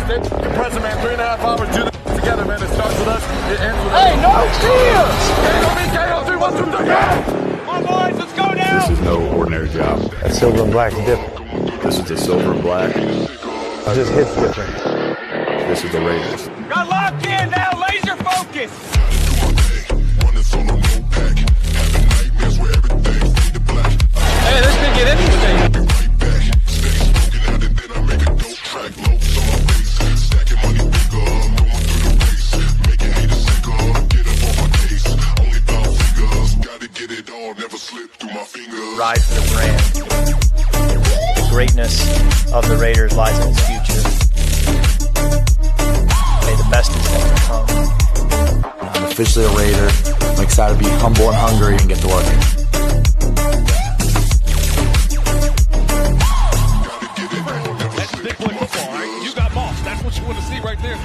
stitch. Compress it, man. 3.5 hours. Do this together, man. It starts with us. It ends with us. Hey, no cheers! KO, 3, 1, 2, 3, go! Come on, boys, let's go now! This is no ordinary job. That silver and black dip. This is the silver and black. It just hits different. This is the Raiders. Got locked in now, laser focus! Hey, this could get interesting. Ride for the brand. The greatness of the Raiders lies in its future. May the best is yet to come. I'm officially a Raider. I'm excited to be humble and hungry and get to work. That's big boy football, all right? You got Moss. That's what you want to see right there.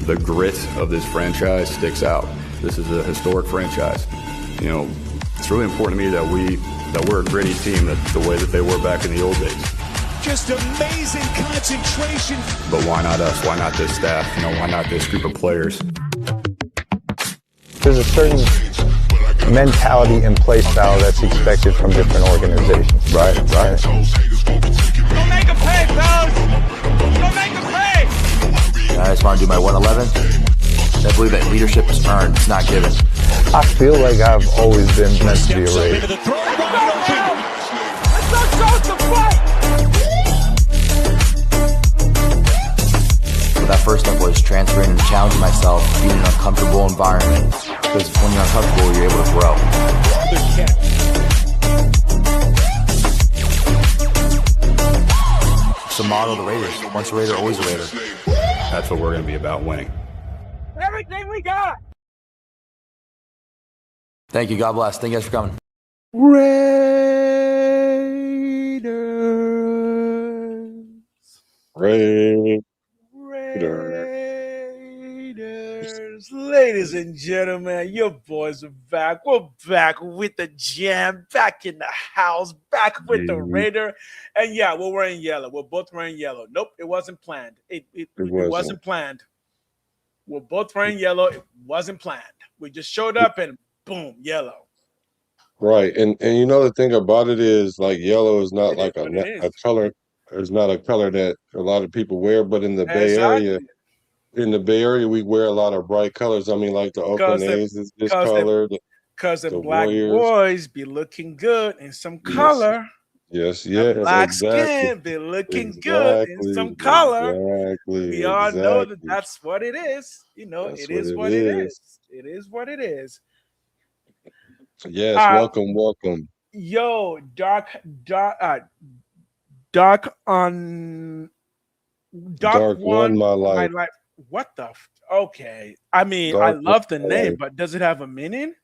The grit of this franchise sticks out. This is a historic franchise. You know, it's really important to me that we're a gritty team, that the way that they were back in the old days. Just amazing concentration. But why not us? Why not this staff? You know, why not this group of players? There's a certain mentality and play style that's expected from different organizations. Right. Don't make a pay, fellas! Don't make a pay! I just want to do my 111. I believe that leadership is earned, it's not given. I feel like I've always been meant to be a Raider. Let's not show the fight! So that first step was transferring and challenging myself, being in an uncomfortable environment. Because when you're uncomfortable, you're able to grow. It's the motto of the Raiders. Once a Raider, always a Raider. That's what we're going to be about, winning. Everything we got! Thank you. God bless. Thank you guys for coming. Raiders. Ladies and gentlemen, your boys are back. We're back with the jam, back in the house, back with the Raider. And yeah, we're wearing yellow. We're both wearing yellow. Nope, it wasn't planned. It wasn't planned. We're both wearing yellow. It wasn't planned. We just showed up and boom, yellow. Right, and you know the thing about it is, like, yellow is not like a color. It's not a color that a lot of people wear, but in the Bay Area, we wear a lot of bright colors. I mean, like the Oakland A's is this color. Because the black boys be looking good in some color. Yes, black skin be looking good in some color. Exactly. We all know that that's what it is. You know, it is what it is. It is what it is. Yes, welcome. Yo, Dark One, my life. What the? Okay, I mean, I love the name, but does it have a meaning?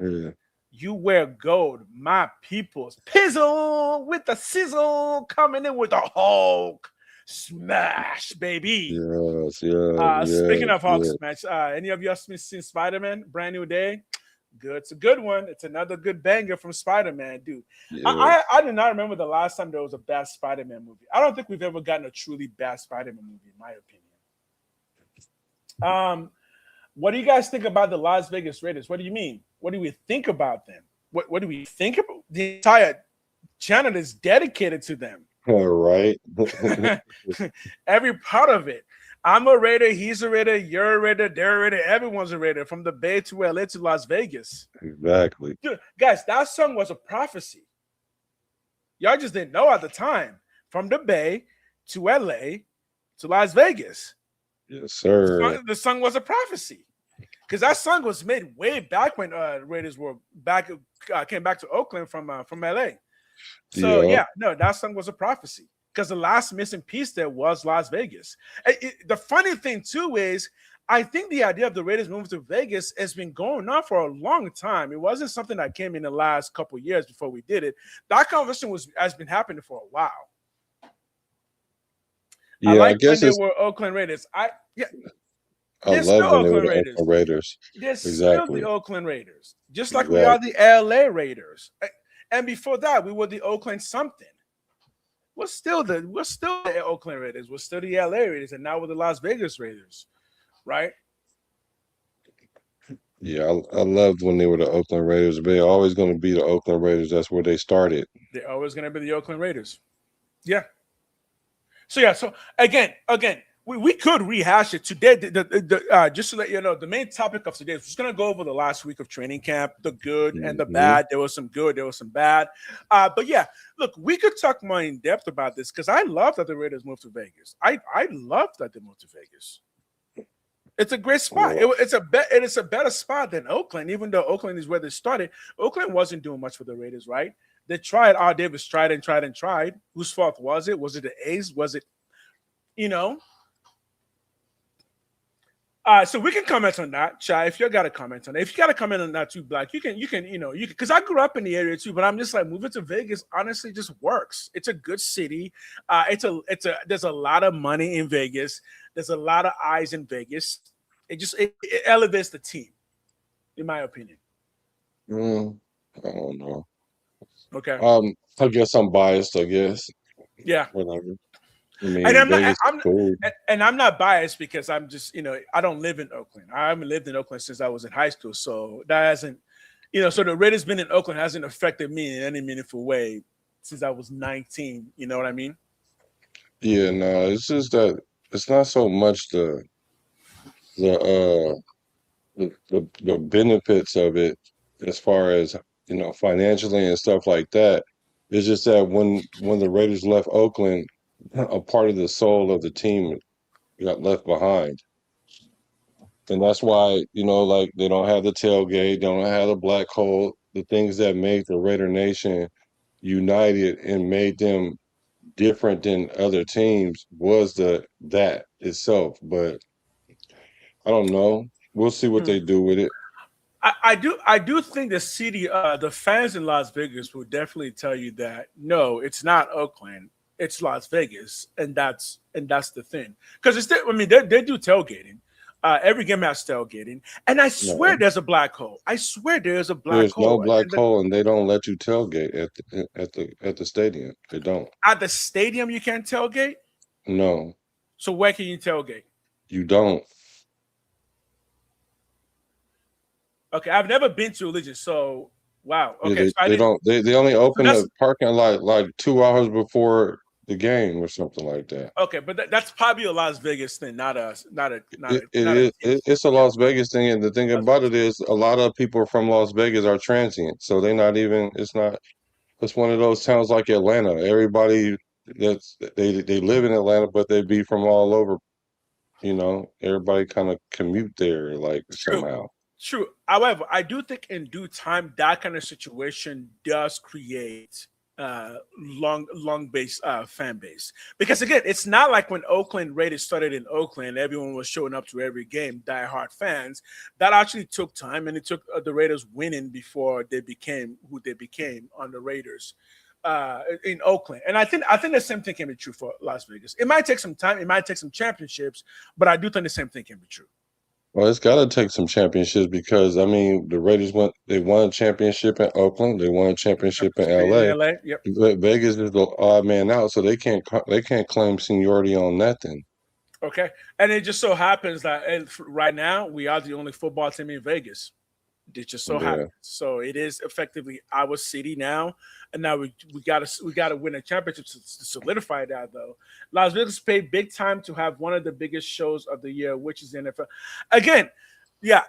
Yeah. You wear gold, my people's pizzle with the sizzle coming in with the Hulk smash, baby. Yes. Speaking of Hulk smash, any of you seen Spider-Man? Brand New Day. Good. It's a good one. It's another good banger from Spider-Man, dude. Yeah. I do not remember the last time there was a bad Spider-Man movie. I don't think we've ever gotten a truly bad Spider-Man movie, in my opinion. What do you guys think about the Las Vegas Raiders? What do you mean? What do we think about them? What do we think about? The entire channel is dedicated to them. All right. Every part of it. I'm a Raider. He's a Raider. You're a Raider. They're a Raider. Everyone's a Raider, from the Bay to LA to Las Vegas. Exactly. Dude, guys, that song was a prophecy. Y'all just didn't know at the time. From the Bay to LA to Las Vegas. Yes, sir. The song was a prophecy. Because that song was made way back when Raiders were back, came back to Oakland from LA. So that song was a prophecy. Because the last missing piece there was Las Vegas. The funny thing, too, is I think the idea of the Raiders moving to Vegas has been going on for a long time. It wasn't something that came in the last couple of years before we did it. That conversation has been happening for a while. Yeah, I guess when they were Oakland Raiders. I love when they were the Oakland Raiders. They're still the Oakland Raiders, just like we are the LA Raiders. And before that, we were the Oakland something. we're still the Oakland Raiders. We're still the LA Raiders, and now we're the Las Vegas Raiders, right? Yeah, I loved when they were the Oakland Raiders. But they're always going to be the Oakland Raiders. That's where they started. They're always going to be the Oakland Raiders. Yeah. So again, we could rehash it today. Just to let you know, the main topic of today is just going to go over the last week of training camp, the good and the bad. There was some good, there was some bad. But yeah, look, we could talk more in depth about this because I love that the Raiders moved to Vegas. I love that they moved to Vegas. It's a great spot. It is a better spot than Oakland, even though Oakland is where they started. Oakland wasn't doing much for the Raiders, right? They tried. R. Davis tried and tried and tried. Whose fault was it? Was it the A's? Was it, So we can comment on that, Chai. If you got a comment on it, if you got a comment on that too, Black, you can, because I grew up in the area too, but I'm just like moving to Vegas. Honestly, just works. It's a good city. There's a lot of money in Vegas. There's a lot of eyes in Vegas. It elevates the team, in my opinion. I don't know. Okay. I guess I'm biased. I guess. Yeah. Whatever. I mean, I'm not biased because I'm just, I don't live in Oakland. I haven't lived in Oakland since I was in high school. So that hasn't, so the Raiders been in Oakland hasn't affected me in any meaningful way since I was 19. You know what I mean? Yeah, no, it's just that it's not so much the benefits of it as far as, financially and stuff like that. It's just that when the Raiders left Oakland, a part of the soul of the team got left behind. And that's why, like they don't have the tailgate, they don't have the black hole, the things that made the Raider Nation united and made them different than other teams was that itself. But I don't know. We'll see what they do with it. I do think the city, the fans in Las Vegas will definitely tell you that no, it's not Oakland. It's Las Vegas, and that's the thing. Because they do tailgating. Every game has tailgating, and I swear there's a black hole. I swear there's a black hole. There's no black hole, and they don't let you tailgate at the stadium. They don't. At the stadium, you can't tailgate. No. So where can you tailgate? You don't. Okay, I've never been to Allegiant, so wow. Okay, yeah, they don't. They only open the parking lot like 2 hours before the game or something like that. Okay, but that's probably a Las Vegas thing, not a. It's a Las Vegas thing, and the thing about it is, a lot of people from Las Vegas are transient, so they're not even. It's one of those towns like Atlanta. Everybody they live in Atlanta, but they be from all over. Everybody kind of commute there, like somehow. True. However, I do think in due time that kind of situation does create long base fan base, because again, it's not like when Oakland Raiders started in Oakland, everyone was showing up to every game, diehard fans. That actually took time, and it took the Raiders winning before they became who they became on the Raiders in Oakland. And I think the same thing can be true for Las Vegas. It might take some time, it might take some championships, but I do think the same thing can be true. Well, it's got to take some championships because, the Raiders won a championship in Oakland. They won a championship in LA. Yep. Vegas is the odd man out, so they can't claim seniority on nothing. Okay. And it just so happens that right now we are the only football team in Vegas. It just so happens. So it is effectively our city now. And now we gotta win a championship to solidify that, though. Las Vegas paid big time to have one of the biggest shows of the year, which is the NFL. Again, yeah.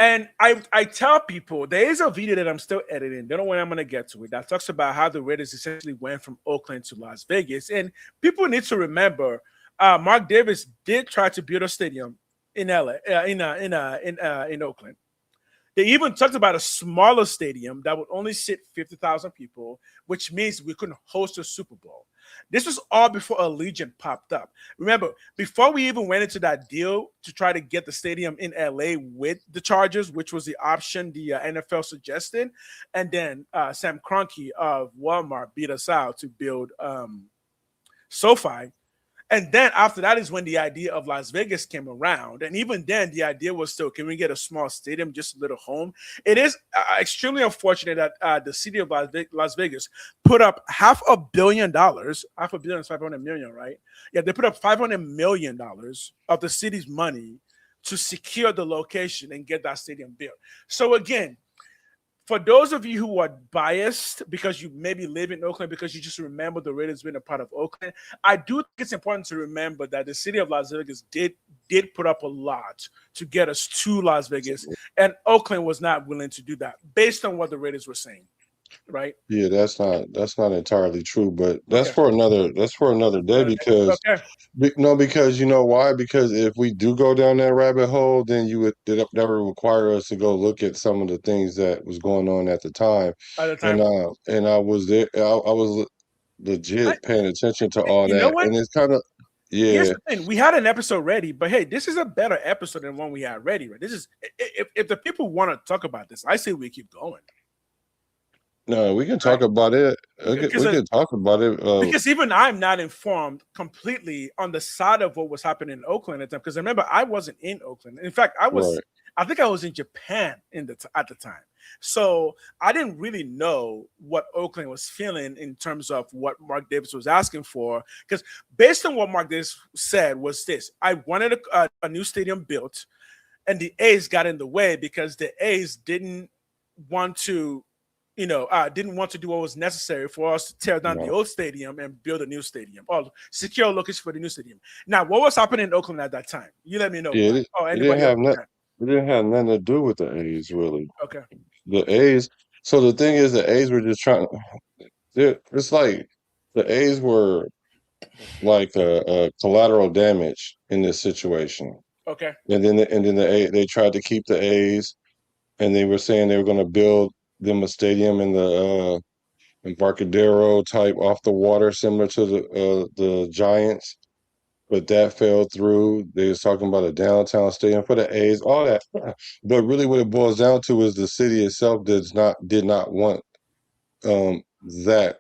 And I tell people there is a video that I'm still editing. Don't know when I'm gonna get to it. That talks about how the Raiders essentially went from Oakland to Las Vegas. And people need to remember, Mark Davis did try to build a stadium in LA, in Oakland. They even talked about a smaller stadium that would only sit 50,000 people, which means we couldn't host a Super Bowl. This was all before Allegiant popped up. Remember, before we even went into that deal to try to get the stadium in LA with the Chargers, which was the option the NFL suggested, and then Sam Kroenke of Walmart beat us out to build SoFi. And then after that is when the idea of Las Vegas came around. And even then, the idea was still, can we get a small stadium, just a little home? It is extremely unfortunate that the city of Las Vegas put up $500 million, $500 million is 500 million, right? Yeah, they put up $500 million of the city's money to secure the location and get that stadium built. So again, for those of you who are biased because you maybe live in Oakland, because you just remember the Raiders being a part of Oakland, I do think it's important to remember that the city of Las Vegas did put up a lot to get us to Las Vegas, and Oakland was not willing to do that based on what the Raiders were saying, right? Yeah, that's not entirely true, but that's for another day because because you know why? Because if we do go down that rabbit hole, then that would require us to go look at some of the things that was going on at the time. And I was there. I was legit paying attention to all that, and it's kind of Here's the thing: we had an episode ready, but hey, this is a better episode than one we had ready. Right? This is if the people want to talk about this, I say we keep going. No, we can talk about it. We can talk about it. Because even I'm not informed completely on the side of what was happening in Oakland at the time. Because remember, I wasn't in Oakland. In fact, I think I was in Japan at the time. So I didn't really know what Oakland was feeling in terms of what Mark Davis was asking for. Because based on what Mark Davis said was this: I wanted a new stadium built, and the A's got in the way because the A's didn't want to do what was necessary for us to tear down the old stadium and build a new stadium or secure a location for the new stadium. Now, what was happening in Oakland at that time? You let me know. Yeah, it didn't have nothing to do with the A's, really. Okay. The A's. So the thing is, the A's were just trying. It's like the A's were like a collateral damage in this situation. Okay. And then they tried to keep the A's, and they were saying they were going to build them a stadium in the Embarcadero type off the water, similar to the Giants, but that fell through. They was talking about a downtown stadium for the A's, all that. But really, what it boils down to is the city itself did not want that.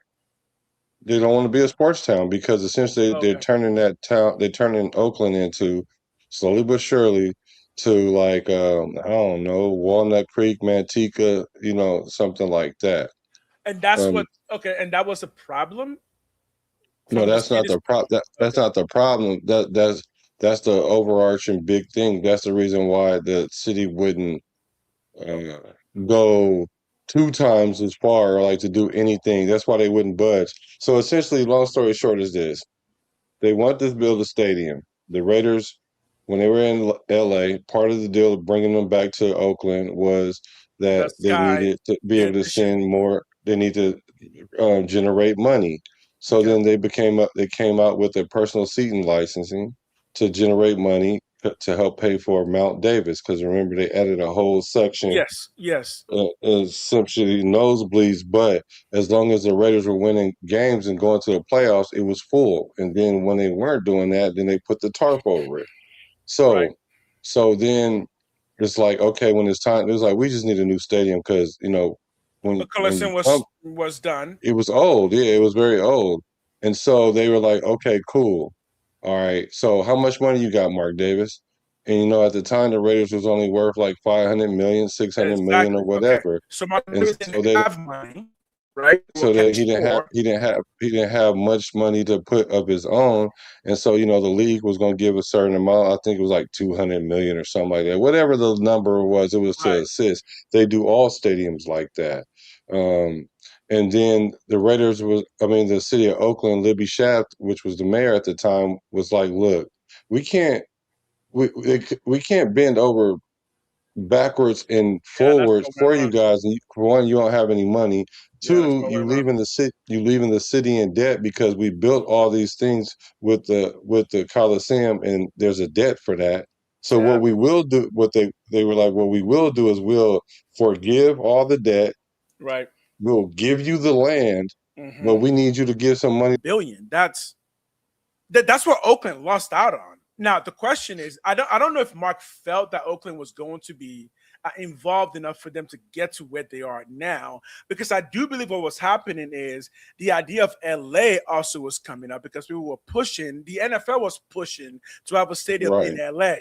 They don't want to be a sports town because essentially they're turning Oakland into, slowly but surely, to like I don't know, Walnut Creek, Manteca, something like that. And that's and that was a problem. No, that's not the problem. That's not the problem. That's the overarching big thing. That's the reason why the city wouldn't go 2 times as far, or like to do anything. That's why they wouldn't budge. So essentially, long story short is this: they want to build a stadium. The Raiders, when they were in LA, part of the deal of bringing them back to Oakland was that they needed to be able to send more. They need to generate money. So then they came out with a personal seating licensing to generate money to help pay for Mount Davis. Because remember, they added a whole section. Yes. Essentially nosebleeds, but as long as the Raiders were winning games and going to the playoffs, it was full. And then when they weren't doing that, then they put the tarp over it. So then it's like, okay, when it's time, it was like, we just need a new stadium because, when the Coliseum was done. It was old. Yeah, it was very old. And so they were like, okay, cool. All right. So how much money you got, Mark Davis? And, at the time, the Raiders was only worth like 500 million, 600 million or whatever. Okay. So Mark Davis didn't have money. Right. So that he didn't have much money to put of his own. And so, the league was going to give a certain amount. I think it was like 200 million or something like that. Whatever the number was, it was to assist. They do all stadiums like that. And then the Raiders the city of Oakland, Libby Schaaf, which was the mayor at the time, was like, look, we can't bend over backwards and forwards for you guys. And for one, you don't have any money. 2, you leaving the city in debt because we built all these things with the Coliseum, and there's a debt for that. So what we will do, they were like, what we will do is we'll forgive all the debt. Right. We'll give you the land, but we need you to give some money. Billion. That's what Oakland lost out on. Now the question is, I don't know if Mark felt that Oakland was going to be involved enough for them to get to where they are now. Because I do believe what was happening is the idea of LA also was coming up because people were pushing, the NFL was pushing to have a stadium in LA.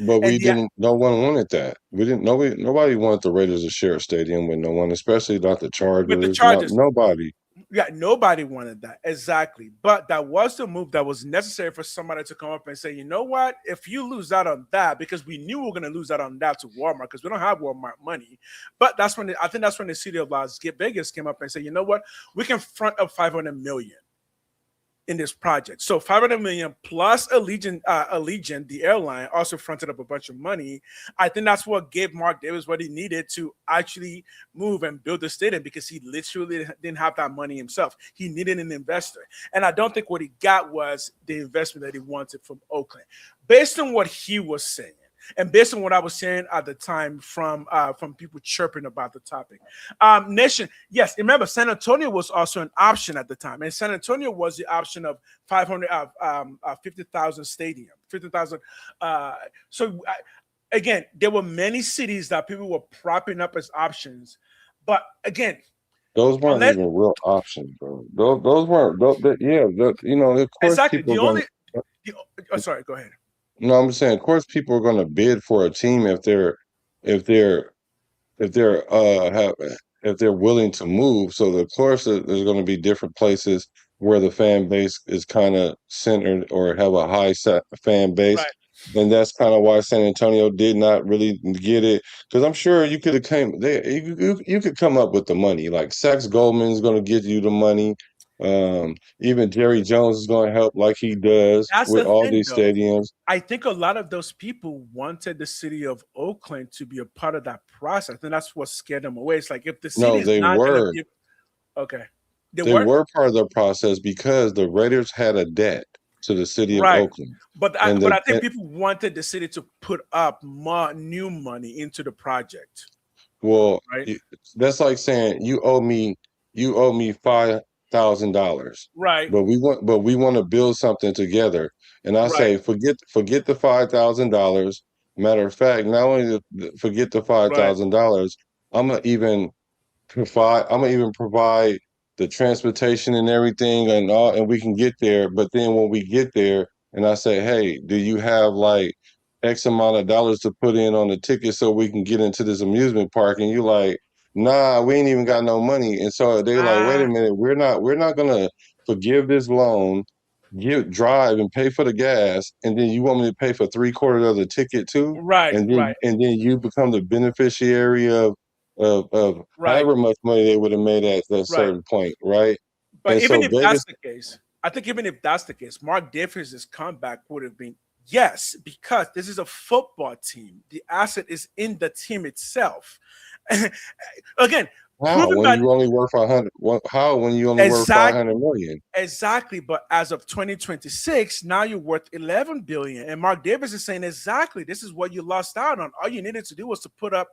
But we didn't. No one wanted that. We didn't. Nobody wanted the Raiders to share a stadium with no one, especially not the Chargers. With the Chargers, nobody. Yeah, nobody wanted that. Exactly. But that was the move that was necessary for somebody to come up and say, you know what? If you lose out on that, because we knew we were going to lose out on that to Walmart because we don't have Walmart money. But that's when I think that's when the city of Las Vegas came up and said, you know what? We can front up $500 million in this project. So $500 million plus Allegiant, the airline, also fronted up a bunch of money. I think that's what gave Mark Davis what he needed to actually move and build the stadium, because he literally didn't have that money himself. He needed an investor. And I don't think what he got was the investment that he wanted from Oakland. Based on what he was saying, and based on what I was saying at the time from people chirping about the topic, Nation, yes, remember San Antonio was also an option at the time, and San Antonio was the option of 50,000 stadium, 50,000. Again, there were many cities that people were propping up as options, but again, those weren't even real options, bro. Those weren't. You know, of course, exactly. Sorry, go ahead. No, I'm saying, of course, people are going to bid for a team if they're willing to move. So, of course, there's going to be different places where the fan base is kind of centered or have a high fan base. Right. And that's kind of why San Antonio did not really get it, because I'm sure you could have you could come up with the money. Like Sax Goldman is going to give you the money. Even Jerry Jones is going to help like he does with all these stadiums. I think a lot of those people wanted the city of Oakland to be a part of that process. And that's what scared them away. It's like, if the city they were. Okay. They were part of the process because the Raiders had a debt to the city of Oakland. But I think people wanted the city to put up more new money into the project. Well, that's like saying you owe me $5,000, right? But we want to build something together, and I say forget the $5,000. Matter of fact, not only forget the $5,000, I'm gonna even provide the transportation and everything and all, and we can get there. But then when we get there, and I say, hey, do you have like X amount of dollars to put in on the ticket so we can get into this amusement park? And you like, nah, we ain't even got no money. And so they're like, wait a minute, we're not gonna forgive this loan, drive and pay for the gas, and then you want me to pay for 3/4 of the ticket too, right? And then you become the beneficiary of however much money they would have made at that certain point, right? But and even if that's the case, I think even if that's the case, Mark Davis' comeback would have been yes, because this is a football team. The asset is in the team itself. Again, when you only worth 100? How when you only worth 500 million? Exactly, but as of 2026, now you're worth 11 billion, and Mark Davis is saying exactly this is what you lost out on. All you needed to do was to put up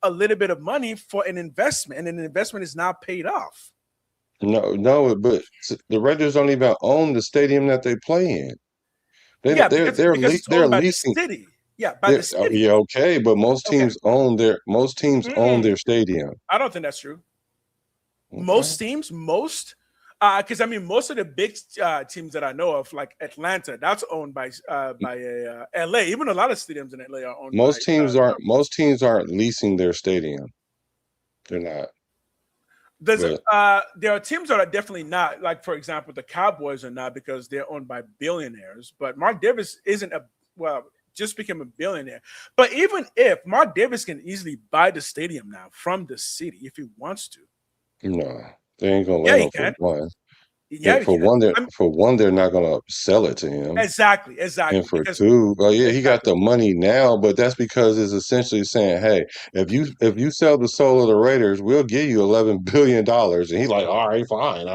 a little bit of money for an investment, and an investment is now paid off. No, but the Raiders don't even own the stadium that they play in. They're leasing. The city. Yeah, by the city. Yeah, okay, but most teams own their stadium. I don't think that's true. Okay. Most teams, because I mean, most of the big teams that I know of, like Atlanta, that's owned by LA. Even a lot of stadiums in LA are owned. Most teams aren't leasing their stadium. They're not. There are teams that are definitely not. Like, for example, the Cowboys are not, because they're owned by billionaires. But Mark Davis just became a billionaire. But even if Mark Davis can easily buy the stadium now from the city if he wants to. No, they ain't gonna let him for one. Yeah, for one, they're not gonna sell it to him. Exactly. And for two, he got the money now, but that's because it's essentially saying, hey, if you sell the soul of the Raiders, we'll give you $11 billion. And he's like, all right, fine.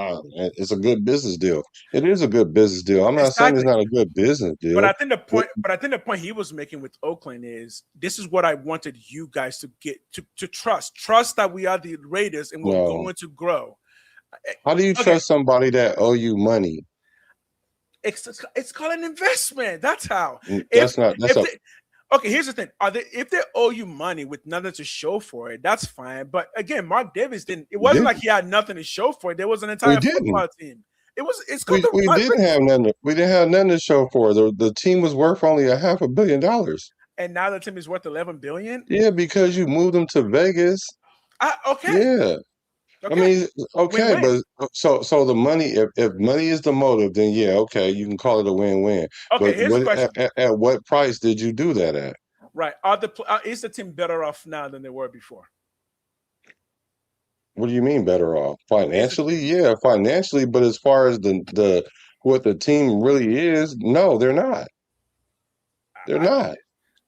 It's a good business deal. It is a good business deal. I'm not saying it's not a good business deal. But I think the point he was making with Oakland is, this is what I wanted you guys to get to trust that we are the Raiders and we're going to grow. How do you trust somebody that owe you money? It's called an investment. That's how. Okay, here's the thing: if they owe you money with nothing to show for it, that's fine. But again, Mark Davis didn't. It wasn't like he had nothing to show for it. There was an entire football team. It's called we didn't have nothing. We didn't have nothing to show for it. The team was worth only $500 million. And now the team is worth $11 billion. Yeah, because you moved them to Vegas. Okay. Yeah. Okay. I mean, okay, win-win. But so the money, if money is the motive, then yeah, okay, you can call it a win-win. Okay, but here's the question. At what price did you do that at? Right. Is the team better off now than they were before? What do you mean better off? Financially? Yeah, financially, but as far as the what the team really is, no, they're not. They're not.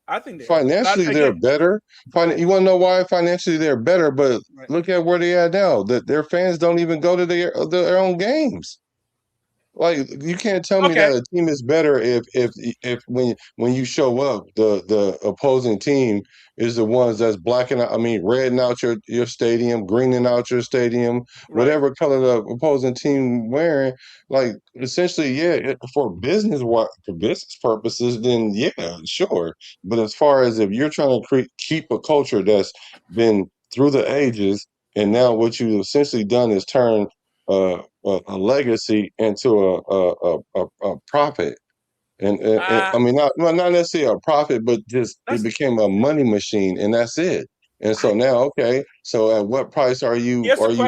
I think financially they're better. You want to know why financially they're better? But look at where they are now. That their fans don't even go to their own games. Like you can't tell me that a team is better if when you show up, the opposing team is the ones that's redding out your stadium, greening out your stadium, whatever color the opposing team wearing. Like essentially, yeah, for business purposes, then yeah, sure. But as far as if you're trying to keep a culture that's been through the ages, and now what you've essentially done is turn a legacy into a profit, and I mean not necessarily a profit, but just it became a money machine, and that's it. And so now, okay, so at what price are you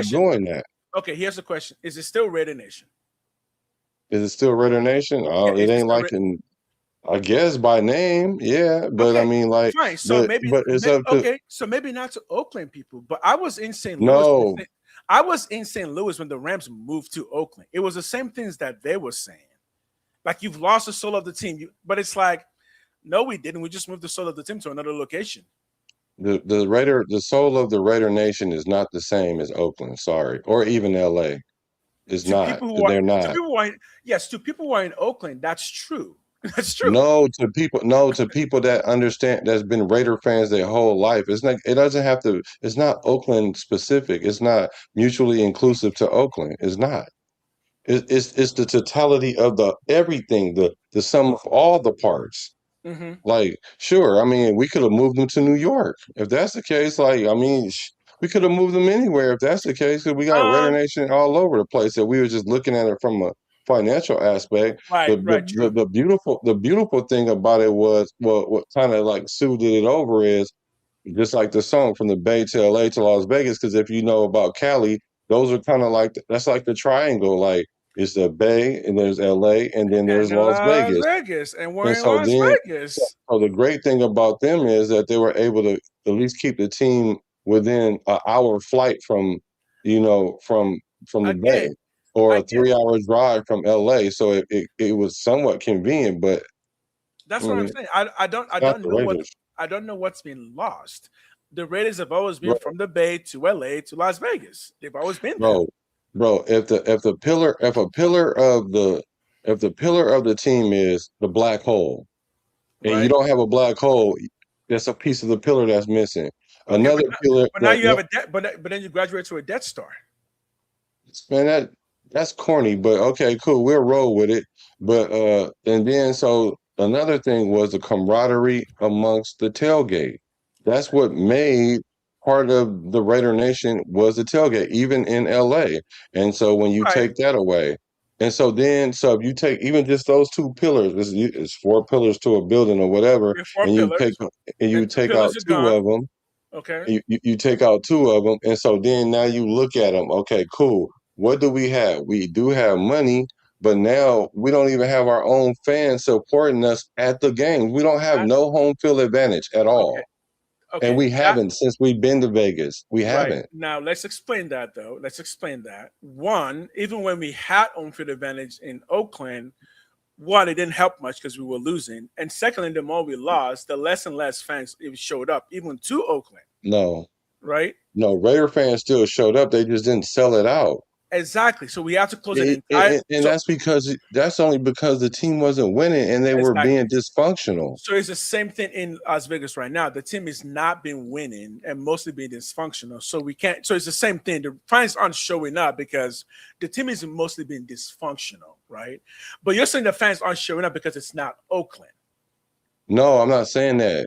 doing that? Okay, here's the question: is it still Raider Nation? Is it still Raider Nation? Oh, it ain't like I guess by name, yeah, but I mean, like, fine. So but it's up to so maybe not to Oakland people, but I was in St. Louis. No. I was in St. Louis when the Rams moved to Oakland. It was the same things that they were saying. Like, you've lost the soul of the team. But it's like, no, we didn't. We just moved the soul of the team to another location. The soul of the Raider Nation is not the same as Oakland, sorry, or even LA. It's not. They're not. To people who are in Oakland, that's true. That's true. No, to people that understand, that's been Raider fans their whole life. It's not. It doesn't have to. It's not Oakland specific. It's not mutually inclusive to Oakland. It's not. It's the totality of the everything. The sum of all the parts. Mm-hmm. Like, sure. I mean, we could have moved them to New York if that's the case. Like, I mean, we could have moved them anywhere if that's the case. Because we got Raider Nation all over the place. That we were just looking at it from a financial aspect. The beautiful thing about it was, well, what kind of like suited it over is just like the song from the Bay to LA to Las Vegas. Because if you know about Cali, those are kind of like that's like the triangle. Like it's the Bay and there's LA and then there's Las Vegas. And we're in Las Vegas. So the great thing about them is that they were able to at least keep the team within an hour flight from the Bay. Or a 3-hour drive from LA, so it was somewhat convenient, but that's what I'm saying. I don't know what's been lost. The Raiders have always been from the Bay to LA to Las Vegas. They've always been there. Bro, if the pillar of the team is the black hole, and you don't have a black hole, that's a piece of the pillar that's missing. Another pillar. But now you have but then you graduate to a Death Star. Man, that's corny, but okay, cool. We'll roll with it. But and then so another thing was the camaraderie amongst the tailgate. That's what made part of the Raider Nation was the tailgate, even in LA. And so when you take that away, and so if you take even just those two pillars, it's 4 pillars to a building or whatever, and you take out 2 of them. Okay. You take out 2 of them, and so then now you look at them. Okay, cool. What do we have? We do have money, but now we don't even have our own fans supporting us at the games. We don't have no home field advantage at all. Okay. And we haven't since we've been to Vegas. We haven't. Now, let's explain that, though. Let's explain that. One, even when we had home field advantage in Oakland, one, it didn't help much because we were losing. And secondly, the more we lost, the less and less fans showed up, even to Oakland. No. Right? No, Raider fans still showed up. They just didn't sell it out. Exactly. So we have to close it. That's only because the team wasn't winning and they were being dysfunctional. So it's the same thing in Las Vegas right now. The team has not been winning and mostly being dysfunctional. So we can't. So it's the same thing. The fans aren't showing up because the team is mostly being dysfunctional, right? But you're saying the fans aren't showing up because it's not Oakland. No, I'm not saying that.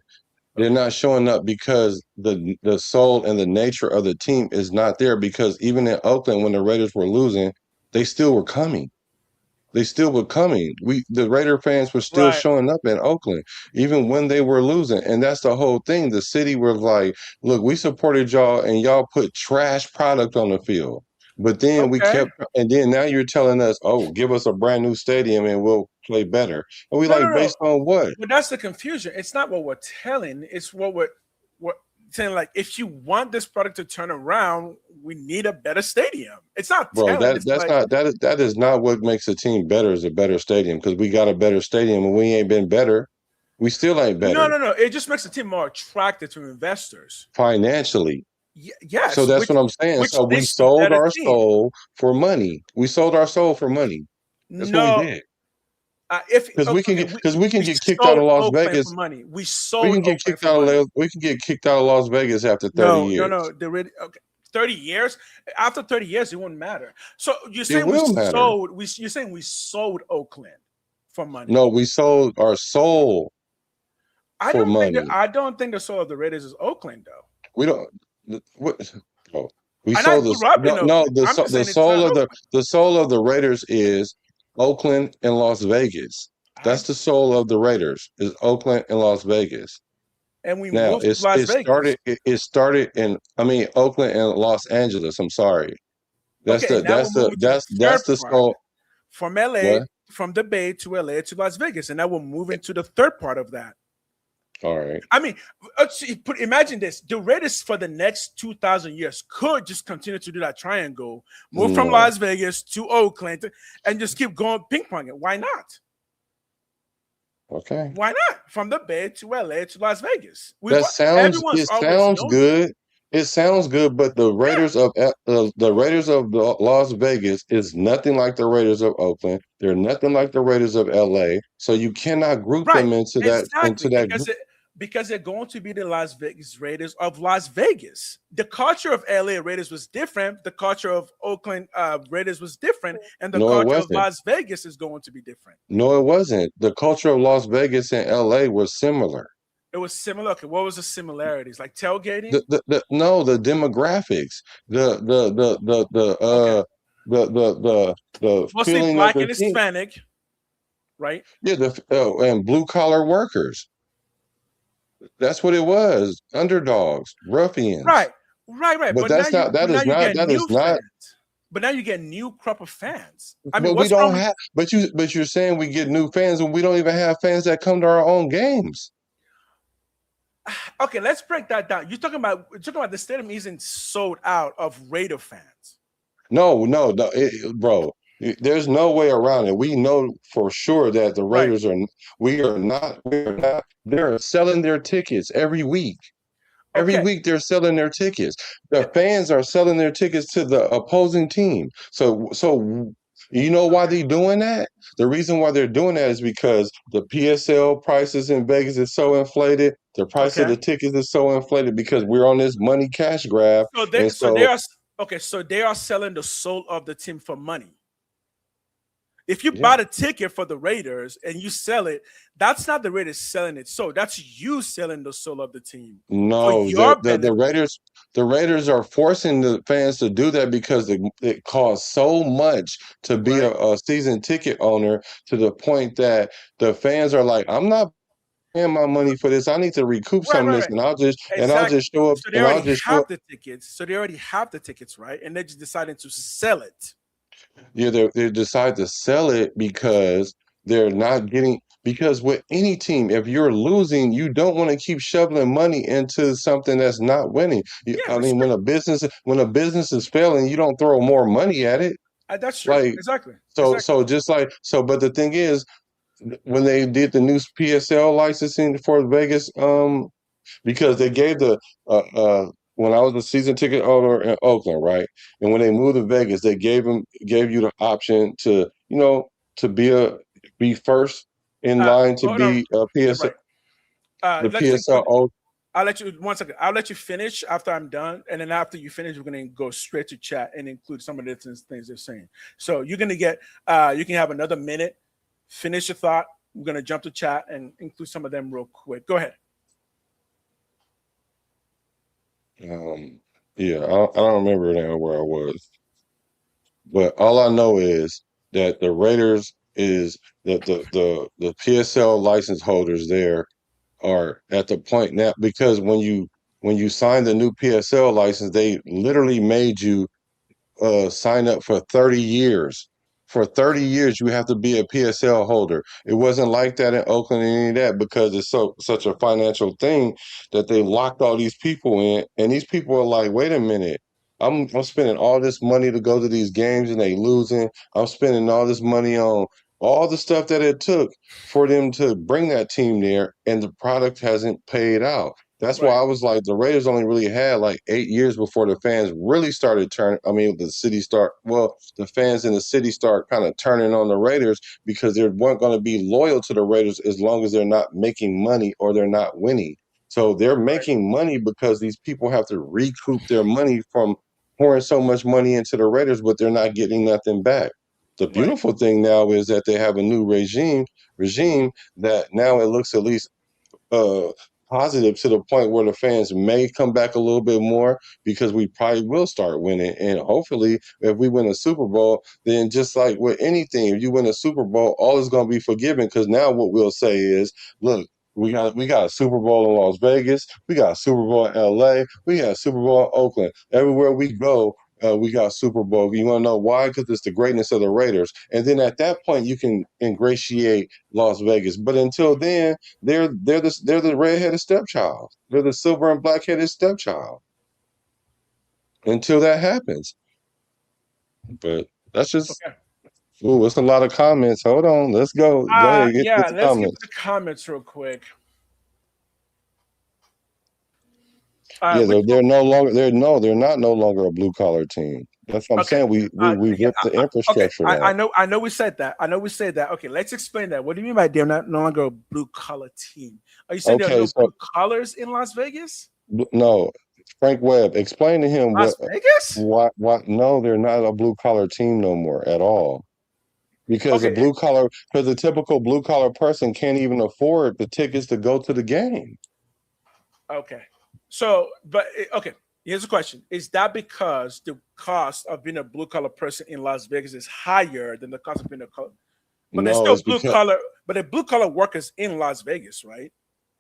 They're not showing up because the soul and the nature of the team is not there. Because even in Oakland, when the Raiders were losing, they still were coming. They still were coming. The Raider fans were still Right. showing up in Oakland, even when they were losing. And that's the whole thing. The city was like, look, we supported y'all and y'all put trash product on the field. But then and then now you're telling us, oh, give us a brand new stadium and we'll play better. And we No. based on what? But that's the confusion. It's not what we're telling. It's what we're saying. Like, if you want this product to turn around, we need a better stadium. It's not Bro, telling. that is not what makes a team better is a better stadium, because we got a better stadium and we ain't been better. We still ain't better. No. It just makes the team more attractive to investors. Financially. Yes. So that's what I'm saying. So we sold our soul for money. We sold our soul for money. That's what we did. Because we can get kicked out of Las Vegas. Money. We can get kicked out of Las Vegas after 30 years. No. 30 years. After 30 years, it wouldn't matter. So you're saying you're saying we sold Oakland for money. No, we sold our soul for money. I don't think the soul of the Raiders is Oakland, though. We don't. What? Oh, we and sold the soul of the Raiders is Oakland and Las Vegas. That's the soul of the Raiders is Oakland and Las Vegas. And we moved to Las Vegas. It started in Oakland and Los Angeles. I'm sorry. That's the soul from LA, from the Bay to LA to Las Vegas, and now we're moving to the third part of that. All right. I mean, imagine this: the Raiders for the next 2,000 years could just continue to do that triangle, move from Las Vegas to Oakland, and just keep going ping-ponging. Why not? Okay. Why not? From the Bay to LA to Las Vegas. It sounds good. It sounds good, but the Raiders of Las Vegas is nothing like the Raiders of Oakland. They're nothing like the Raiders of LA. So you cannot group them into that. Because they're going to be the Las Vegas Raiders of Las Vegas. The culture of LA Raiders was different. The culture of Oakland Raiders was different. And the culture of Las Vegas is going to be different. No, it wasn't. The culture of Las Vegas and LA was similar. It was similar. Okay, what was the similarities? Like tailgating? The demographics. The mostly black and Hispanic, right? Yeah, and blue collar workers. That's what it was. Underdogs, ruffians. Right. But that is not. But now you get new crop of fans. I mean, we don't have. But you're saying we get new fans, and we don't even have fans that come to our own games. Okay, let's break that down. You're talking about the stadium isn't sold out of Raider fans. No, bro. There's no way around it. We know for sure that the Raiders we are not. They're selling their tickets every week. Every week they're selling their tickets. The fans are selling their tickets to the opposing team. So you know why they're doing that? The reason why they're doing that is because the PSL prices in Vegas is so inflated. The price of the tickets is so inflated because we're on this money cash grab. So they are selling the soul of the team for money. If you buy the ticket for the Raiders and you sell it, that's not the Raiders selling it. So that's you selling the soul of the team. No, the Raiders are forcing the fans to do that because it costs so much to be a season ticket owner, to the point that the fans are like, I'm not paying my money for this. I need to recoup some of this, and I'll just show up. So they already have the tickets. So they already have the tickets, right? And they're just deciding to sell it. Yeah, they decide to sell it because they're not getting. Because with any team, if you're losing, you don't want to keep shoveling money into something that's not winning. When a business is failing, you don't throw more money at it. That's true. Exactly. But the thing is, when they did the new PSL licensing for Vegas, because they gave when I was a season ticket owner in Oakland, right? And when they moved to Vegas, they gave you the option to be first in line to be a PSL. The PSL. I'll let you 1 second. I'll let you finish after I'm done, and then after you finish, we're gonna go straight to chat and include some of the things they're saying. So you're gonna get you can have another minute, finish your thought, we're gonna jump to chat and include some of them real quick. Go ahead. Yeah, I don't remember now where I was, but all I know is that the Raiders is the PSL license holders there are at the point now, because when you signed the new PSL license, they literally made you sign up for 30 years. For 30 years, you have to be a PSL holder. It wasn't like that in Oakland and any of that, because it's such a financial thing that they locked all these people in. And these people are like, wait a minute, I'm spending all this money to go to these games and they losing. I'm spending all this money on all the stuff that it took for them to bring that team there, and the product hasn't paid out. That's why I was like, the Raiders only really had like 8 years before the fans really started turning. I mean, the fans in the city start kind of turning on the Raiders, because they weren't going to be loyal to the Raiders as long as they're not making money or they're not winning. So they're making money because these people have to recoup their money from pouring so much money into the Raiders, but they're not getting nothing back. The beautiful thing now is that they have a new regime that now it looks at least positive, to the point where the fans may come back a little bit more, because we probably will start winning. And hopefully, if we win a Super Bowl, then just like with anything, if you win a Super Bowl, all is going to be forgiven, because now what we'll say is, look, we got a Super Bowl in Las Vegas, we got a Super Bowl in LA, we got a Super Bowl in Oakland. Everywhere we go, we got Super Bowl. You want to know why? Because it's the greatness of the Raiders. And then at that point, you can ingratiate Las Vegas. But until then, they're the redheaded stepchild. They're the silver and black-headed stepchild. Until that happens. But that's just. Okay. Ooh, it's a lot of comments. Hold on, let's go. Go ahead. Let's get to the comments real quick. They're no longer. They're not no longer a blue collar team. That's what I'm saying. We ripped the infrastructure. I know we said that. Okay, let's explain that. What do you mean by they're not no longer a blue collar team? Are you saying there are no blue collars in Las Vegas? No, Frank Webb. Explain to him Las Vegas. Why? No, they're not a blue collar team no more at all. Because the typical blue collar person can't even afford the tickets to go to the game. Okay. So, here's the question. Is that because the cost of being a blue-collar person in Las Vegas is higher than the cost of being a color? But there's still blue-collar, but they're blue-collar workers in Las Vegas, right?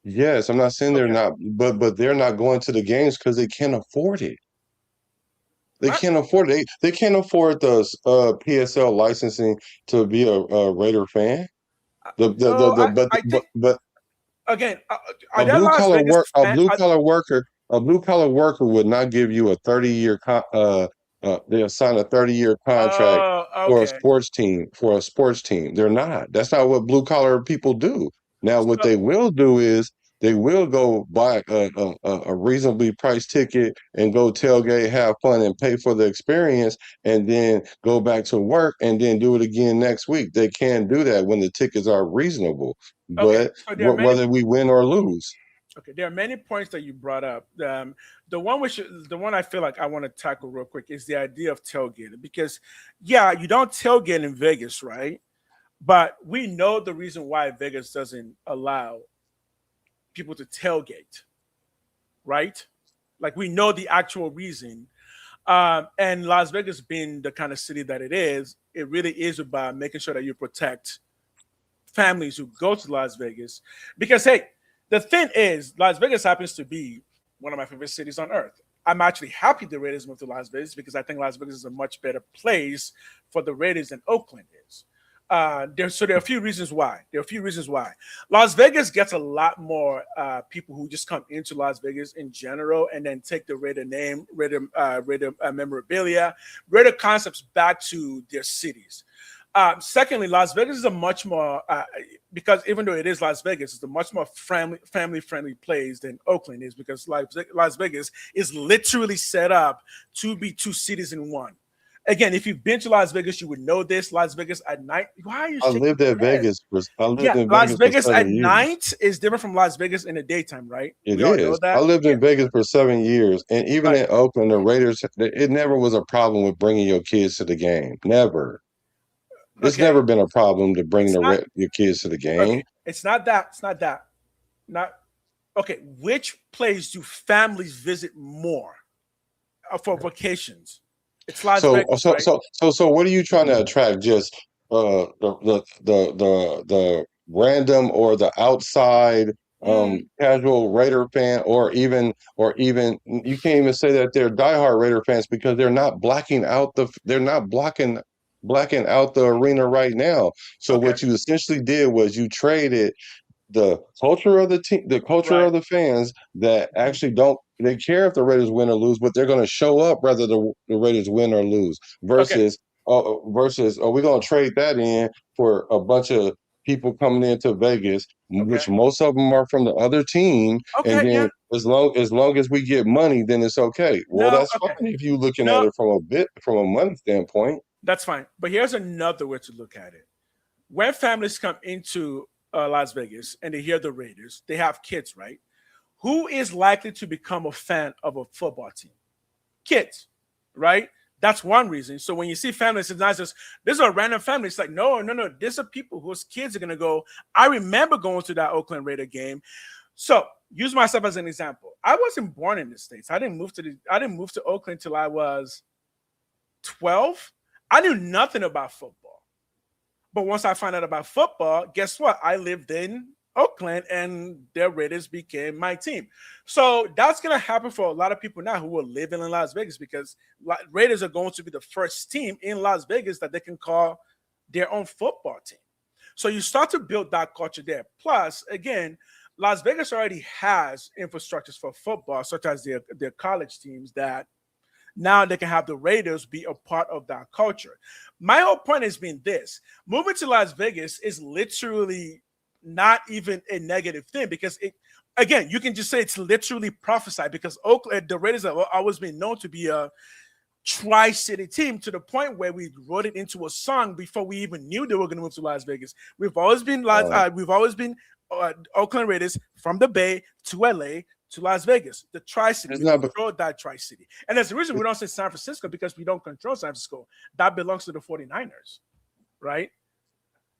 Yes, I'm not saying they're not, but they're not going to the games because they can't afford it. They can't afford it. They can't afford the PSL licensing to be a Raider fan. Again, a blue collar worker would not give you a 30-year they'll sign a 30-year contract for a sports team. They're not. That's not what blue collar people do. Now, what they will do is they will go buy a reasonably priced ticket and go tailgate, have fun, and pay for the experience, and then go back to work and then do it again next week. They can do that when the tickets are reasonable. But whether we win or lose. Okay, there are many points that you brought up. The one I feel like I want to tackle real quick is the idea of tailgating, because you don't tailgate in Vegas, right? But we know the reason why Vegas doesn't allow people to tailgate, right? Like, we know the actual reason. And Las Vegas being the kind of city that it really is about making sure that you protect families who go to Las Vegas, because hey, the thing is, Las Vegas happens to be one of my favorite cities on earth. I'm actually happy the Raiders moved to Las Vegas, because I think Las Vegas is a much better place for the Raiders than Oakland is. There are a few reasons why. Las Vegas gets a lot more people who just come into Las Vegas in general and then take the Raider name, Raider memorabilia, Raider concepts back to their cities. Secondly, Las Vegas is a much more because even though it is Las Vegas, it's a much more family-friendly place than Oakland is, because Las Vegas is literally set up to be two cities in one. Again, if you've been to Las Vegas, you would know this. Las Vegas at night. Why are you? I lived at Vegas. Las Vegas at night is different from Las Vegas in the daytime, right? It is. I lived in Vegas for 7 years, and even in Oakland, the Raiders, it never was a problem with bringing your kids to the game. Never. It's never been a problem to bring your kids to the game. Okay. It's not that. It's not that. Not okay. Which place do families visit more for vacations? It's Las Vegas, right? So what are you trying to attract? Just the random or the outside casual Raider fan, or even you can't even say that they're diehard Raider fans because they're not blocking out the arena right now. So what you essentially did was you traded the culture of the team, the culture of the fans that actually they care if the Raiders win or lose, but they're going to show up whether the Raiders win or lose. Versus we're going to trade that in for a bunch of people coming into Vegas, which most of them are from the other team. And then as long as we get money, then it's okay. Well, that's fine if you're looking at it from a money standpoint. That's fine. But here's another way to look at it. When families come into Las Vegas and they hear the Raiders, they have kids, right? Who is likely to become a fan of a football team? Kids, right? That's one reason. So when you see families, it's not just, this is a random family. It's like, no. These are people whose kids are going to go. I remember going to that Oakland Raider game. So use myself as an example. I wasn't born in the States. I didn't move to Oakland till I was 12. I knew nothing about football. But once I found out about football, guess what? I lived in Oakland and their Raiders became my team. So that's going to happen for a lot of people now who are living in Las Vegas because Raiders are going to be the first team in Las Vegas that they can call their own football team. So you start to build that culture there. Plus, again, Las Vegas already has infrastructures for football, such as their college teams that now they can have the Raiders be a part of that culture. My whole point has been this. Moving to Las Vegas is literally not even a negative thing because, again, you can just say it's literally prophesied because Oakland, the Raiders have always been known to be a tri-city team to the point where we wrote it into a song before we even knew they were going to move to Las Vegas. We've always been Oakland Raiders from the Bay to LA to Las Vegas, the Tri-City. We control that Tri-City. And there's a reason we don't say San Francisco because we don't control San Francisco. That belongs to the 49ers, right?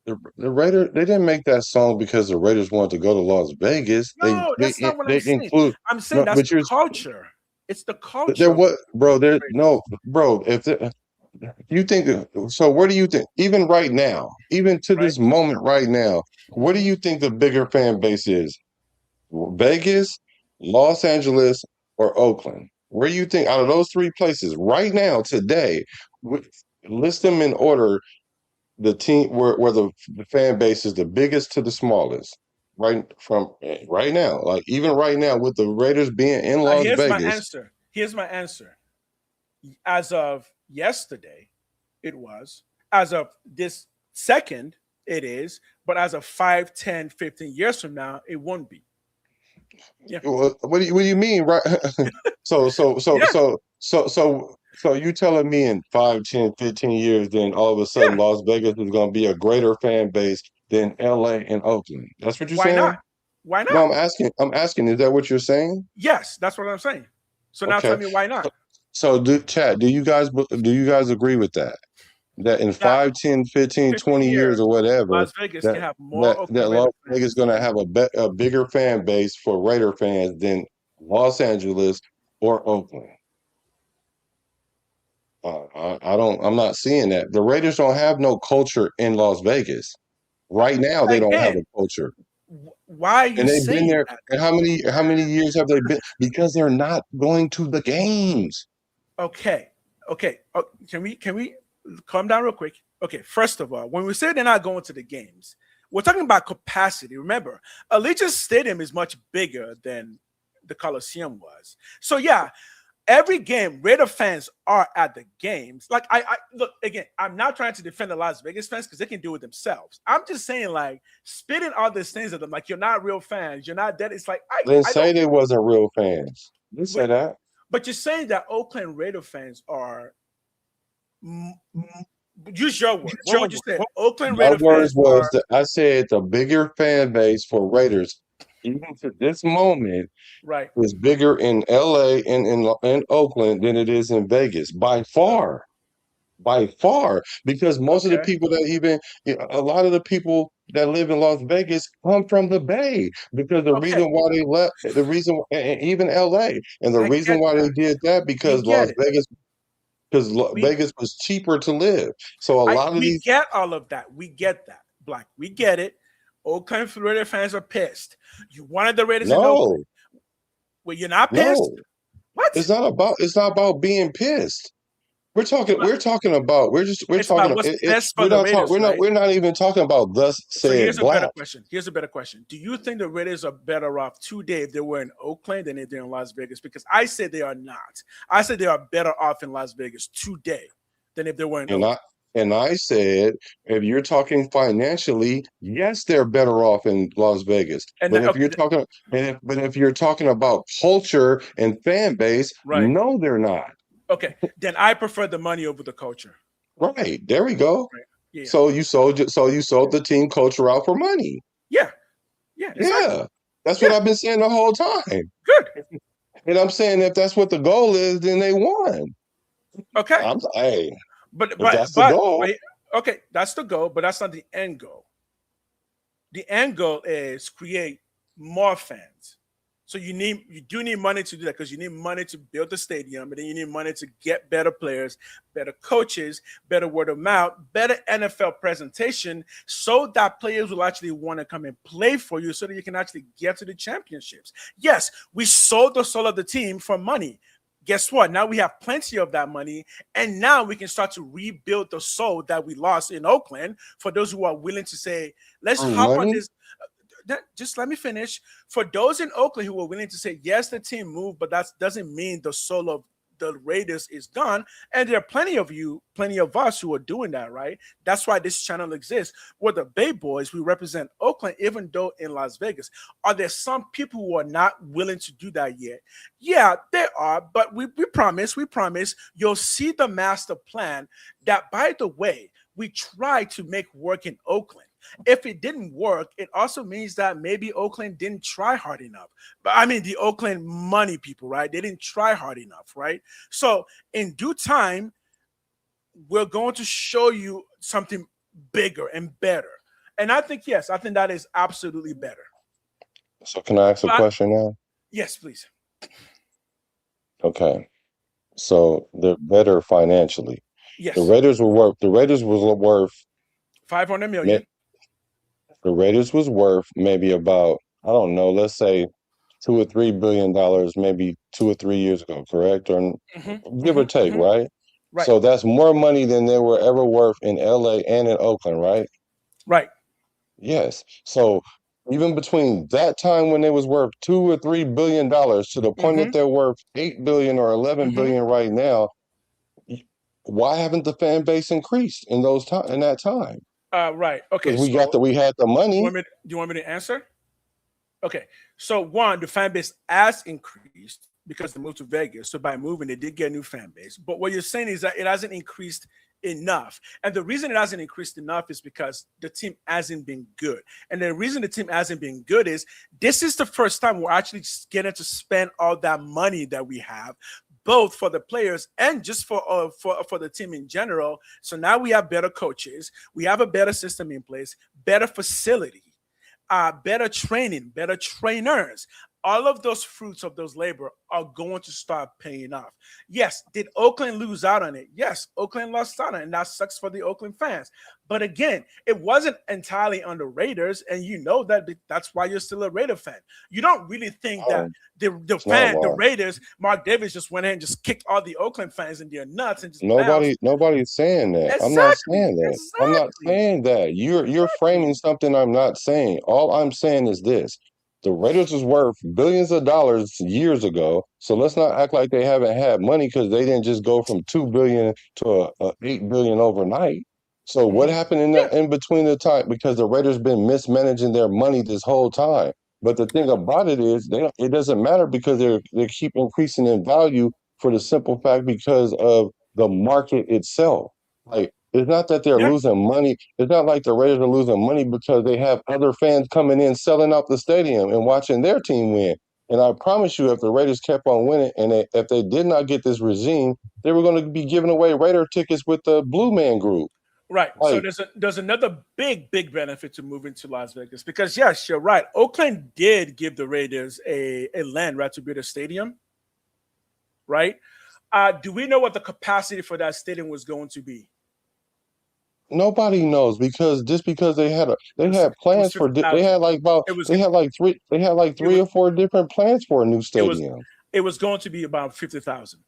The Raiders, they didn't make that song because the Raiders wanted to go to Las Vegas. No, that's not what I'm saying. I'm saying that's the culture. It's the culture. There what, bro? There no, bro. If you think so, where do you think? Even right now, even to this moment right now, where do you think the bigger fan base is? Vegas, Los Angeles, or Oakland? Where do you think out of those three places right now, today, list them in order, the team where the fan base is the biggest to the smallest, right now, like even right now with the Raiders being in Las Vegas. Here's my answer. As of yesterday, it was. As of this second, it is. But as of 5, 10, 15 years from now, it won't be. Yeah. What do you mean, right? So you telling me in 5, 10, 15 years, then all of a sudden Las Vegas is going to be a greater fan base than LA and Oakland? That's what you're saying? Why not? No, I'm asking. Is that what you're saying? Yes, that's what I'm saying. So now tell me why not. So Chad, do you guys agree with that? That in 5, 10, 15, 20 years or whatever, Las Vegas can have more. That Las Vegas is going to have a bigger fan base for Raider fans than Los Angeles or Oakland. I'm not seeing that. The Raiders don't have no culture in Las Vegas right now. They don't have a culture. Why are you and they've saying been there? that? And how many years have they been? Because they're not going to the games. Okay. Can we calm down real quick? Okay. First of all, when we say they're not going to the games, we're talking about capacity. Remember, Allegiant Stadium is much bigger than the Coliseum was. So yeah. Every game, Raider fans are at the games. Like I look again. I'm not trying to defend the Las Vegas fans because they can do it themselves. I'm just saying, like, spitting all these things at them, like you're not real fans. You're not dead. It's like they say they wasn't real fans. You say that, but you're saying that Oakland Raider fans are. Use your words. What would you say? Oakland Raider fans I said the bigger fan base for Raiders, even to this moment, right, is bigger in LA and in Oakland than it is in Vegas by far. by far, because most of the people that a lot of the people that live in Las Vegas come from the Bay, because the reason why they left, and even LA, and the reason why they did that, because Vegas was cheaper to live. So a lot of we get all of that. We get that, Black. We get it. Oakland, Florida fans are pissed. You wanted the Raiders in Oakland. Well, you're not pissed? No. What? It's not about being pissed. We're talking about we're not even talking about thus said. So here's a better question. Here's a better question. Do you think the Raiders are better off today if they were in Oakland than if they're in Las Vegas? Because I said they are not. I said they are better off in Las Vegas today than if they were in Oakland. And I said, if you're talking financially, yes, they're better off in Las Vegas. But if you're talking about culture and fan base, no, they're not. Okay, then I prefer the money over the culture. Right, there we go. Right. Yeah. So you sold the team culture out for money. Yeah, exactly. Yeah. That's what I've been saying the whole time. Good. And I'm saying if that's what the goal is, then they won. Okay. But that's the goal. Okay, that's the goal, but that's not the end goal. The end goal is create more fans. So you do need money to do that, because you need money to build the stadium, and then you need money to get better players, better coaches, better word of mouth, better NFL presentation, so that players will actually want to come and play for you, so that you can actually get to the championships. Yes, we sold the soul of the team for money. Guess what? Now we have plenty of that money, and now we can start to rebuild the soul that we lost in Oakland. For those who are willing to say, let's hop on this. Just let me finish. For those in Oakland who were willing to say, yes, the team moved, but that doesn't mean the soul of the Raiders is gone. And there are plenty of us who are doing that, right? That's why this channel exists. We're the Bay Boys. We represent Oakland, even though in Las Vegas. Are there some people who are not willing to do that yet? Yeah, there are, but we promise you'll see the master plan that, by the way, we try to make work in Oakland. If it didn't work, it also means that maybe Oakland didn't try hard enough. But I mean, the Oakland money people, right? They didn't try hard enough, right? So in due time, we're going to show you something bigger and better. And I think that is absolutely better. So can I ask a question now? Yes, please. Okay. So they're better financially. Yes. The Raiders was worth $500 million. The Raiders was worth maybe about, I don't know, let's say $2 or $3 billion, maybe 2 or 3 years ago, correct? Or give or take, right? Right. So that's more money than they were ever worth in LA and in Oakland, right? Right. Yes. So even between that time when they was worth $2 or $3 billion to the point that they're worth $8 billion or $11 billion right now, why haven't the fan base increased in that time? Right. Okay. We had the money. Do you want me to answer? Okay. So one, the fan base has increased because they moved to Vegas. So by moving, they did get a new fan base. But what you're saying is that it hasn't increased enough. And the reason it hasn't increased enough is because the team hasn't been good. And the reason the team hasn't been good is this is the first time we're actually getting to spend all that money that we have, both for the players and just for the team in general. So now we have better coaches, we have a better system in place, better facility, better training, better trainers. All of those fruits of those labor are going to start paying off. Yes, did Oakland lose out on it? Yes, Oakland lost out on it, and that sucks for the Oakland fans. But again, it wasn't entirely on the Raiders, and you know that's why you're still a Raider fan. You don't really think that the Raiders, Mark Davis just went ahead and just kicked all the Oakland fans in their nuts and just nobody's saying that. Exactly, I'm not saying that. Exactly. I'm not saying that. You're framing something I'm not saying. All I'm saying is this. The Raiders was worth billions of dollars years ago, so let's not act like they haven't had money, because they didn't just go from $2 billion to $8 billion overnight. So what happened in between the time? Because the Raiders been mismanaging their money this whole time. But the thing about it is, it doesn't matter, because they keep increasing in value for the simple fact because of the market itself. Like, it's not that they're losing money. It's not like the Raiders are losing money because they have other fans coming in, selling out the stadium and watching their team win. And I promise you, if the Raiders kept on winning, and if they did not get this regime, they were going to be giving away Raider tickets with the Blue Man Group. Right. Like, So there's another big benefit to moving to Las Vegas because yes, you're right. Oakland did give the Raiders a land right to build a stadium. Right. Do we know what the capacity for that stadium was going to be? nobody knows because they had plans for they had like three or four different plans for a new stadium. It was going to be about 50,000.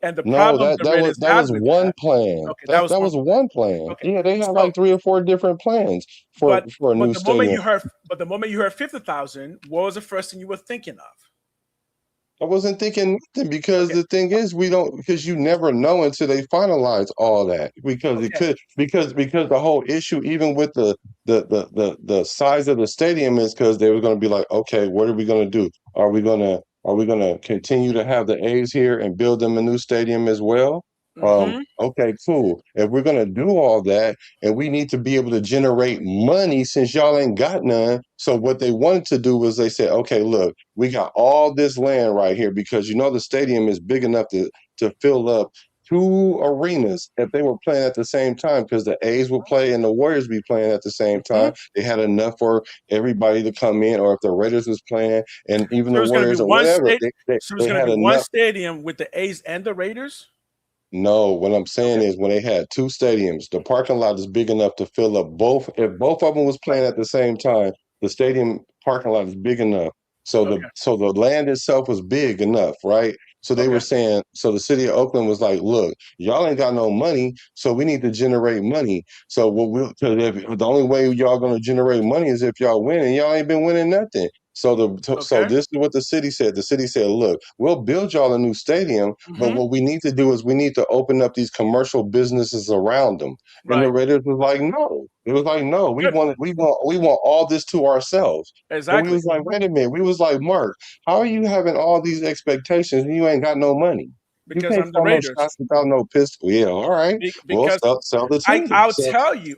And the No, problem that was one plan. Okay, that was one plan. Okay. Yeah, they had like 3 or 4 different plans for a new stadium. But the moment you heard 50,000, what was the first thing you were thinking of? I wasn't thinking nothing because the thing is because you never know until they finalize all that because because the whole issue even with the size of the stadium is because they were going to be like, okay, what are we going to do? Are we going to continue to have the A's here and build them a new stadium as well? Okay, cool. If we're going to do all that and we need to be able to generate money since y'all ain't got none. So what they wanted to do was they said, okay, look, we got all this land right here because the stadium is big enough to fill up 2 arenas if they were playing at the same time because the A's would play and the Warriors be playing at the same time. They had enough for everybody to come in, or if the Raiders was playing and even the Warriors or whatever. So there's going to be one stadium with the A's and the Raiders? No, what I'm saying is when they had 2 stadiums, the parking lot is big enough to fill up both. If both of them was playing at the same time, the stadium parking lot is big enough. So the land itself was big enough, right? So they were saying, so the city of Oakland was like, look, y'all ain't got no money, so we need to generate money. So the only way y'all going to generate money is if y'all win, and y'all ain't been winning nothing. So this is what the city said. The city said, look, we'll build y'all a new stadium, but what we need to do is we need to open up these commercial businesses around them. Right. And the Raiders was like, no. It was like, no, we want all this to ourselves. Exactly. And we was like, wait a minute. We was like, Mark, how are you having all these expectations and you ain't got no money? Because I'm the Raiders. No shots without no pistol. Yeah, all right. Well, sell the team.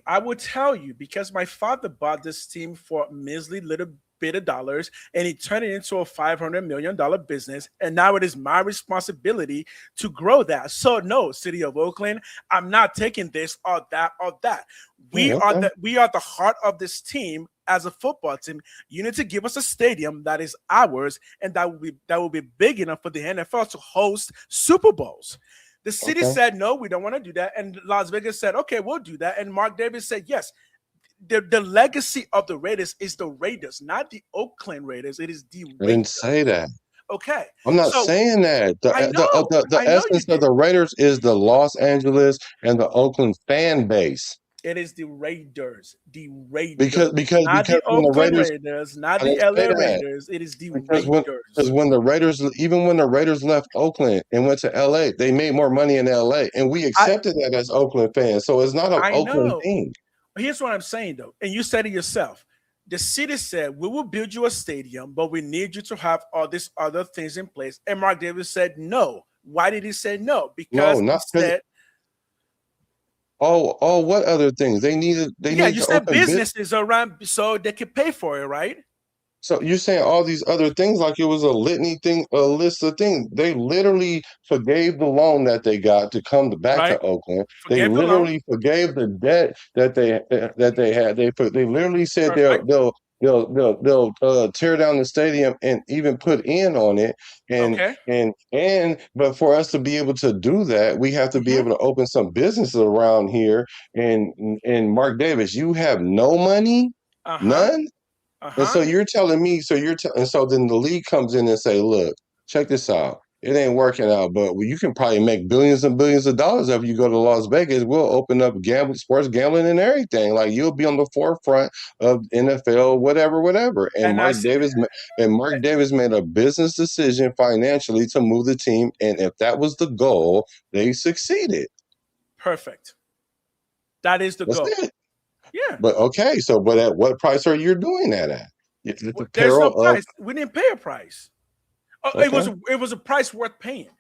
I will tell you, because my father bought this team for a measly little bit of dollars and he turned it into a $500 million business, and now it is my responsibility to grow that. So no, City of Oakland, I'm not taking this or that or that. We are the heart of this team. As a football team, you need to give us a stadium that is ours and that will be big enough for the NFL to host Super Bowls. The city said no, we don't want to do that, and Las Vegas said okay, we'll do that, and Mark Davis said yes. The legacy of the Raiders is the Raiders, not the Oakland Raiders. It is the Raiders. I didn't say that. Okay. I'm not saying that. The essence of the Raiders is the Los Angeles and the Oakland fan base. It is the Raiders. The Raiders. Because not the Oakland Raiders, not the LA Raiders. It is the Raiders. Because when the Raiders left Oakland and went to LA, they made more money in LA. And we accepted that as Oakland fans. So it's not an Oakland thing. Here's what I'm saying, though. And you said it yourself. The city said, we will build you a stadium, but we need you to have all these other things in place. And Mark Davis said no. Why did he say no? Because he said, Oh, what other things? They you said businesses around so they could pay for it, right? So you're saying all these other things like it was a list of things. They literally forgave the loan that they got to come back to Oakland. They literally forgave the debt that they had. They literally said they'll tear down the stadium and even put in on it. But for us to be able to do that, we have to be able to open some businesses around here. And Mark Davis, you have no money, none. And so you're telling me, and so then the league comes in and say, look, check this out. It ain't working out, but you can probably make billions and billions of dollars if you go to Las Vegas. We'll open up sports gambling and everything. Like you'll be on the forefront of NFL, whatever. And Mark Davis made a business decision financially to move the team. And if that was the goal, they succeeded. Perfect. That is the goal. It. Yeah. But okay, but at what price are you doing that at? There's no price. We didn't pay a price. It was a price worth paying.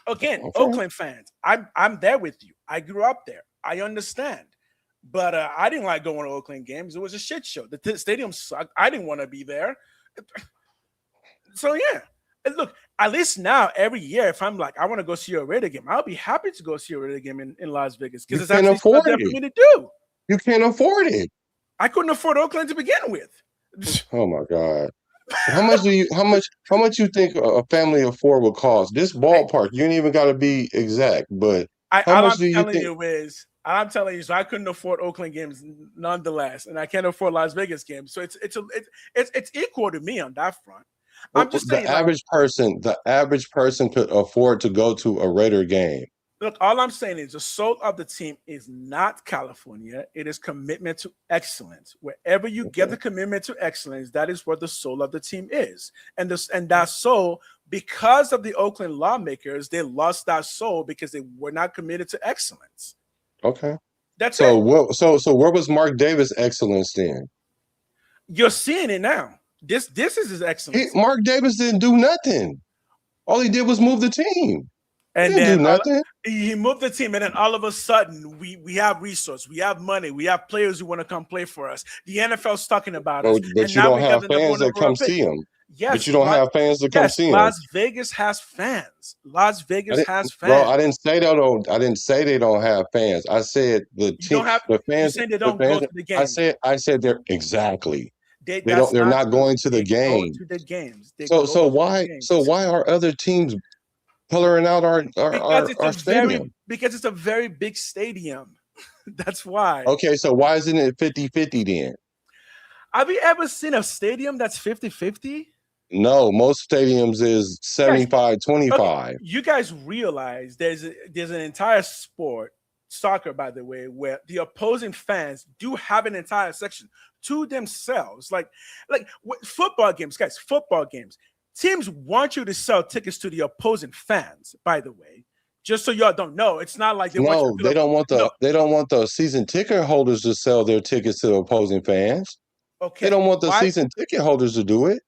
Oakland fans, I'm there with you. I grew up there. I understand. But I didn't like going to Oakland games. It was a shit show. The stadium sucked. I didn't want to be there. So yeah, and look, at least now every year, if I'm like, I want to go see a Raider game, I'll be happy to go see a Raider game in Las Vegas because it's actually stuff there for me to do. You can't afford it. I couldn't afford Oakland to begin with. Oh my God. How much you think a family of four would cost? This ballpark, you ain't even got to be exact, but how much do you think? I'm telling you, so I couldn't afford Oakland games nonetheless, and I can't afford Las Vegas games. So it's equal to me on that front. I'm just saying, the average person could afford to go to a Raider game. Look, all I'm saying is the soul of the team is not California. It is commitment to excellence. Wherever you get the commitment to excellence, that is what the soul of the team is. And that soul, because of the Oakland lawmakers, they lost that soul because they were not committed to excellence. Okay. That's it. So where was Mark Davis' excellence then? You're seeing it now. This is his excellence. Mark Davis didn't do nothing. All he did was move the team. And then he moved the team, and then all of a sudden we have resources, we have money, we have players who want to come play for us. The NFL's talking about us. But you don't have fans that come see him. Yes, but you don't have fans that come see him. Las Vegas has fans. Las Vegas has fans. Bro, I didn't say that. I didn't say they don't have fans. I said the team, the fans. They don't go to the game. I said they're exactly. They're not going to the game. To the games. So why are other teams coloring out our stadium? Because it's a very big stadium. That's why. Okay, so why isn't it 50-50 then? Have you ever seen a stadium that's 50-50? No, most stadiums is 75-25. Okay, you guys realize there's an entire sport, soccer by the way, where the opposing fans do have an entire section to themselves. Like football games, guys, football games. Teams want you to sell tickets to the opposing fans, by the way. Just so y'all don't know, it's not like they don't want the season ticket holders to sell their tickets to the opposing fans. Okay. They don't want the season ticket holders to do it.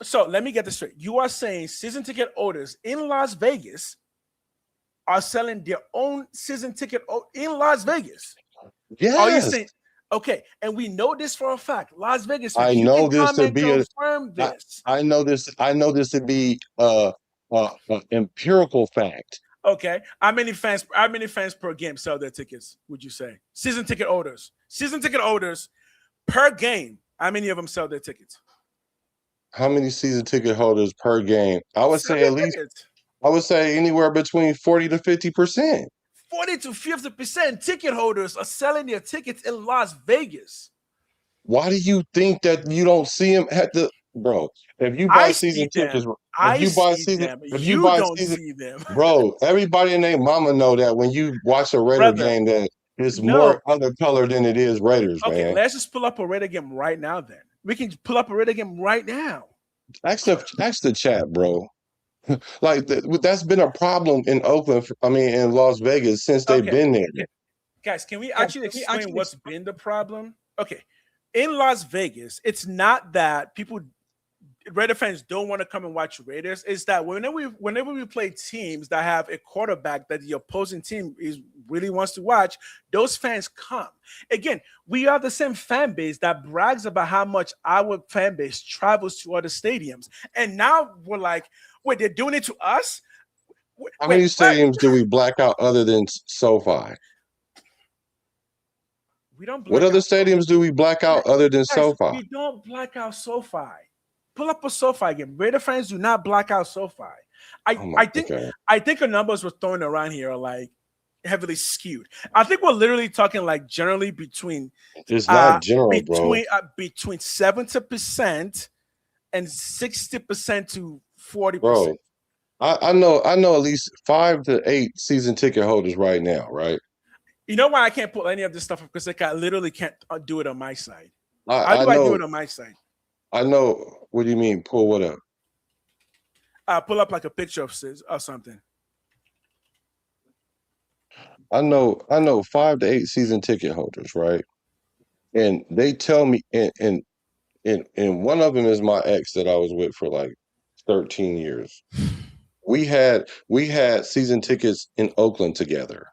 So let me get this straight. You are saying season ticket holders in Las Vegas are selling their own season ticket in Las Vegas? Yes. Are you saying? Okay, and we know this for a fact. Las Vegas. I know this to be I know this to be empirical fact. Okay, how many fans per game sell their tickets? Would you say season ticket holders per game? How many of them sell their tickets? How many season ticket holders per game? I would say at least. I would say anywhere between 40 to 50%. 40 to 50% ticket holders are selling their tickets in Las Vegas. Why do you think that you don't see them at the bro? If you buy season tickets, if you buy season, bro, everybody and their mama know that when you watch a Raider game, that it's more other color than it is Raiders. Okay, man. Let's just pull up a Raider game right now. Then we can pull up a Raider game right now. Ask the chat, bro. Like that's been a problem in Oakland. In Las Vegas since they've been there. Guys, can we actually explain what's been the problem? Okay, in Las Vegas, it's not that Raider fans don't want to come and watch Raiders. It's that whenever we play teams that have a quarterback that the opposing team really wants to watch, those fans come. Again, we are the same fan base that brags about how much our fan base travels to other stadiums, and now we're like, wait, they're doing it to us? How many stadiums do we black out other than SoFi? We don't. What other stadiums do we black out other than SoFi? We don't black out SoFi. Pull up a SoFi game. Raider fans do not black out SoFi. I think the numbers we're throwing around here are like heavily skewed. I think we're literally talking like generally between. It's not general, bro. Between 70% and 60% to 40%. Bro, I know at least 5 to 8 season ticket holders right now, right? You know why I can't pull any of this stuff up? Because I literally can't do it on my side. I do it on my side? I know. What do you mean? Pull what up? Pull up like a picture of something. I know 5 to 8 season ticket holders, right? And they tell me, and one of them is my ex that I was with for like 13 years. We had season tickets in Oakland together,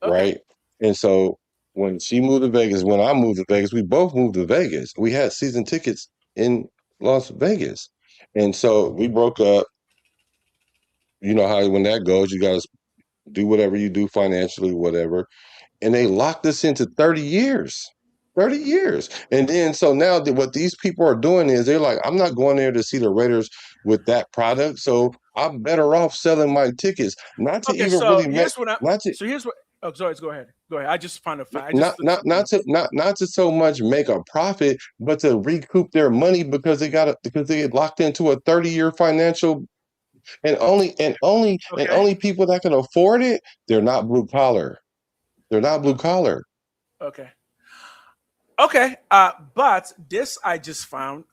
right? And so when she moved to Vegas, when I moved to Vegas, we both moved to Vegas. We had season tickets in Las Vegas. And so we broke up. You know how when that goes, you guys do whatever you do financially, whatever. And they locked us into 30 years. 30 years. And then so now what these people are doing is they're like, I'm not going there to see the Raiders with that product. So I'm better off selling my tickets. Not to even really make so here's what oh sorry, go ahead. Go ahead. I just found a fact. Not to so much make a profit, but to recoup their money because they get locked into a 30-year financial and only people that can afford it, they're not blue collar. They're not blue collar. Okay. But this I just found.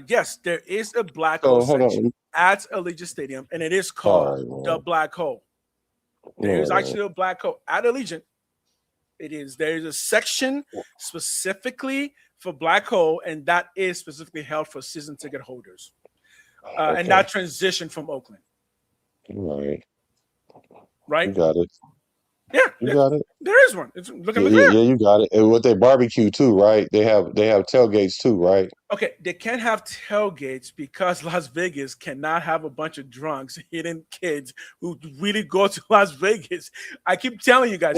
Yes, there is a black hole section at Allegiant Stadium, and it is called the Black Hole. There's actually a black hole at Allegiant. There's a section specifically for black hole, and that is specifically held for season ticket holders. And that transition from Oakland. Right? You got it. Yeah, you got it. There is one. Look at me there. Yeah, you got it. And with their barbecue too, right? They have tailgates too, right? Okay, they can't have tailgates because Las Vegas cannot have a bunch of drunks hitting kids who really go to Las Vegas. I keep telling you guys,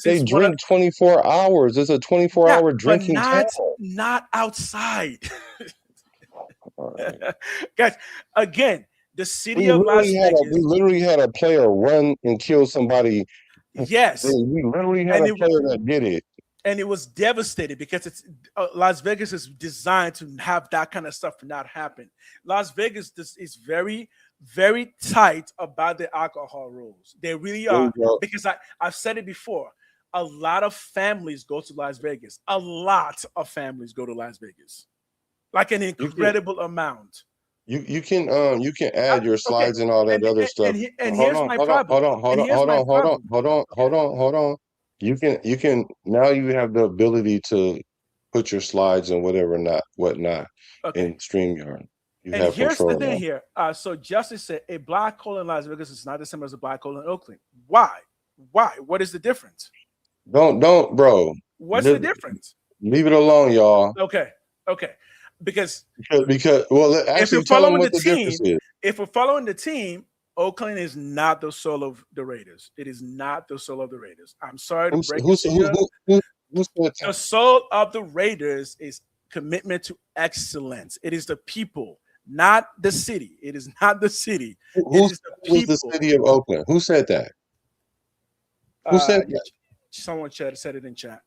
they drink 24 hours. It's a 24-hour drinking town. Not outside. Guys, again, the city of Las Vegas. We literally had a player run and kill somebody. Yes, we literally had a player that did it, and it was devastating because it's Las Vegas is designed to have that kind of stuff not happen. Las Vegas is very, very tight about the alcohol rules. They really are, because I've said it before. A lot of families go to Las Vegas. A lot of families go to Las Vegas, like an incredible amount. You can add your slides and all that other stuff. And here's my problem. Hold on. You can now you have the ability to put your slides and whatnot in StreamYard. And here's the thing here. So Justice said a black hole in Las Vegas is not the same as a black hole in Oakland. Why? What is the difference? Don't, bro. What's the difference? Leave it alone, y'all. Okay. Because well, actually, tell them what the difference is. If we're following the team, Oakland is not the soul of the Raiders. It is not the soul of the Raiders. I'm sorry to break it to you. The soul of the Raiders is commitment to excellence. It is the people, not the city. It is not the city. Who's the city of Oakland? Who said that? Who said that? Someone said it in chat.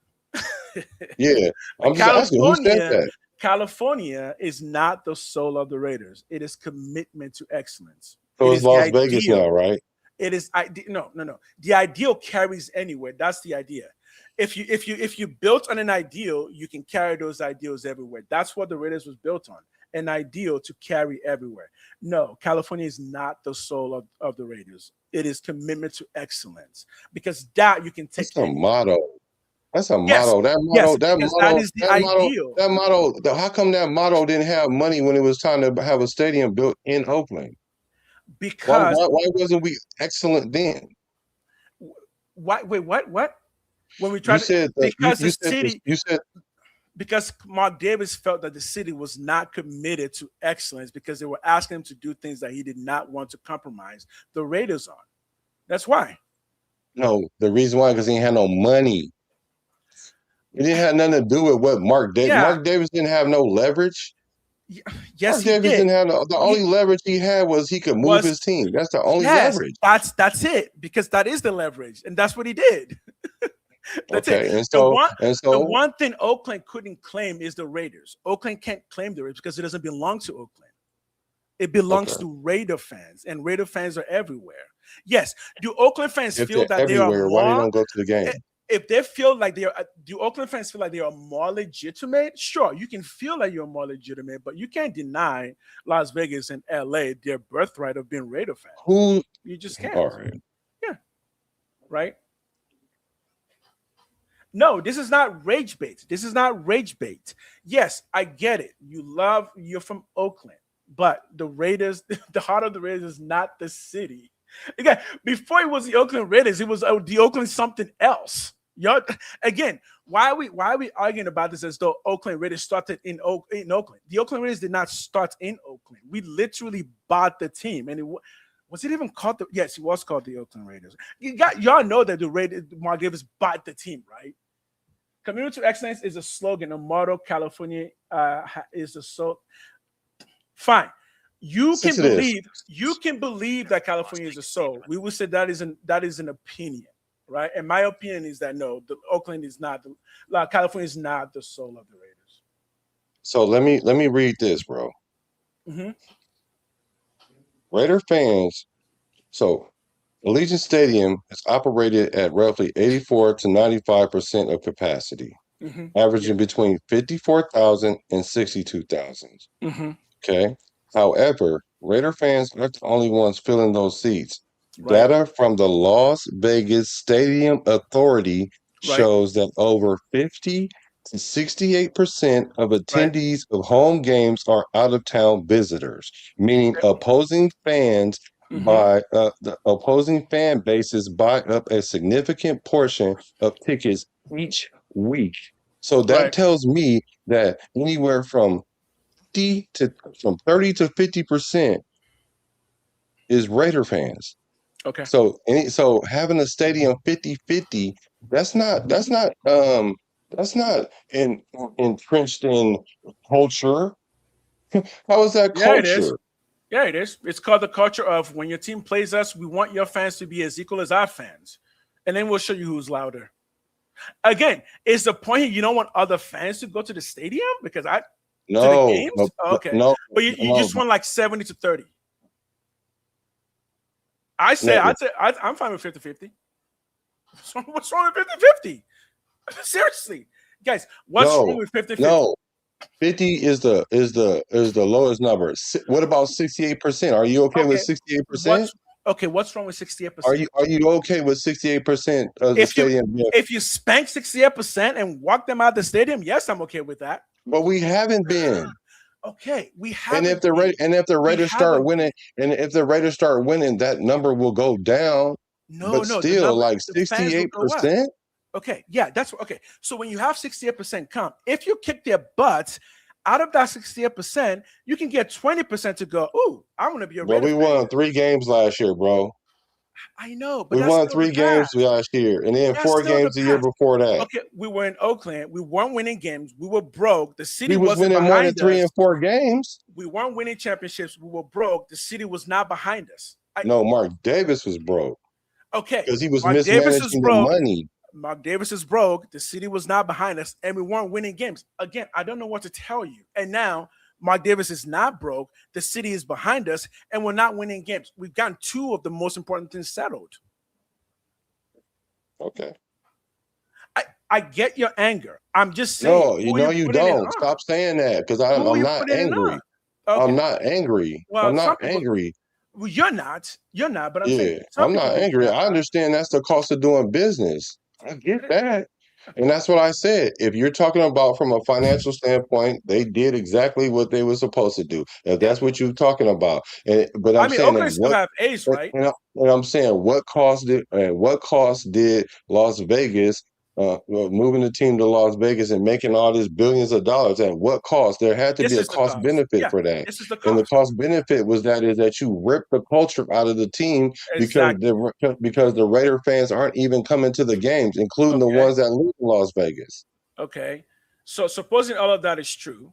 Yeah, I'm just asking, who said that? California is not the soul of the Raiders. It is commitment to excellence. So it's Las Vegas now, right? It is no. The ideal carries anywhere. That's the idea. If you built on an ideal, you can carry those ideals everywhere. That's what the Raiders was built on. An ideal to carry everywhere. No, California is not the soul of the Raiders. It is commitment to excellence, because that you can take. It's a motto. That's a motto. That is the ideal. That motto. How come that motto didn't have money when it was time to have a stadium built in Oakland? Because why wasn't we excellent then? Wait, what? When we tried because Mark Davis felt that the city was not committed to excellence because they were asking him to do things that he did not want to compromise the Raiders on. That's why. No, the reason why, because he had no money. It didn't have nothing to do with what Mark Davis. Yeah. Mark Davis didn't have no leverage. Yes, Mark Davis didn't have the only leverage he had was he could move his team. That's the only leverage. That's it, because that is the leverage, and that's what he did. That's it. And the one thing Oakland couldn't claim is the Raiders. Oakland can't claim the Raiders because it doesn't belong to Oakland. It belongs to Raider fans, and Raider fans are everywhere. Yes, do Oakland fans feel that they are more? Why they don't go to the game? If they feel like they are, do Oakland fans feel like they are more legitimate? Sure, you can feel like you're more legitimate, but you can't deny Las Vegas and LA their birthright of being Raider fans. You just can't. All right. Yeah. Right? No, this is not rage bait. This is not rage bait. Yes, I get it. You're from Oakland, but the Raiders, the heart of the Raiders is not the city. Again, before it was the Oakland Raiders, it was the Oakland something else. Again, why are we arguing about this as though Oakland Raiders started in Oakland? The Oakland Raiders did not start in Oakland. We literally bought the team, and was it even called yes, it was called the Oakland Raiders. Y'all know that the Raiders, Mark Davis bought the team, right? Community excellence is a slogan, a motto. California is a so fine. You can believe that California is a soul. We would say that is an opinion, right? And my opinion is that no, the Oakland is not California is not the soul of the Raiders. So let me read this, bro. Mm-hmm. Raider fans. So Allegiant Stadium is operated at roughly 84 to 95% of capacity, averaging between 54,000 and 62,000. Okay. However, Raider fans aren't the only ones filling those seats. Right. Data from the Las Vegas Stadium Authority shows that over 50 to 68% of attendees of home games are out-of-town visitors, meaning opposing fans the opposing fan bases buy up a significant portion of tickets each week. So that tells me that anywhere from 30 to 50% is Raider fans. Okay. So having a stadium 50-50, that's not entrenched in culture. How is that culture? Yeah, it is. Yeah, it is. It's called the culture of when your team plays us, we want your fans to be as equal as our fans. And then we'll show you who's louder. Again, is the point here you don't want other fans to go to the stadium? Because to the games? But you just want like 70 to 30. I'm fine with 50-50. What's wrong with 50-50? Seriously. Guys, what's wrong with 50-50? No. 50 is the lowest number. What about 68%? Are you okay with 68%? What's wrong with 68%? Are you okay with 68% of the stadium? If you spank 68% and walk them out the stadium, yes, I'm okay with that. But we haven't been. Okay, we have. And if the Raiders start winning, that number will go down. Still like 68%. Okay, yeah, that's okay. So when you have 68% comp, if you kick their butts, out of that 68%, you can get 20% to go, ooh, I want to be a Raider fan. We won 3 games last year, bro. I know, but we won 3 games last year, and then 4 games the year before that. Okay, we were in Oakland. We weren't winning games. We were broke. The city was winning more than 3 and 4 games. We weren't winning championships. We were broke. The city was not behind us. No, Mark Davis was broke. Okay, because he was mismanaging the money. Mark Davis is broke. The city was not behind us, and we weren't winning games. Again, I don't know what to tell you. And now Mark Davis is not broke. The city is behind us, and we're not winning games. We've gotten 2 of the most important things settled. Okay. I get your anger. I'm just saying. No, you don't. Stop saying that because I'm not angry. Okay. I'm not angry. I'm not angry. Well, you're not, but I'm saying. I'm not angry. I understand that's the cost of doing business. I get that. And that's what I said. If you're talking about from a financial standpoint, they did exactly what they were supposed to do. If that's what you're talking about. But I'm saying Oakland still have Ace, right? And I'm saying what cost did Las Vegas moving the team to Las Vegas and making all these billions of dollars at what cost? There had to be a cost benefit for that. This is the cost. And the cost benefit was that you rip the culture out of the team because the Raider fans aren't even coming to the games, including the ones that live in Las Vegas. Okay. So supposing all of that is true,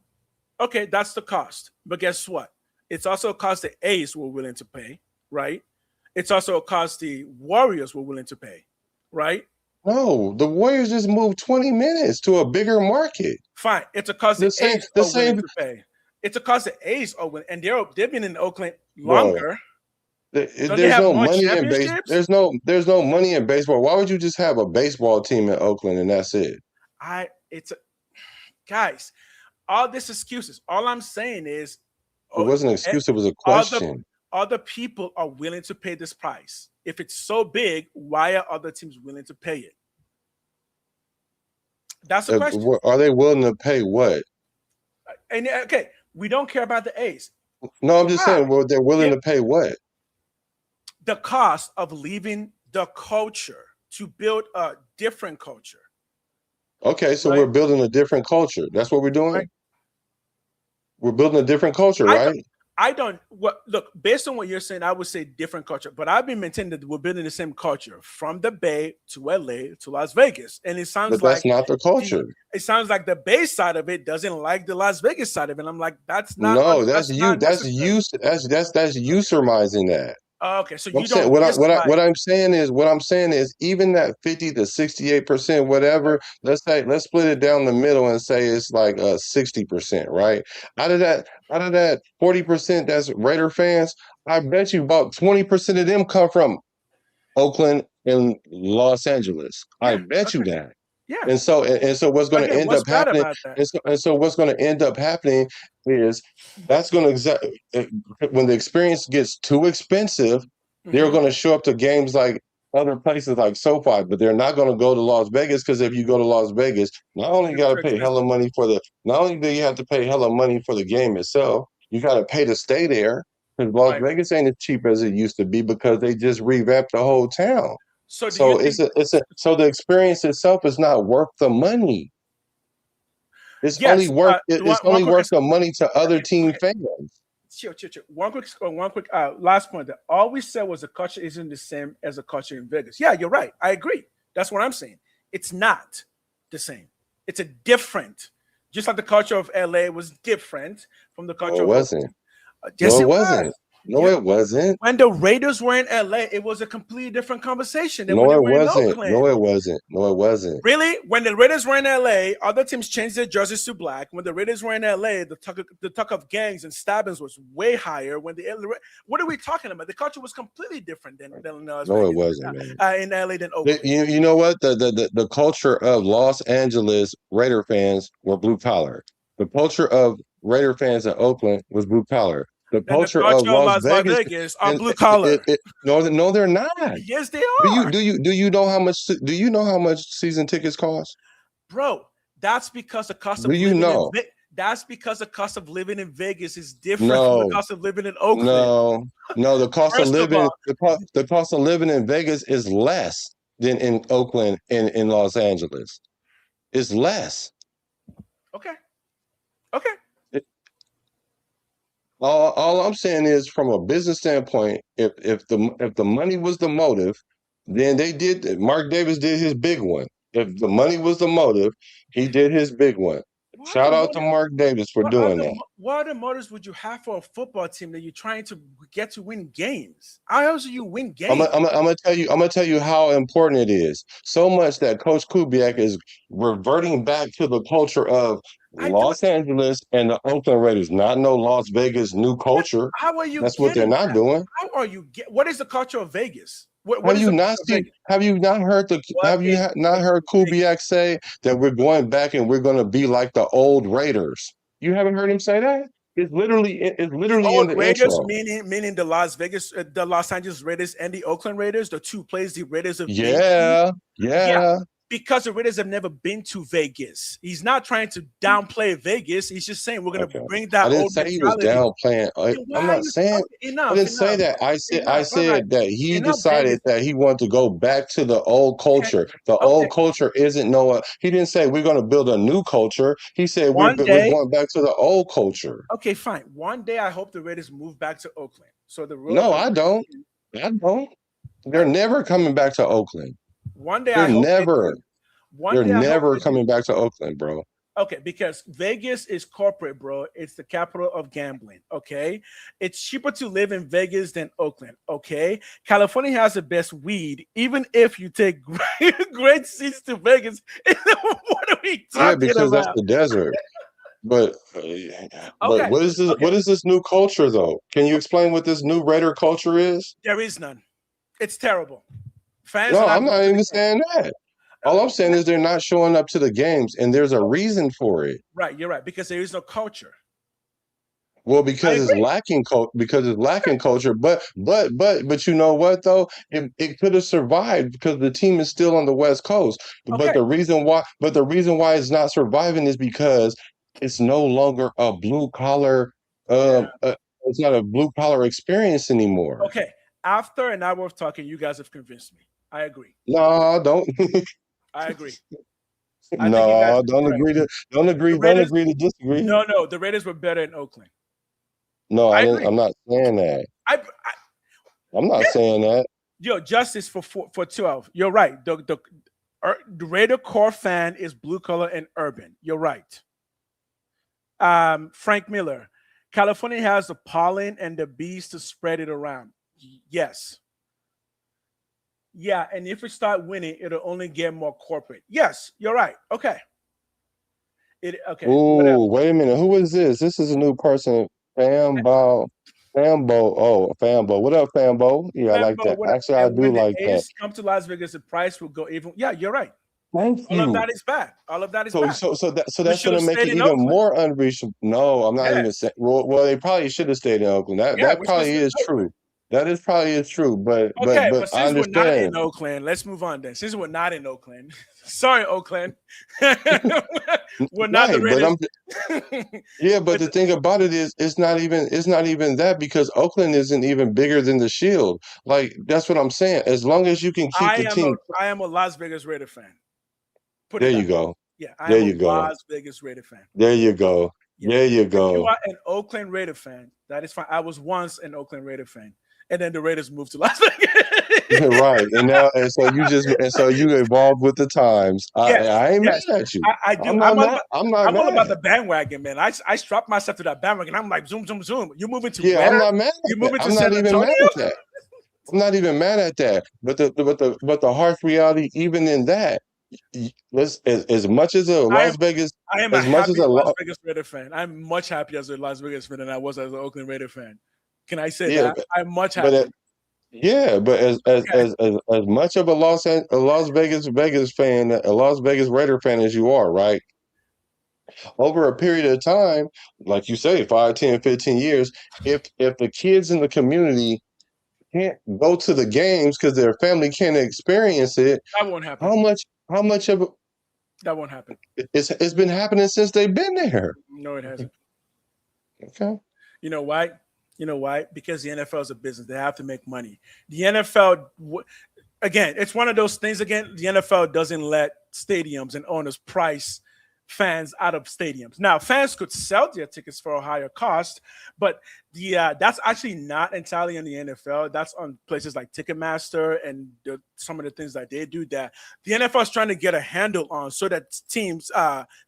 okay, that's the cost. But guess what? It's also a cost the A's were willing to pay, right? It's also a cost the Warriors were willing to pay, right? No, the Warriors just moved 20 minutes to a bigger market. Fine. It's a cost the A's are willing to pay. It's a cost the A's are willing, and they've been in Oakland longer. There's no money in baseball. There's no money in baseball. Why would you just have a baseball team in Oakland and that's it? Guys, all this excuses. All I'm saying is it wasn't an excuse, it was a question. Other people are willing to pay this price. If it's so big, why are other teams willing to pay it? That's the question. Are they willing to pay what? And okay, we don't care about the A's. No, I'm just saying, they're willing to pay what? The cost of leaving the culture to build a different culture. Okay, so right? we're building a different culture. That's what we're doing. Right. We're building a different culture, right? I don't look based on what you're saying. I would say different culture, but I've been maintaining that we're building the same culture from the Bay to LA to Las Vegas, and it sounds But like that's not the culture. it sounds like the Bay side of it doesn't like the Las Vegas side of it. And I'm like, that's not. No, that's you. That's necessary. you. That's you surmising that. Okay, so I'm you saying don't. what I'm saying is even that 50 to 68%, whatever, let's split it down the middle and say it's like 60%, right? Out of that 40% that's Raider fans, I bet you about 20% of them come from Oakland and Los Angeles. I bet you that. Yeah. And so what's going to end up happening? And so what's going to end up happening is that's going to when the experience gets too expensive, they're going to show up to games like other places like SoFi, but they're not going to go to Las Vegas because if you go to Las Vegas, not only you got to pay hella money not only do you have to pay hella money for the game itself, you got to pay to stay there because Las Vegas ain't as cheap as it used to be because they just revamped the whole town. So the experience itself is not worth the money. It's only worth the money to other team fans. Chill. One quick last point. That all we said was the culture isn't the same as the culture in Vegas. Yeah, you're right. I agree. That's what I'm saying. It's not the same. It's a different. Just like the culture of LA was different from the culture. It wasn't. Yes, it wasn't. No, it wasn't. When the Raiders were in LA, it was a completely different conversation than no, when they it were in wasn't. Oakland. No, it wasn't. No, it wasn't. Really? When the Raiders were in LA, other teams changed their jerseys to black. When the Raiders were in LA, the talk of gangs and stabbings was way higher. What are we talking about? The culture was completely different than Las Vegas. No, it wasn't, man. In LA than Oakland. You know what? The culture of Los Angeles Raider fans were blue collar. The culture of Raider fans at Oakland was blue collar. The culture of Las Vegas are blue collar. No, they're not. Yes, they are. Do you know how much? Do you know how much season tickets cost, bro? That's because the cost of that's because the cost of living in Vegas is different from the cost of living in Oakland. No, the cost of living the cost of living in Vegas is less than in Oakland and in Los Angeles. It's less. Okay. All I'm saying is, from a business standpoint, if the money was the motive, then they did. Mark Davis did his big one. If the money was the motive, he did his big one. Shout out to Mark Davis for doing that. What other motives would you have for a football team that you're trying to get to win games? How else do you win games? I'm gonna tell you how important it is. So much that Coach Kubiak is reverting back to the culture of Los Angeles and the Oakland Raiders, not no Las Vegas new culture. How are you? That's what they're not doing. How are you? What is the culture of Vegas? Have you not heard Kubiak say that we're going back and we're going to be like the old Raiders? You haven't heard him say that? It's literally in the Raiders, intro. meaning the Los Angeles Raiders and the Oakland Raiders, the two places the Raiders have been to. Because the Raiders have never been to Vegas. He's not trying to downplay Vegas. He's just saying we're going to bring that. I didn't say he was downplaying. I'm not saying. I didn't say that. I said that he decided that he wanted to go back to the old culture. The old culture isn't no. He didn't say we're going to build a new culture. He said we're going back to the old culture. Okay, fine. One day I hope the Raiders move back to Oakland. So I don't. They're never coming back to Oakland. One day they're never coming back to Oakland, bro. Okay, because Vegas is corporate, bro. It's the capital of gambling. Okay, it's cheaper to live in Vegas than Oakland. Okay, California has the best weed. Even if you take great seats to Vegas, what are we talking about? Because that's the desert. But what is this? What is this new culture, though? Can you explain what this new Raider culture is? There is none. It's terrible. I'm not even saying that. All I'm saying is they're not showing up to the games, and there's a reason for it. Right, you're right, because there is no culture. Well, because it's lacking culture. But you know what though? It could have survived because the team is still on the West Coast. But the reason why it's not surviving is because it's no longer a blue collar. It's not a blue collar experience anymore. Okay. After an hour of talking, you guys have convinced me. I agree. No, don't. I agree. I think you guys No, are correct. don't Raiders, agree to disagree. no, the Raiders were better in Oakland. No, I I didn't. agree. I'm not saying that. I I'm not yeah. saying that. Yo, justice for 12. You're right. The Raider core fan is blue collar and urban. You're right. Frank Miller, California has the pollen and the bees to spread it around. Yes. Yeah, and if we start winning, it'll only get more corporate. Yes, you're right. Okay. Whatever. Ooh, wait a minute. Who is this? This is a new person. Fambo. Oh, Fambo. What up, Fambo? Yeah, I like that. Actually, I And do when the like that. A's come to Las Vegas, the price will go even. Yeah, you're right. Thank All of you. that is bad. All of that is So bad. that's going to make it even more unreachable. No, I'm not even saying. Well, they probably should have stayed in Oakland. That probably is true. That is probably true. But Okay, but but I since we're not understand. in Oakland, let's move on then. Since we're not in Oakland, sorry, Oakland, we're not the Raiders. Yeah, but the thing about it is, it's not even that, because Oakland isn't even bigger than the Shield. Like, that's what I'm saying. As long as you can keep the team. I am a Las Vegas Raider fan. There you go. Yeah, I am a Las Vegas Raider fan. There you go. Yeah. There you go. If you are an Oakland Raider fan, that is fine. I was once an Oakland Raider fan, and then the Raiders moved to Las Vegas. Right, and so you evolved with the times. I ain't mad at you. I do. I'm all about the bandwagon, man. I strapped myself to that bandwagon. I'm like, zoom, zoom, zoom. You're moving to where? I'm not mad. You're moving to I'm San not even Antonio? mad at that. I'm not even mad at that. But the harsh reality, even in that, as much as a Las Vegas, I am as much as a Las Vegas Raider fan. I'm much happier as a Las Vegas fan than I was as an Oakland Raider fan. Can I say that? I'm much happier. But as much of a Las Vegas fan, a Las Vegas Raider fan as you are, right? Over a period of time, like you say, 5, 10, 15 years, if the kids in the community can't go to the games because their family can't experience it, that won't happen. How much of it? That won't happen. It's been happening since they've been there. No, it hasn't. Okay. You know why? Because the NFL is a business. They have to make money. The NFL, again, it's one of those things. Again, the NFL doesn't let stadiums and owners price fans out of stadiums. Now, fans could sell their tickets for a higher cost, but that's actually not entirely in the NFL. That's on places like Ticketmaster and some of the things that they do that the NFL is trying to get a handle on, so that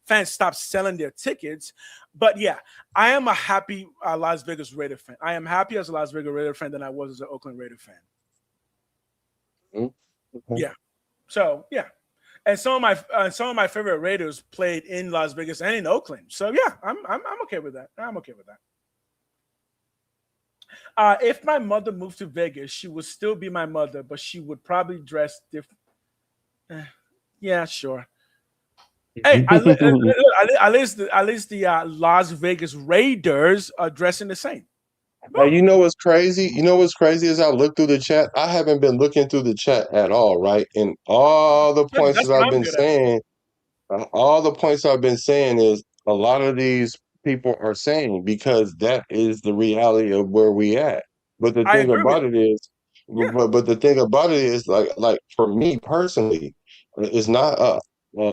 fans stop selling their tickets. But yeah, I am a happy Las Vegas Raider fan. I am happy as a Las Vegas Raider fan than I was as an Oakland Raider fan. Mm-hmm. Yeah. So yeah. And some of my favorite Raiders played in Las Vegas and in Oakland. So yeah, I'm okay with that. I'm okay with that. If my mother moved to Vegas, she would still be my mother, but she would probably dress different. Yeah, sure. Hey, at least the Las Vegas Raiders are dressing the same. You know what's crazy? As I look through the chat, I haven't been looking through the chat at all, right? And all the points that I've been saying, is a lot of these people are saying, because that is the reality of where we at. But the thing about it is, but the thing about it is, like for me personally, it's not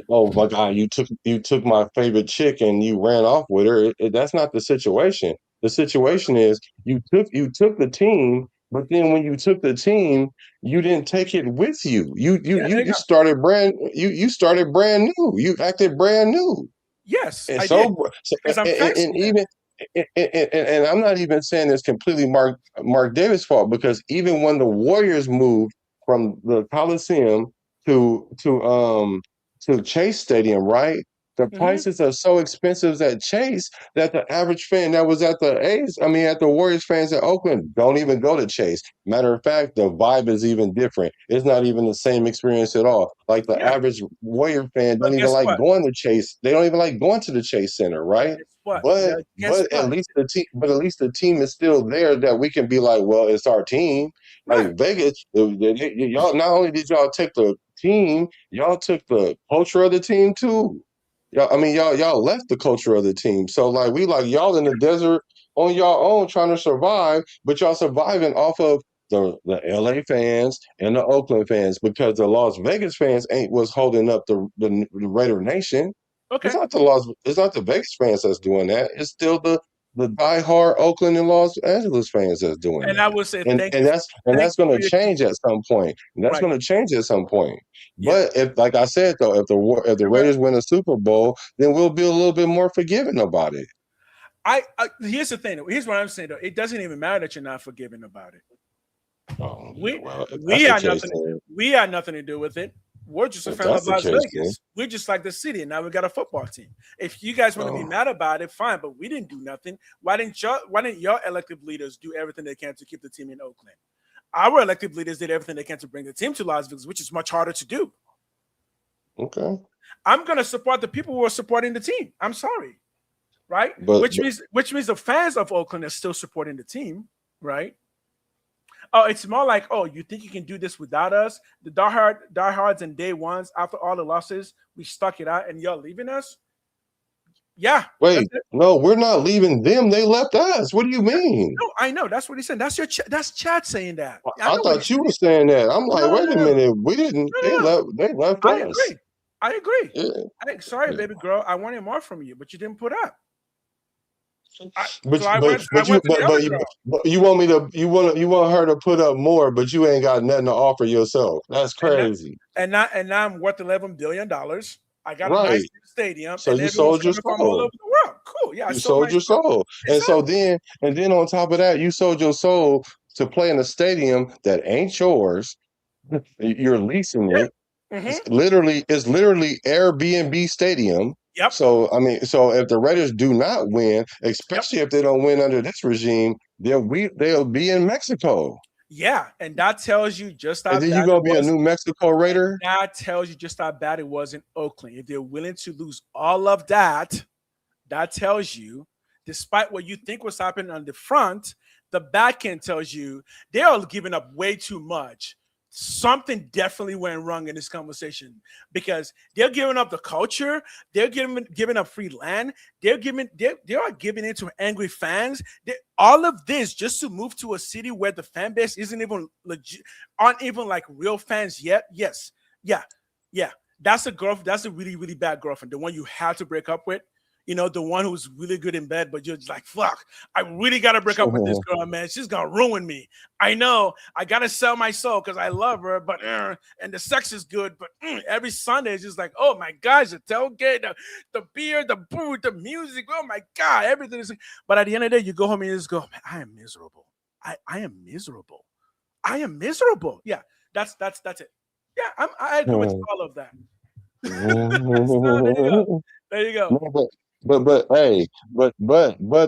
oh my God, you took my favorite chick and you ran off with her. That's not the situation. The situation is you took the team, but then when you took the team, you didn't take it with you. You started brand new. You acted brand new. Yes, and I so did. And I'm not even saying it's completely Mark Davis' fault, because even when the Warriors moved from the Coliseum to Chase Stadium, right? The prices are so expensive at Chase that the average fan that was at the Warriors fans at Oakland don't even go to Chase. Matter of fact, the vibe is even different. It's not even the same experience at all. Like the average Warrior fan don't even like going to Chase. They don't even like going to the Chase Center, right? But at least the team is still there, that we can be like, well, it's our team. Like Vegas, y'all, not only did y'all take the team, y'all took the culture of the team too. Y'all left the culture of the team. So y'all in the desert on y'all own trying to survive, but y'all surviving off of the LA fans and the Oakland fans, because the Las Vegas fans ain't what's holding up the Raider Nation. Okay. It's not the Vegas fans that's doing that. It's still the diehard Oakland and Los Angeles fans that's doing And that. I would say that's going to change at some point. That's going to change at some point. Yeah. But if, like I said though, if the Raiders win a Super Bowl, then we'll be a little bit more forgiving about it. Here's the thing. Here's what I'm saying though. It doesn't even matter that you're not forgiving about it. Oh, we had nothing to do with it. We're just a fan of Las Vegas. We're just like the city, and now we got a football team. If you guys want to be mad about it, fine. But we didn't do nothing. Why didn't your elected leaders do everything they can to keep the team in Oakland? Our elected leaders did everything they can to bring the team to Las Vegas, which is much harder to do. Okay. I'm gonna support the people who are supporting the team. I'm sorry, right? Which means the fans of Oakland are still supporting the team, right? Oh, it's more like, oh, you think you can do this without us? The diehards and day ones, after all the losses, we stuck it out and you're leaving us? Yeah. Wait, no, we're not leaving them. They left us. What do you mean? No, I know. That's what he said. That's Chad saying that. I thought you were saying that. I'm like, wait a minute. We didn't. They left us. I agree. Yeah. Sorry, baby girl. I wanted more from you, but you didn't put up. But you want her to put up more, but you ain't got nothing to offer yourself. That's crazy. And now I'm worth $11 billion. I got a nice stadium. So you sold your soul. All over the world. Cool. Yeah, you sold your soul. Exactly. And then on top of that, you sold your soul to play in a stadium that ain't yours. You're leasing it. Mm-hmm. It's literally Airbnb stadium. Yep. So if the Raiders do not win, especially if they don't win under this regime, they'll be in Mexico. Yeah, and that tells you just how bad. And then you're gonna be a New Mexico Raider. That tells you just how bad it was in Oakland. If they're willing to lose all of that, that tells you, despite what you think was happening on the front, the back end tells you they are giving up way too much. Something definitely went wrong in this conversation because they're giving up the culture, they're giving up free land, they are giving into angry fans. All of this just to move to a city where the fan base isn't even legit, aren't even like real fans yet. Yes, yeah. That's a really, really bad girlfriend, the one you had to break up with. You know, the one who's really good in bed, but you're just like, fuck, I really got to break up with this girl, man. She's going to ruin me. I know I got to sell my soul because I love her, but, and the sex is good, but every Sunday it's just like, oh my gosh, the tailgate, the beer, the food, the music, oh my God, everything is. But at the end of the day, you go home and you just go, man, I am miserable. I am miserable. I am miserable. Yeah, that's it. Yeah, I agree with all of that. There you go. No, but hey, but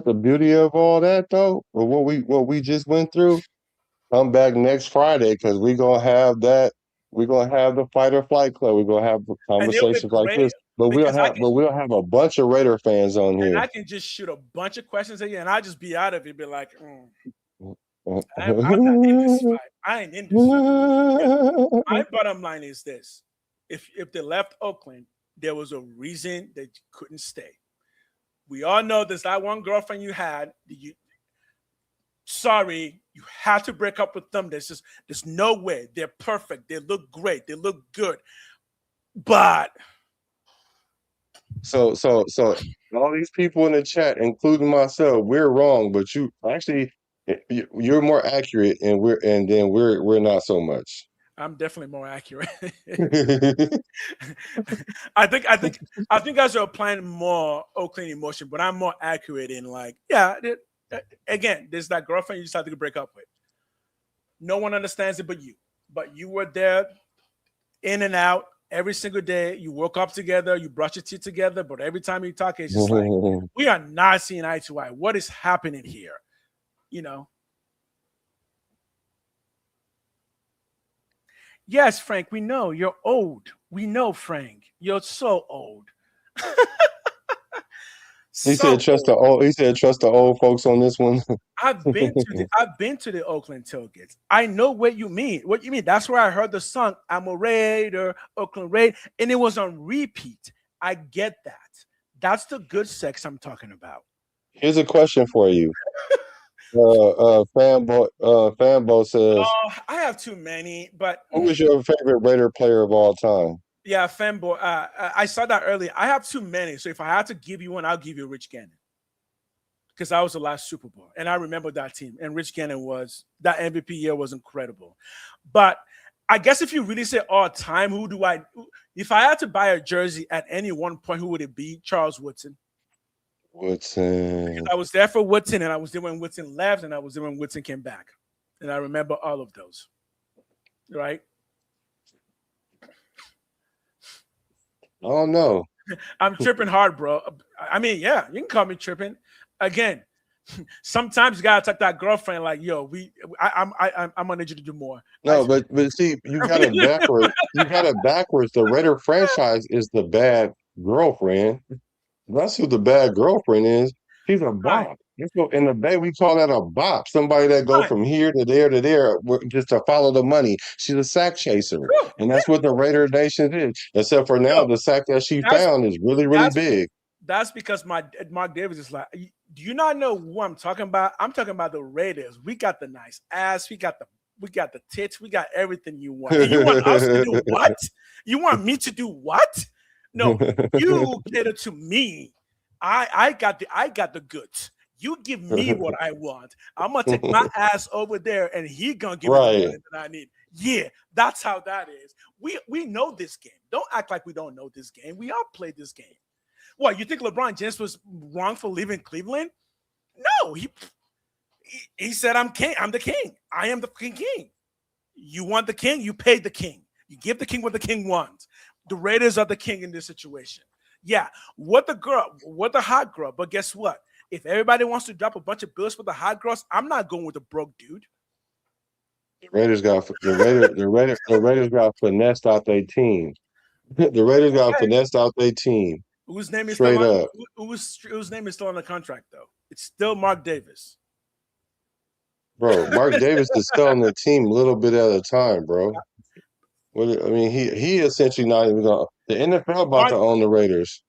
the beauty of all that though, or what we just went through, come back next Friday because we're gonna have that. We're gonna have the Fight or Flight Club. We're gonna have conversations like this. But we'll have a bunch of Raider fans on here. And I can just shoot a bunch of questions at you, and I'll just be out of it, be like, I'm not in this fight. I ain't in this fight. My bottom line is this: if they left Oakland, there was a reason they couldn't stay. We all know there's that one girlfriend you had. You had to break up with them. There's no way. They're perfect. They look great. They look good. But so all these people in the chat, including myself, we're wrong. But you're more accurate, and we're not so much. I'm definitely more accurate. I think guys are applying more Oakland emotion, but I'm more accurate in again, there's that girlfriend you just had to break up with. No one understands it but you. But you were there in and out every single day. You woke up together, you brush your teeth together, but every time you talk, it's just like, we are not seeing eye to eye. What is happening here? You know? Yes, Frank, we know you're old. We know, Frank, you're so old. He said trust the old folks on this one. I've been to the Oakland tailgates. I know what you mean. What you mean? That's where I heard the song "I'm a Raider," Oakland Raid, and it was on repeat. I get that. That's the good sex I'm talking about. Here's a question for you. Fanbo says, Oh, I have too many, but who is your favorite Raider player of all time? yeah, fanboy. I saw that earlier. I have too many, so if I had to give you one, I'll give you Rich Gannon because that was the last Super Bowl, and I remember that team. And Rich Gannon was that MVP year was incredible. But I guess if you really say all time, who do I? If I had to buy a jersey at any one point, who would it be? Charles Woodson. Woodson. I was there for Woodson, and I was there when Woodson left, and I was there when Woodson came back, and I remember all of those. Right? I don't know. I'm tripping hard, bro. I mean, yeah, you can call me tripping. Again, sometimes you gotta talk that girlfriend like, yo, I'm gonna need you to do more. No, but see, you got it backwards. You got it backwards. The Raider franchise is the bad girlfriend. That's who the bad girlfriend is. She's a bop. In the Bay, we call that a bop. Somebody that goes from here to there just to follow the money. She's a sack chaser. And that's what the Raider Nation is. Except for now, the sack that she found is really, really big. That's because Mark Davis is like, do you not know who I'm talking about? I'm talking about the Raiders. We got the nice ass. We got the tits. We got everything you want. And you want us to do what? You want me to do what? No, you cater to me. I got the goods. You give me what I want. I'm gonna take my ass over there, and he gonna give me the money that I need. Yeah, that's how that is. We know this game. Don't act like we don't know this game. We all play this game. What, you think LeBron James was wrong for leaving Cleveland? No, he said, I'm king. I'm the king. I am the king. You want the king? You pay the king. You give the king what the king wants. The Raiders are the king in this situation. Yeah, what the hot girl. But guess what? If everybody wants to drop a bunch of bills for the hot girls, I'm not going with a broke dude. The Raiders got finessed out their team. The Raiders got finessed out their team. Whose name is straight up? Whose name is still on the contract though? It's still Mark Davis. Bro, Mark Davis is still on the team a little bit at a time, bro. I mean, he essentially not even going. The NFL about to own the Raiders.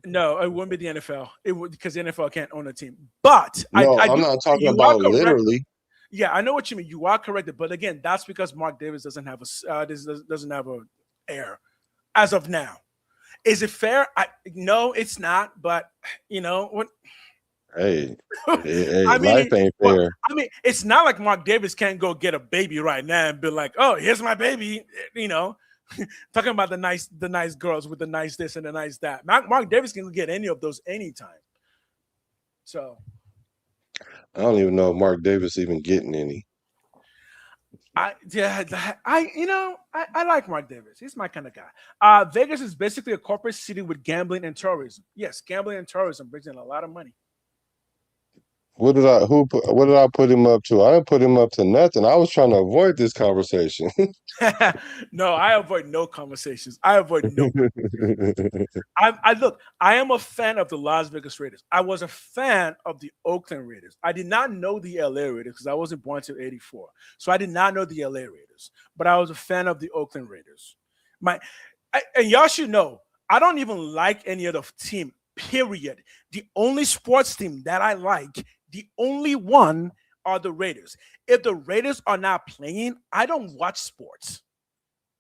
No, it wouldn't be the NFL. It would, because the NFL can't own a team. But no, I'm not talking about literally. Yeah, I know what you mean. You are correct, but again, that's because Mark Davis doesn't have a heir as of now. Is it fair? No, it's not. But you know what? Hey, life ain't fair. I mean, it's not like Mark Davis can't go get a baby right now and be like, "Oh, here's my baby." You know, talking about the nice girls with the nice this and the nice that. Mark Davis can get any of those anytime. So, I don't even know if Mark Davis even getting any. I like Mark Davis. He's my kind of guy. Vegas is basically a corporate city with gambling and tourism. Yes, gambling and tourism brings in a lot of money. What did I put him up to? I didn't put him up to nothing. I was trying to avoid this conversation. No, I avoid no conversations. I avoid no. I am a fan of the Las Vegas Raiders. I was a fan of the Oakland Raiders. I did not know the LA Raiders because I wasn't born until '84. So I did not know the LA Raiders, but I was a fan of the Oakland Raiders. And y'all should know, I don't even like any other team, period. The only sports team that I like, the only one, are the Raiders. If the Raiders are not playing, I don't watch sports.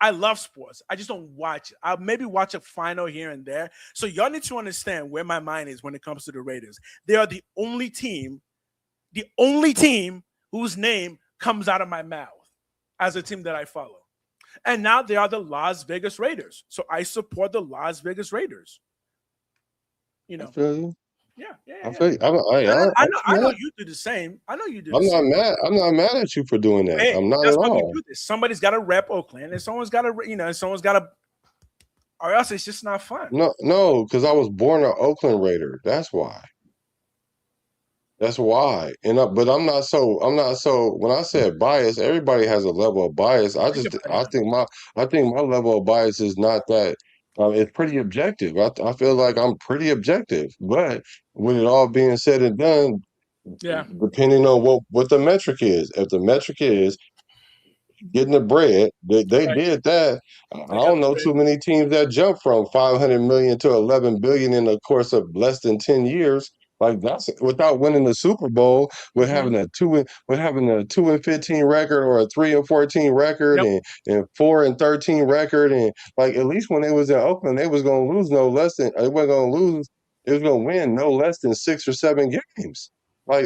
I love sports. I just don't watch it. I'll maybe watch a final here and there. So y'all need to understand where my mind is when it comes to the Raiders. They are the only team whose name comes out of my mouth as a team that I follow. And now they are the Las Vegas Raiders. So I support the Las Vegas Raiders. You know. I feel you. Yeah. I know you do the same. I know you do. I'm not mad. I'm not mad at you for doing that. Hey, I'm not at all. Somebody's got to rep Oakland, and someone's got to, or else it's just not fun. No, because I was born an Oakland Raider. That's why. But I'm not so. When I said bias, everybody has a level of bias. I think my level of bias is not that. It's pretty objective. I feel like I'm pretty objective. But with it all being said and done, depending on what the metric is, if the metric is getting the bread, they did that. I don't know too many teams that jumped from $500 million to $11 billion in the course of less than 10 years. Like that's without winning the Super Bowl, with having a 2-15 record or a 3-14 record and 4-13 record, and like at least when they was in Oakland, they was gonna lose no less than they were gonna lose. It was gonna win no less than 6 or 7 games. Like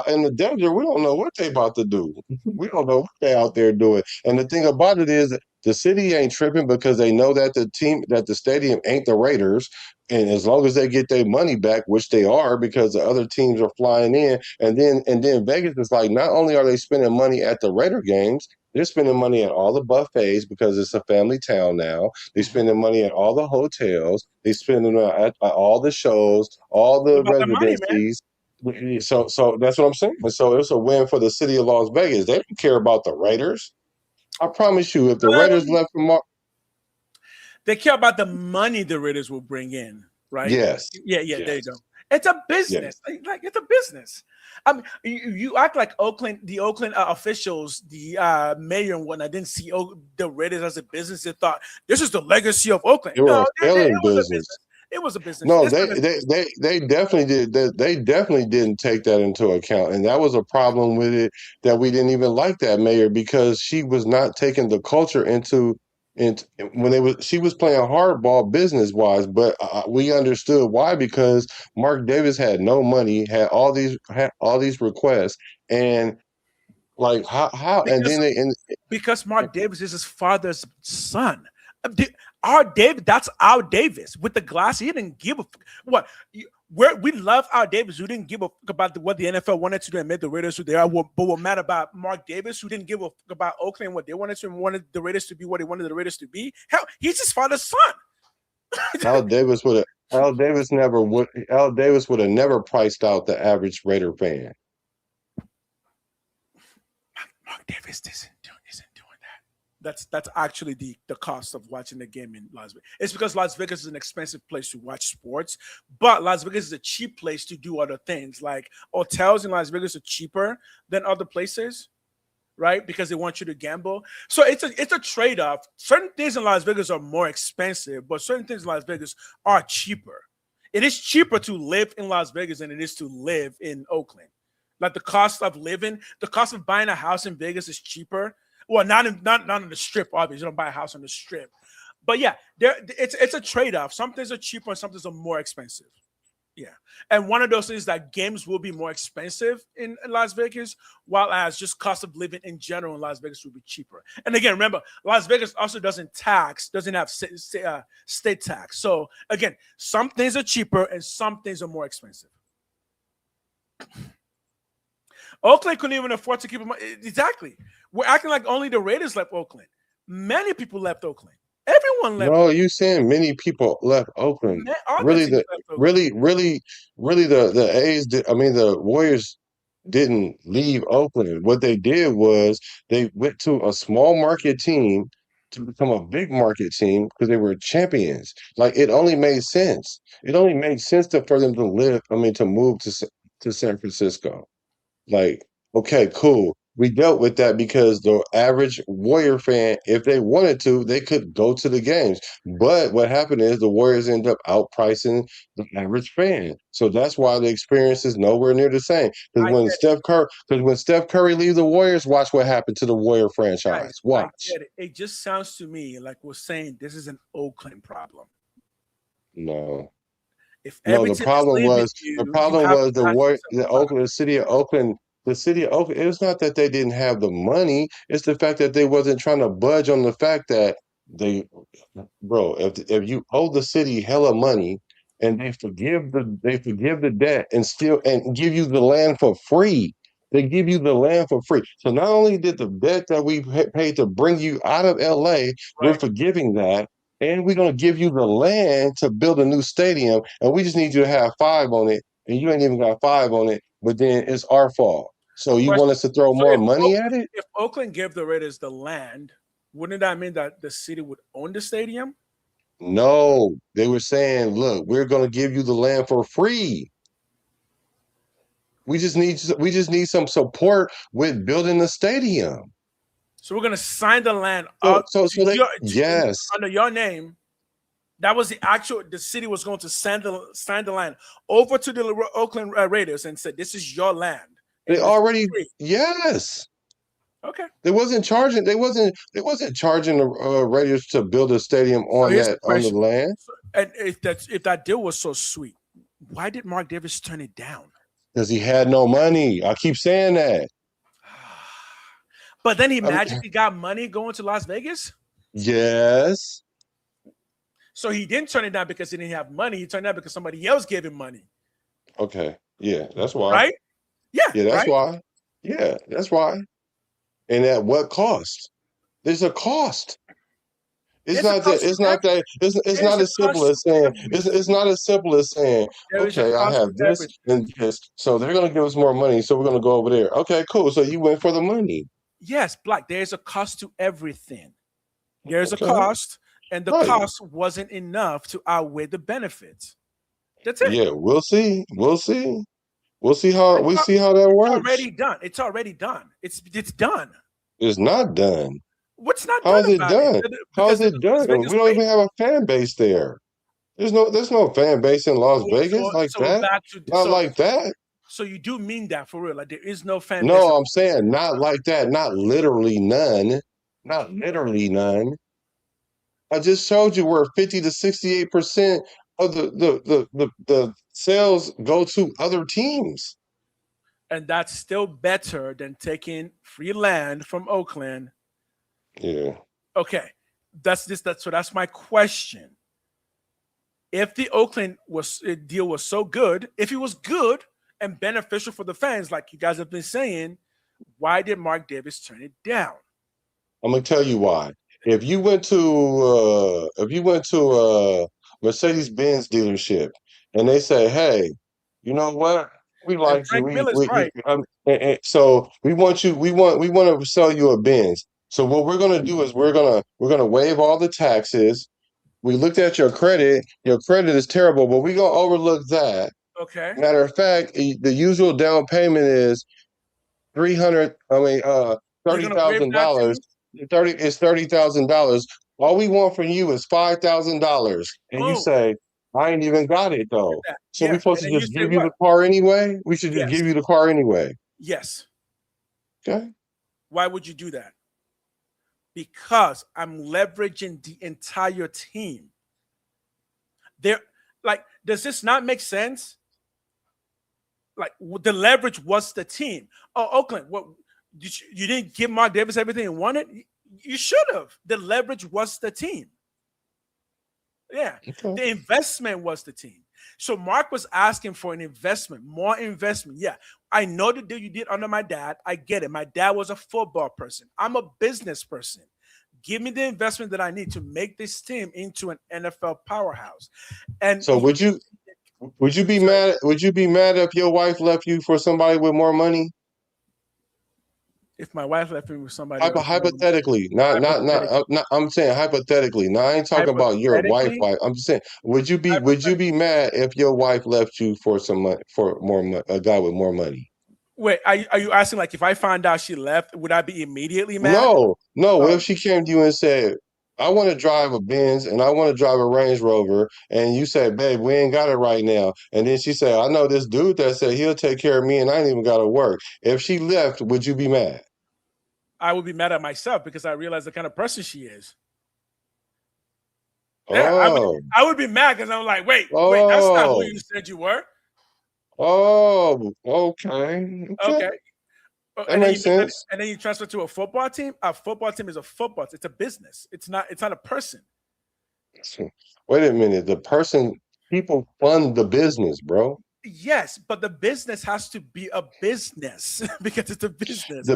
in the desert, we don't know what they about to do. We don't know what they out there doing. And the thing about it is, the city ain't tripping because they know that the stadium ain't the Raiders. And as long as they get their money back, which they are, because the other teams are flying in, and then Vegas is like, not only are they spending money at the Raider games, they're spending money at all the buffets because it's a family town now. They're spending money at all the hotels. They're spending at all the shows, all the residencies. So that's what I'm saying. So it's a win for the city of Las Vegas. They don't care about the Raiders. I promise you, if the Raiders left from they care about the money the Raiders will bring in, right? Yes. There you go. It's a business. Yes. Like it's a business. I mean, you act like the Oakland officials, the mayor and whatnot didn't see the Raiders as a business. They thought this is the legacy of Oakland. They were a failing business. It was a business. No, they definitely did. They definitely didn't take that into account, and that was a problem with it. That we didn't even like that mayor because she was not taking the culture into. And when she was playing hardball business wise, but we understood why, because Mark Davis had no money, had all these requests, and like how because Mark Davis is his father's son. Our Davis, that's our Davis with the glass. He didn't give a what. We love our Davis, who didn't give a fuck about what the NFL wanted to do and made the Raiders who they are. But we're mad about Mark Davis, who didn't give a fuck about Oakland and what they wanted to, and wanted the Raiders to be what he wanted the Raiders to be. Hell, he's his father's son. Al Davis would have never priced out the average Raider fan. Mark Davis isn't doing that. That's actually the cost of watching the game in Las Vegas. It's because Las Vegas is an expensive place to watch sports, but Las Vegas is a cheap place to do other things. Like hotels in Las Vegas are cheaper than other places, right? Because they want you to gamble. So it's a trade-off. Certain things in Las Vegas are more expensive, but certain things in Las Vegas are cheaper. It is cheaper to live in Las Vegas than it is to live in Oakland. Like the cost of buying a house in Vegas is cheaper. Well, not on the Strip, obviously. You don't buy a house on the Strip. But yeah, it's a trade-off. Some things are cheaper and some things are more expensive. Yeah. And one of those things that games will be more expensive in Las Vegas, while as just cost of living in general in Las Vegas will be cheaper. And again, remember, Las Vegas also doesn't have state tax. So again, some things are cheaper and some things are more expensive. Oakland couldn't even afford to keep them. Exactly. We're acting like only the Raiders left Oakland. Many people left Oakland. Everyone left. No, you saying many people left Oakland. Really, the A's did, the Warriors didn't leave Oakland. What they did was they went to a small market team to become a big market team because they were champions. Like it only made sense. It only made sense for them to move to San Francisco. Like, okay, cool. We dealt with that because the average Warrior fan, if they wanted to, they could go to the games. But what happened is the Warriors end up outpricing the average fan. So that's why the experience is nowhere near the same. Because when Steph Curry leaves the Warriors, watch what happened to the Warrior franchise. Watch. I get it. It just sounds to me like we're saying this is an Oakland problem. No. The problem was the city of Oakland. The city of Oakland. It's not that they didn't have the money. It's the fact that they wasn't trying to budge on the fact that if you owe the city hella money and they forgive the debt and give you the land for free. They give you the land for free. So not only did the debt that we paid to bring you out of LA, we're forgiving that. And we're going to give you the land to build a new stadium, and we just need you to have 5 on it, and you ain't even got 5 on it, but then it's our fault. So you want us to throw more money at it? If Oakland gave the Raiders the land, wouldn't that mean that the city would own the stadium? No, they were saying, look, we're going to give you the land for free. We just need some support with building the stadium. So we're gonna sign the land under your name. That was the city was going to sign the land over to the Oakland Raiders and said, "This is your land." They already, yes. Okay. They wasn't charging the Raiders to build a stadium on the land. And if that deal was so sweet, why did Mark Davis turn it down? Because he had no money. I keep saying that. But then he magically got money going to Las Vegas? Yes. So he didn't turn it down because he didn't have money. He turned it down because somebody else gave him money. Okay. Yeah, that's why. Right? Yeah. Yeah, that's why. Yeah, that's why. And at what cost? There's a cost. It's not as simple as saying it's not as simple as saying, okay, I have this and this, so they're gonna give us more money, so we're gonna go over there. Okay, cool. So you went for the money. Yes, Black. There's a cost to everything. There's a cost, and the cost wasn't enough to outweigh the benefits. That's it. Yeah, we'll see. We'll see how that works. It's already done. It's already done. It's done. It's not done. What's not How done? How is it done? How is it done? We don't even have a fan base there. There's no fan base in Las Vegas like that. Not like that. So you do mean that for real? Like there is no fan base? No, I'm saying not like that. Not literally none. Not literally none. I just showed you where 50 to 68% of the sales go to other teams. And that's still better than taking free land from Oakland. Yeah. Okay. That's my question. If the Oakland deal was so good, if it was good and beneficial for the fans, like you guys have been saying, why did Mark Davis turn it down? I'm gonna tell you why. If you went to a Mercedes-Benz dealership and they say, "Hey, you know what? We like you. So we want to sell you a Benz. So what we're gonna do is we're gonna waive all the taxes. We looked at your credit. Your credit is terrible, but we're gonna overlook that. Okay. Matter of fact, the usual down payment is $30,000. $30,000. All we want from you is $5,000." And you say, "I ain't even got it though." So we're supposed to just give you the car anyway? We should just give you the car anyway. Yes. Okay. Why would you do that? Because I'm leveraging the entire team. Does this not make sense? Like the leverage was the team. Oh, Oakland, what you didn't give Mark Davis everything he wanted? You should have. The leverage was the team. Yeah. Okay. The investment was the team. So Mark was asking for an investment, more investment. Yeah. I know the deal you did under my dad. I get it. My dad was a football person. I'm a business person. Give me the investment that I need to make this team into an NFL powerhouse. And so would you be mad? Would you be mad if your wife left you for somebody with more money? If my wife left me with somebody, hypothetically, not. I'm saying hypothetically. Now I ain't talking about your wife. I'm just saying, would you be mad if your wife left you for a guy with more money? Wait, are you asking like if I find out she left, would I be immediately mad? No. What if she came to you and said, "I want to drive a Benz and I want to drive a Range Rover," and you said, "Babe, we ain't got it right now," and then she said, "I know this dude that said he'll take care of me and I ain't even got to work." If she left, would you be mad? I would be mad at myself because I realize the kind of person she is. Oh. Yeah, I would be mad because I'm like, wait, that's not who you said you were. Oh, okay. That makes sense. And then you transfer to a football team. A football team is a football. It's a business. It's not a person. Wait a minute. People fund the business, bro. Yes, but the business has to be a business because it's a business.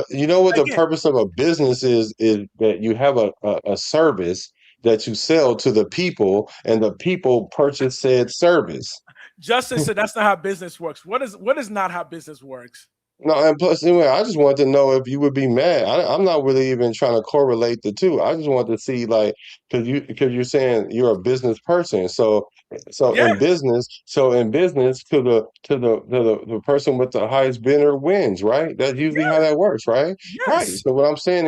You know what the purpose of a business is that you have a service that you sell to the people, and the people purchase said service. Justin said that's not how business works. What is not how business works? No, and plus, anyway, I just wanted to know if you would be mad. I'm not really even trying to correlate the two. I just want to see, like, because you're saying you're a business person, so in business, to the person with the highest bidder wins, right? That's usually how that works, right? Yes. Right. So what I'm saying,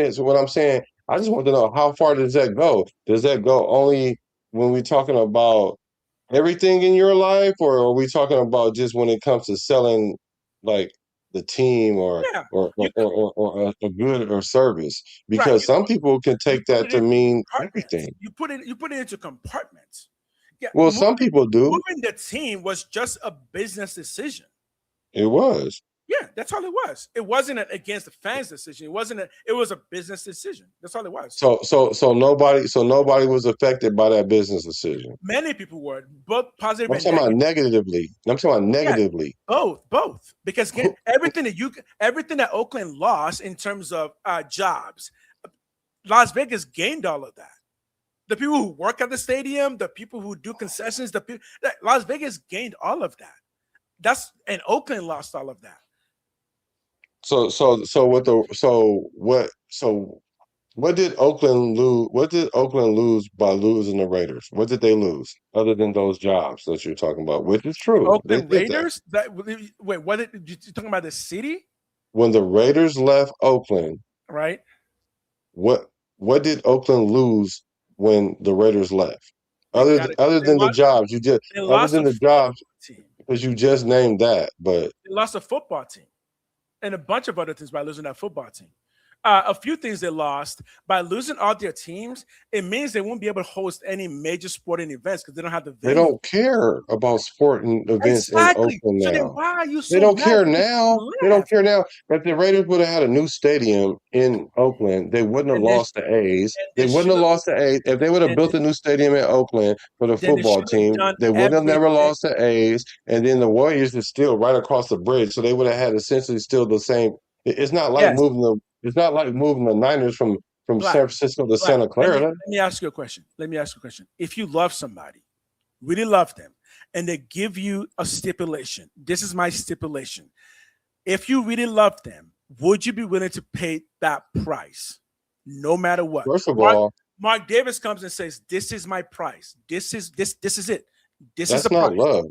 I just want to know, how far does that go? Does that go only when we talking about everything in your life, or are we talking about just when it comes to selling, like the team, or Yeah, a good or service? right. Because some people can You take put that it to into mean compartments. everything. You put it into compartments. Yeah, Well, some people do. moving the team was just a business decision. It was. Yeah, that's all it was. It wasn't against the fans' decision. It was a business decision. That's all it was. So nobody was affected by that business decision. Many people were, both positive I'm and talking about negative. negatively. I'm talking about negatively. Yeah, both. Because everything that Oakland lost in terms of jobs, Las Vegas gained all of that. The people who work at the stadium, the people who do concessions, Las Vegas gained all of that. And Oakland lost all of that. What did Oakland lose? What did Oakland lose by losing the Raiders? What did they lose other than those jobs that you're talking about? Which is true. Oakland Raiders? Wait, what you talking about the city? When the Raiders left Oakland, right? What did Oakland lose when the Raiders left? Other than the jobs, because you just named that, but they lost a football team and a bunch of other things by losing that football team. A few things they lost by losing all their teams. It means they won't be able to host any major sporting events because they don't have the venue. They don't care about sporting events in Oakland now. So then why are you so they don't mad care now. They don't care now. If the Raiders would have had a new stadium in Oakland, they wouldn't have lost the A's. They wouldn't have lost the A's. If they would have built a new stadium in Oakland for the football team, they would have never lost the A's. And then the Warriors is still right across the bridge, so they would have had essentially still the same. It's not like moving the. It's not like moving the Niners from San Francisco to Santa Clara. Let me ask you a question. If you love somebody, really love them, and they give you a stipulation, this is my stipulation. If you really love them, would you be willing to pay that price, no matter what? First of all, Mark Davis comes and says, "This is my price. This is it. That's not love.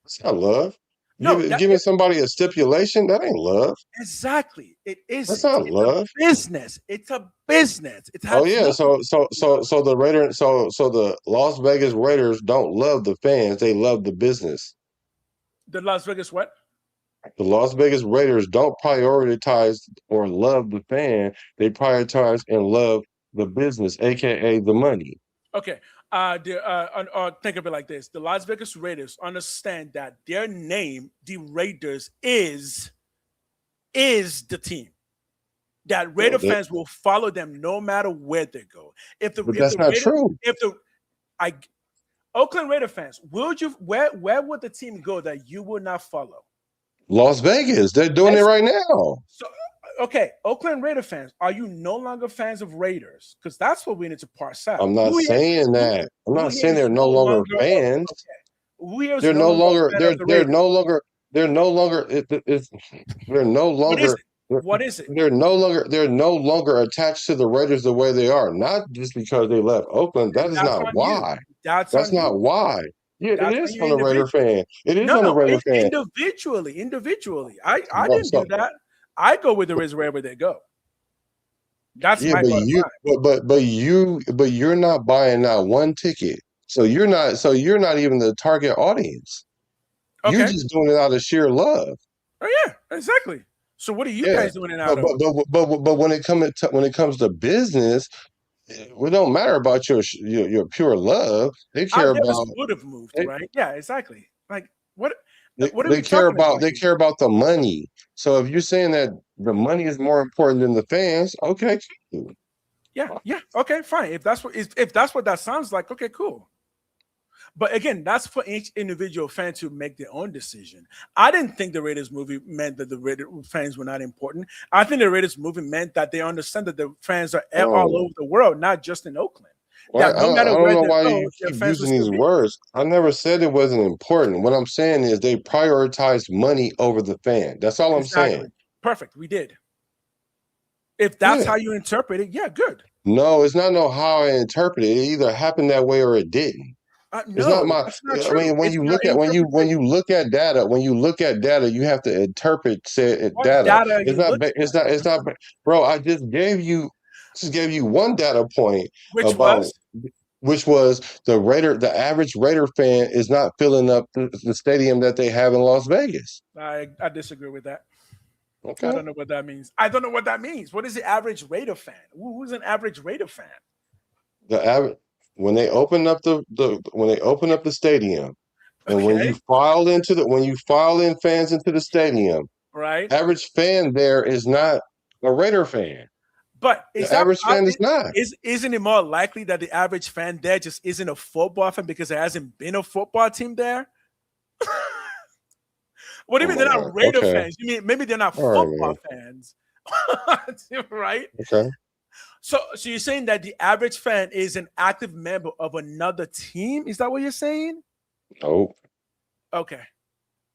That's not love." Giving somebody a stipulation, that ain't love. Exactly, it is. That's not love. Business. It's a business. So the Raiders, so the Las Vegas Raiders don't love the fans; they love the business. The Las Vegas what? The Las Vegas Raiders don't prioritize or love the fan; they prioritize and love the business, aka the money. Okay. Think of it like this: the Las Vegas Raiders understand that their name, the Raiders, is the team. That Raider fans will follow them no matter where they go. But that's not true. Oakland Raider fans, where would the team go that you would not follow? Las Vegas. They're doing it right now. So, okay, Oakland Raider fans, are you no longer fans of Raiders? Because that's what we need to parse out. I'm not saying that. I'm not saying they're no longer fans. Okay. They're no longer. What is it? They're no longer attached to the Raiders the way they are. Not just because they left Oakland. That is not why. That's not why. Yeah, it is from the Raider fan. It is on the Raider fan. Individually. I didn't do that. I go with the Raiders wherever they go. That's my but you're not buying that one ticket. So you're not even the target audience. Okay. You're just doing it out of sheer love. Oh yeah, exactly. So what are you guys doing it out of? But when it comes to business, it don't matter about your pure love. They care about would have moved, right? Yeah, exactly. Like what they care about the money. So if you're saying that the money is more important than the fans, okay. Yeah, okay, fine. If that's what that sounds like, okay, cool. But again, that's for each individual fan to make their own decision. I didn't think the Raiders movie meant that the Raiders fans were not important. I think the Raiders movie meant that they understand that the fans are all over the world, not just in Oakland. Well, I don't know why you keep using these words. I never said it wasn't important. What I'm saying is they prioritized money over the fan. That's all I'm saying. Perfect. We did. If that's how you interpret it, yeah, good. No, it's not how I interpret it. It either happened that way or it didn't. It's not my. I mean, when you look at data, you have to interpret data. It's not. Bro, I just gave you one data point which was which was the average Raider fan is not filling up the stadium that they have in Las Vegas. I disagree with that. Okay. I don't know what that means. I don't know what that means. What is the average Raider fan? Who's an average Raider fan? The average when they open up the stadium, and when you file in fans into the stadium, right? Average fan there is not a Raider fan. But the average fan is not. Isn't it more likely that the average fan there just isn't a football fan because there hasn't been a football team there? What do you mean they're not Raider fans? You mean maybe they're not football fans, right? Okay. So you're saying that the average fan is an active member of another team? Is that what you're saying? Nope. Okay.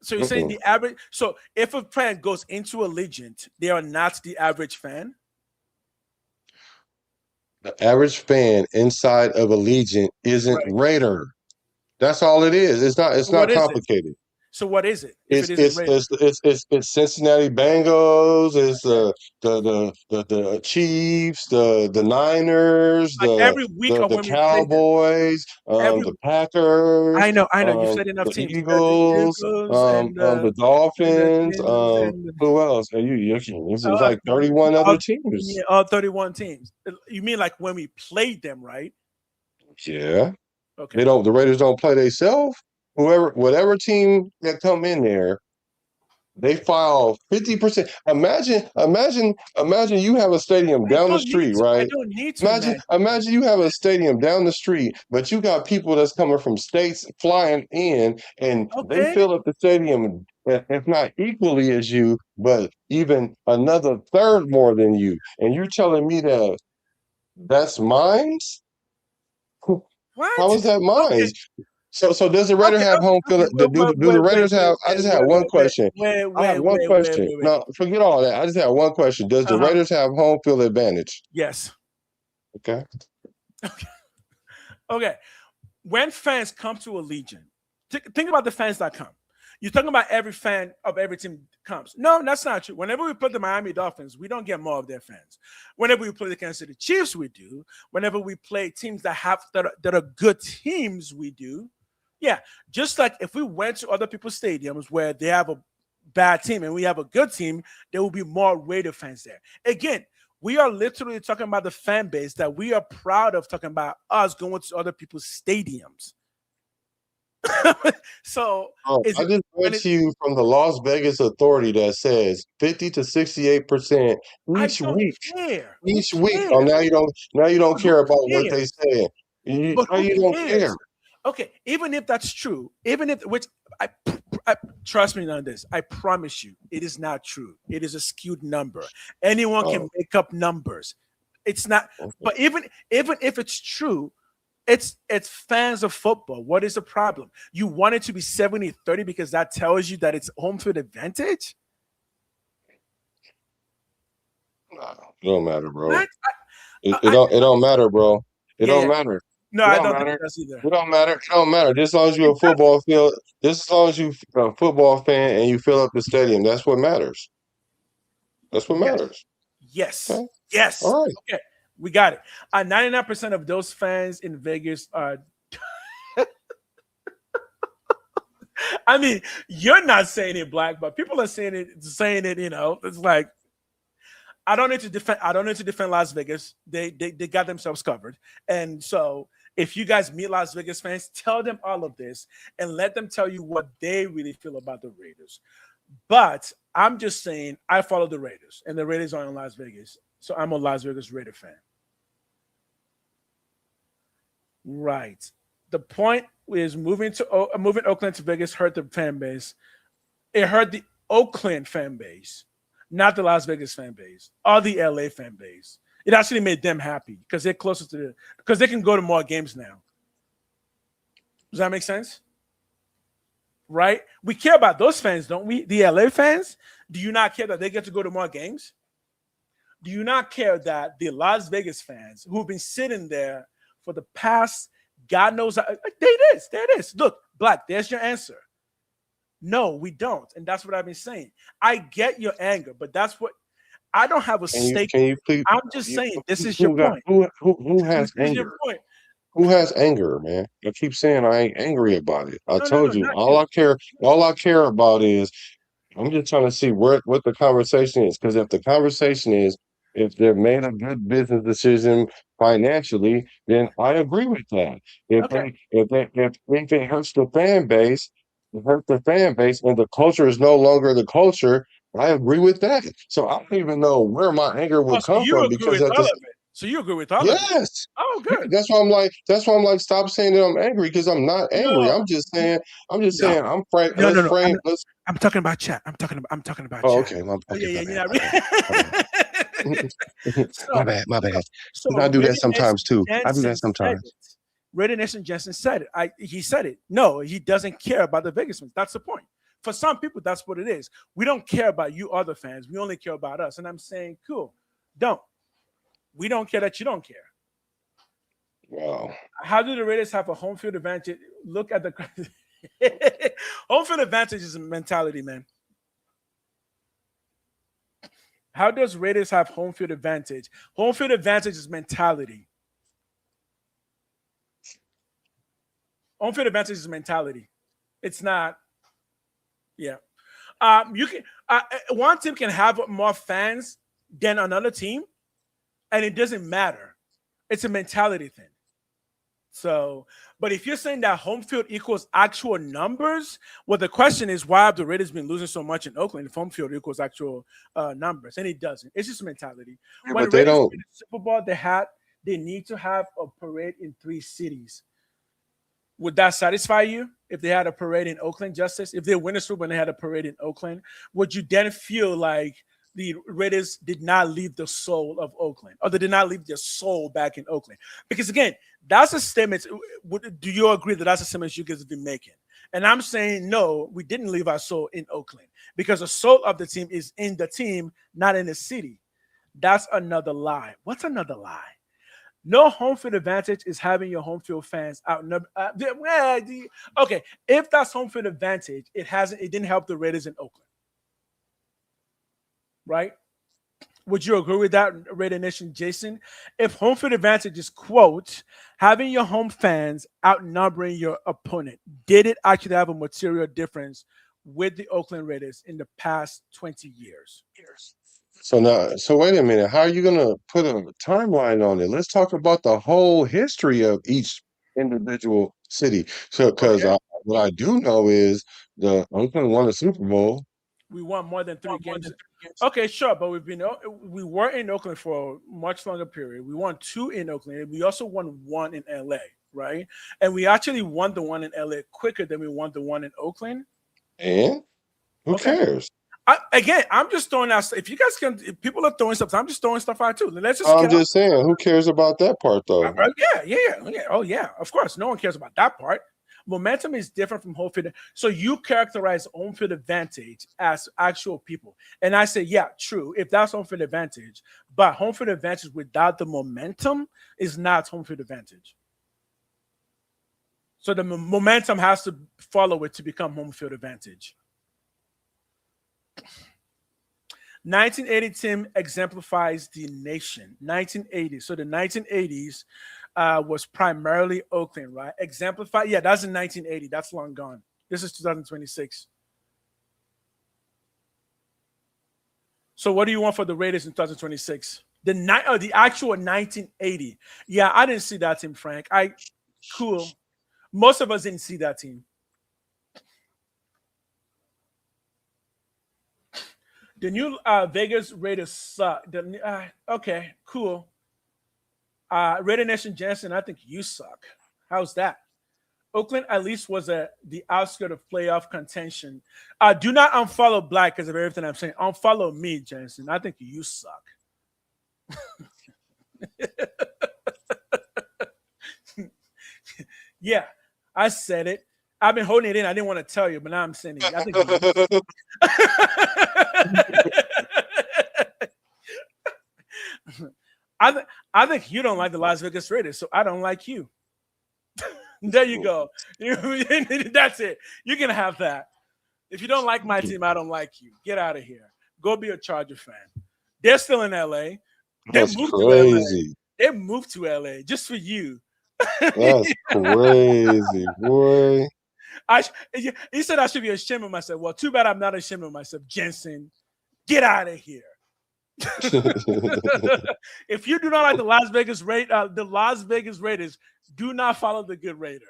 So you're saying the average. So if a fan goes into Allegiant, they are not the average fan. The average fan inside of Allegiant isn't Raider. That's all it is. It's not. It's not complicated. So what is it? It's Cincinnati Bengals. It's the Chiefs, the Niners, every week the Cowboys, the Packers. I know. You said enough the teams. Eagles, the Dolphins. Who else? It's like 31 other teams. Yeah, all 31 teams. You mean like when we played them, right? Yeah. Okay. The Raiders don't play themselves. Whatever team that come in there, they file 50%. Imagine you have a stadium down the street, right? I don't need to. Imagine you have a stadium down the street, but you got people that's coming from states flying in, and they fill up the stadium, if not equally as you, but even another third more than you. And you're telling me that's mines? What? How is that mines? So does the Raider have home field? Do the Raiders have? I just have one question. I have one question. No, forget all that. I just have one question. Does the Raiders have home field advantage? Yes. Okay. Okay. When fans come to Allegiant, think about the fans that come. You're talking about every fan of every team comes. No, that's not true. Whenever we play the Miami Dolphins, we don't get more of their fans. Whenever we play the Kansas City Chiefs, we do. Whenever we play teams that are good teams, we do. Yeah, just like if we went to other people's stadiums where they have a bad team and we have a good team, there will be more Raider fans there. Again, we are literally talking about the fan base that we are proud of talking about us going to other people's stadiums. So I just read to you from the Las Vegas Authority that says 50 to 68% each week. Each week. Oh, now you don't care about what they say. You don't care. Okay, even if that's true, I trust me on this, I promise you, it is not true. It is a skewed number. Anyone can make up numbers. It's not. But even if it's true, it's fans of football. What is the problem? You want it to be 70-30 because that tells you that it's home field advantage? It don't matter, bro. It don't matter, bro. It don't matter. No, I don't think that's either. It don't matter. It don't matter. Just as long as you're a football field, just as long as you're a football fan and you fill up the stadium, that's what matters. That's what matters. Yes. Okay. Yes. All right. Okay. We got it. 99% of those fans in Vegas are. I mean, you're not saying it, Black, but people are saying it. It's like. I don't need to defend Las Vegas. They got themselves covered. And so if you guys meet Las Vegas fans, tell them all of this and let them tell you what they really feel about the Raiders. But I'm just saying I follow the Raiders, and the Raiders are in Las Vegas. So I'm a Las Vegas Raider fan. Right. The point is moving Oakland to Vegas hurt the fan base. It hurt the Oakland fan base. Not the Las Vegas fan base or the LA fan base. It actually made them happy because they're closer because they can go to more games now. Does that make sense? Right? We care about those fans, don't we? The LA fans, do you not care that they get to go to more games? Do you not care that the Las Vegas fans who've been sitting there for the past, God knows, there it is. Look, Black, there's your answer. No, we don't. And that's what I've been saying. I get your anger, but that's what I don't have a stake. Can you please? I'm just saying this is your point. Who has anger? Your point. Who has anger, man? I keep saying I ain't angry about it. I No, told you not all you. I care about is I'm just trying to see what the conversation is. Because if the conversation is if they've made a good business decision financially, then I agree with that. Okay. If it hurts the fan base, it hurts the fan base, and the culture is no longer the culture. I agree with that. So I don't even know where my anger Oh, would so come you from agree because with at all this of it. So you agree with all of it. yes. Oh, Yeah, good. that's why I'm like, stop saying that I'm angry because I'm not angry. No, I'm just no, saying I'm frank. no, no, no. Let's I'm talking about chat. I'm talking about oh chat. okay, Oh yeah, yeah, my bad, yeah. my bad. So My no, bad. so I do that Ray sometimes too. I do that Jensen said sometimes. it. Ray Jensen said it. He said it. No, he doesn't care about the Vegas fans. That's the point. For some people, that's what it is. We don't care about you other fans. We only care about us. And I'm saying, cool. We don't care that you don't care. Wow. How do the Raiders have a home field advantage? Look at the home field advantage is a mentality, man. How does Raiders have home field advantage? Home field advantage is mentality. Home field advantage is mentality. It's not. Yeah. You can one team can have more fans than another team, and it doesn't matter. It's a mentality thing. So, but if you're saying that home field equals actual numbers, well, the question is why have the Raiders been losing so much in Oakland if home field equals actual numbers? And it doesn't. It's just a mentality. Yeah, When but the they Raiders don't. win the Super Bowl, they need to have a parade in 3 cities. Would that satisfy you if they had a parade in Oakland, Justice? If they win a Super Bowl and they had a parade in Oakland, would you then feel like the Raiders did not leave the soul of Oakland, or they did not leave their soul back in Oakland? Because again, that's a statement. Do you agree that that's a statement you guys have been making? And I'm saying, no, we didn't leave our soul in Oakland because the soul of the team is in the team, not in the city. That's another lie. What's another lie? No home field advantage is having your home field fans outnumber. Okay, if that's home field advantage, it didn't help the Raiders in Oakland. Right? Would you agree with that, Raider Nation, Jason? If home field advantage is, quote, having your home fans outnumbering your opponent, did it actually have a material difference with the Oakland Raiders in the past 20 years? So wait a minute. How are you gonna put a timeline on it? Let's talk about the whole history of each individual city. So, because Okay. what I do know is the Oakland won a Super Bowl. We won more than 3 games. Okay, sure, but we were in Oakland for a much longer period. We won 2 in Oakland. We also won 1 in LA, right? And we actually won the 1 in LA quicker than we won the 1 in Oakland. And who cares? I'm just throwing out. If you guys can, if people are throwing stuff, I'm just throwing stuff out too. Let's just. I'm just saying, who cares about that part though? Yeah. Oh yeah, of course, no one cares about that part. Momentum is different from home field. So you characterize home field advantage as actual people, and I say, yeah, true. If that's home field advantage, but home field advantage without the momentum is not home field advantage. So the momentum has to follow it to become home field advantage. 1980 team exemplifies the nation. 1980. So the 1980s was primarily Oakland, right? Exemplify. Yeah, that's in 1980. That's long gone. This is 2026. So what do you want for the Raiders in 2026? The actual 1980. Yeah, I didn't see that team, Frank. Cool. Most of us didn't see that team. The new Vegas Raiders suck. Okay, cool. Raider Nation Jensen, I think you suck. How's that? Oakland at least was the outskirt of playoff contention. Do not unfollow Black because of everything I'm saying. Unfollow me, Jensen. I think you suck. Yeah, I said it. I've been holding it in. I didn't want to tell you, but now I'm saying it. I think I think you don't like the Las Vegas Raiders, so I don't like you. There you go. That's it. You can have that. If you don't like my team, I don't like you. Get out of here. Go be a Charger fan. They're still in LA. That's crazy. They moved to LA just for you. That's crazy, boy. He said I should be ashamed of myself. Well, too bad I'm not ashamed of myself. Jensen, get out of here. If you do not like the Las Vegas Raiders, do not follow the Good Raider.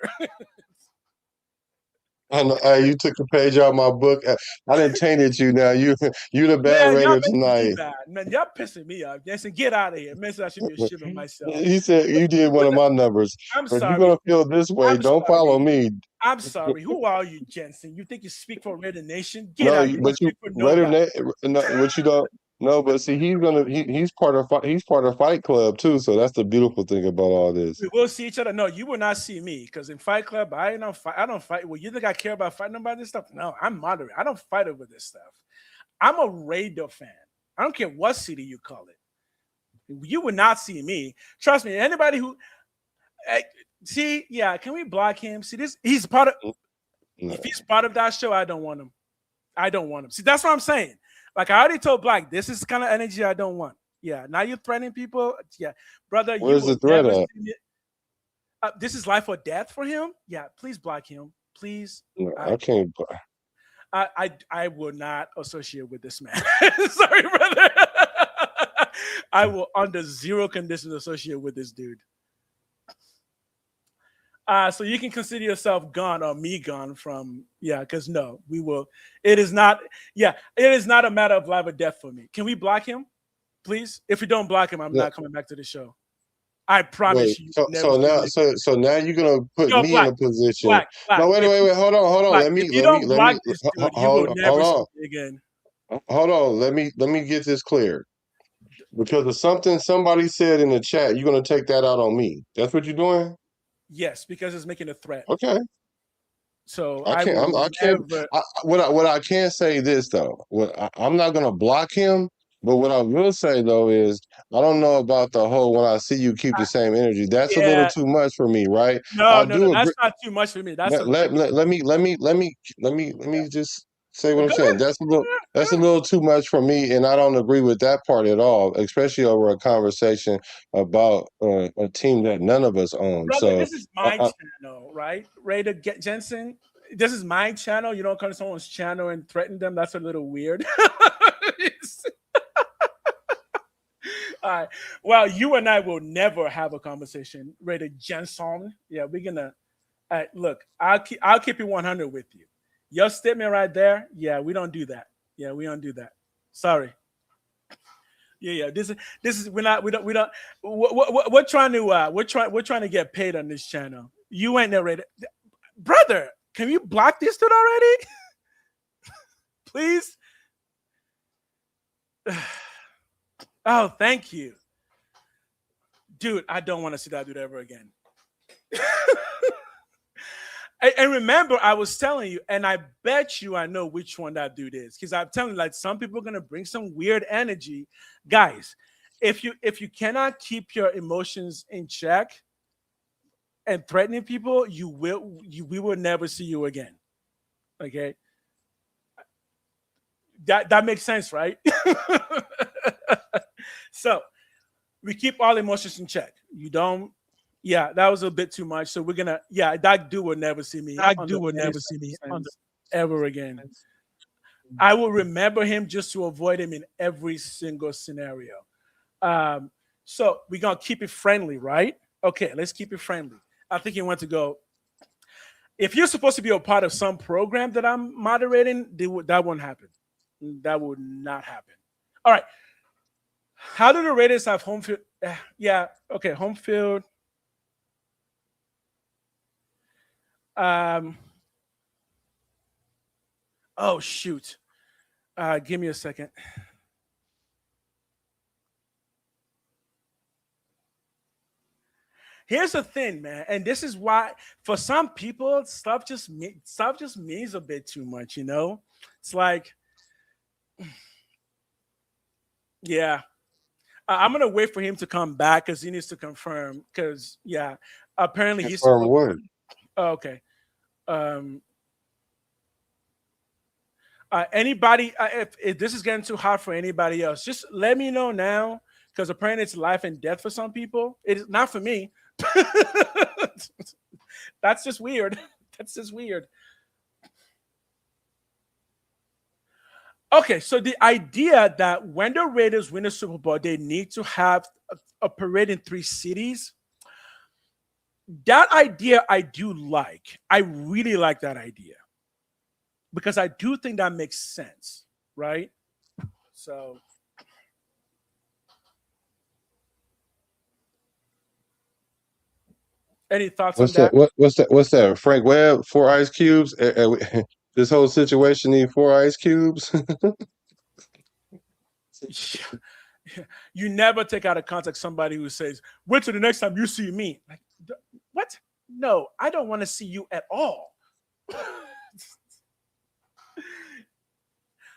I know, you took a page out of my book. I didn't tainted you now. You the bad Raider tonight. Man, y'all pissing me off. Jensen, get out of here. Man said I should be ashamed of myself. He said you did one of my numbers. I'm If sorry. you're gonna feel this way, don't follow me. I'm sorry. Who are you, Jensen? You think you speak for Raider Nation? Get out. But you what you don't. No, but see, he's part of Fight Club too. So that's the beautiful thing about all this. We will see each other. No, you will not see me because in Fight Club, I don't fight. Well, you think I care about fighting about this stuff? No, I'm moderate. I don't fight over this stuff. I'm a Raider fan. I don't care what city you call it. You will not see me. Trust me. Anybody who see, yeah, can we block him? See this? He's part of. No. If he's part of that show, I don't want him. I don't want him. See, that's what I'm saying. Like I already told Black, this is the kind of energy I don't want. Yeah, now you're threatening people. Yeah, brother. Where's the threat at? This is life or death for him. Yeah, please block him. Please. No, I can't. I will not associate with this man. Sorry, brother. I will under zero conditions associate with this dude. So you can consider yourself gone or me gone from, because no, we will. It is not a matter of life or death for me. Can we block him, please? If we don't block him, I'm not coming back to the show. I promise you. So now you're gonna put me in a position. Black, no, wait. Hold on. Black, hold on. Let me get this clear. Because of something somebody said in the chat, you're gonna take that out on me. That's what you're doing? Yes, because it's making a threat. Okay. So I can't say this though. I'm not gonna block him, but what I will say though is I don't know about the whole when I see you keep the same energy. That's a little too much for me, right? No, that's not too much for me. That's let me just say what I'm saying. That's a little too much for me, and I don't agree with that part at all, especially over a conversation about a team that none of us own. Brother, so this is my channel, right? Raider Jensen. This is my channel. You don't come to someone's channel and threaten them. That's a little weird. All right. Well, you and I will never have a conversation, Raider Jensen. Yeah, we're gonna. Look, I'll keep it 100 with you. Your statement right there, we don't do that. Yeah, we don't do that. Sorry. Yeah. This is we're trying to get paid on this channel. You ain't narrated, brother. Can you block this dude already? Please. Oh, thank you, dude. I don't want to see that dude ever again. And remember, I was telling you, and I bet you I know which one that dude is, because I'm telling you, like, some people are gonna bring some weird energy, guys. If you cannot keep your emotions in check and threatening people, we will never see you again. Okay, that makes sense, right? So we keep all emotions in check. You don't. Yeah, that was a bit too much. So we're gonna. Yeah, that dude will never see me. Ever again. I will remember him just to avoid him in every single scenario. So we're gonna keep it friendly, right? Okay, let's keep it friendly. I think you want to go. If you're supposed to be a part of some program that I'm moderating, that won't happen. That would not happen. All right. How do the Raiders have home field? Yeah. Okay, home field. Oh shoot. Give me a second. Here's the thing, man, and this is why for some people stuff just means a bit too much, you know? It's like, yeah. I'm gonna wait for him to come back because he needs to confirm. Because apparently he's what? Oh, okay. Anybody, if this is getting too hard for anybody else, just let me know now, because apparently it's life and death for some people. It is not for me, That's just weird. That's just weird. Okay, so the idea that when the Raiders win a Super Bowl, they need to have a parade in 3 cities. That idea I do like. I really like that idea because I do think that makes sense, right? So, any thoughts on that? What's that? Frank Webb, 4 ice cubes. This whole situation need 4 ice cubes. You never take out of context somebody who says, "Wait till the next time you see me." Like, what? No, I don't want to see you at all.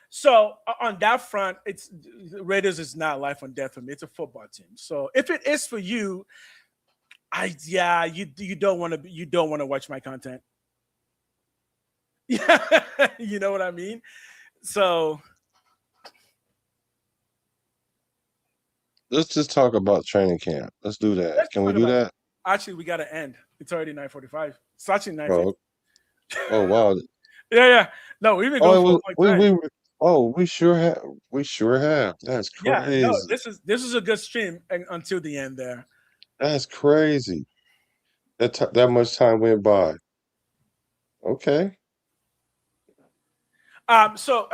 So on that front, it's Raiders is not life or death for me. It's a football team. So if it is for you, you don't want to watch my content. Yeah, you know what I mean. So let's just talk about training camp. Let's do that. Can we do that? Actually, we got to end. It's already 9:45. It's actually 9:50. Oh wow. Yeah. No, we've been going we sure have. We sure have. That's crazy. Yeah, no, this is a good stream until the end there. That's crazy. That much time went by. Okay. So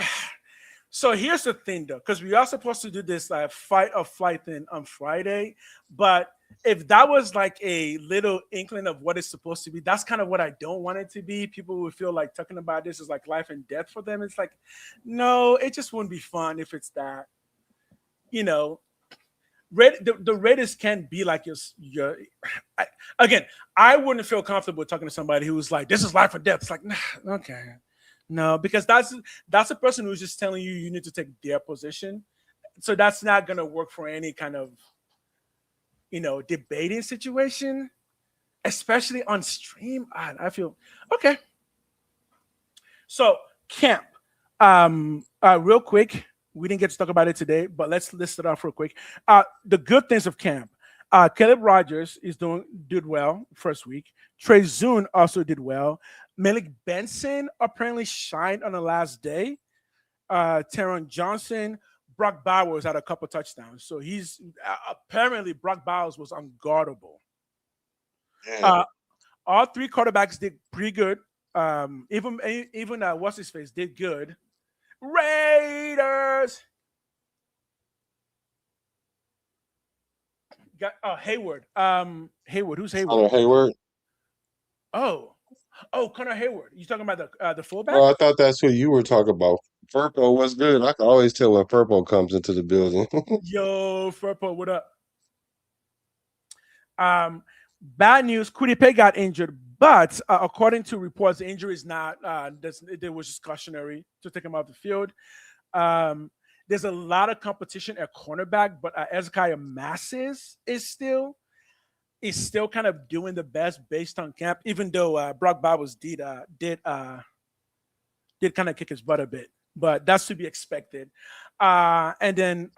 here's the thing though, because we are supposed to do this fight or flight thing on Friday, but if that was like a little inkling of what it's supposed to be, that's kind of what I don't want it to be. People would feel like talking about this is like life and death for them. It's like, no, it just wouldn't be fun if it's that. You know, the Raiders can't be like your again, I wouldn't feel comfortable talking to somebody who's like, this is life or death. It's like, nah, okay. No, because that's a person who's just telling you need to take their position. So that's not going to work for any kind of, debating situation, especially on stream. I feel okay. So camp, real quick. We didn't get to talk about it today, but let's list it off real quick. The good things of camp. Caleb Rogers did well first week. Trey Zune also did well. Malik Benson apparently shined on the last day. Taron Johnson, Brock Bowers had a couple touchdowns. So he's apparently Brock Bowers was unguardable. Yeah. All 3 quarterbacks did pretty good. Even what's his face did good. Raiders got Hayward. Hayward. Who's Hayward? Hayward. Oh, Connor Hayward. You talking about the fullback? Oh, I thought that's who you were talking about. Furpo was good. I can always tell when Furpo comes into the building. Yo, Furpo, what up? Bad news. Kwity Paye got injured, but according to reports, the injury is not. It was just cautionary to take him off the field. There's a lot of competition at cornerback, but Ezekiel Massis is still kind of doing the best based on camp, even though Brock Bowers did kind of kick his butt a bit, but that's to be expected. And then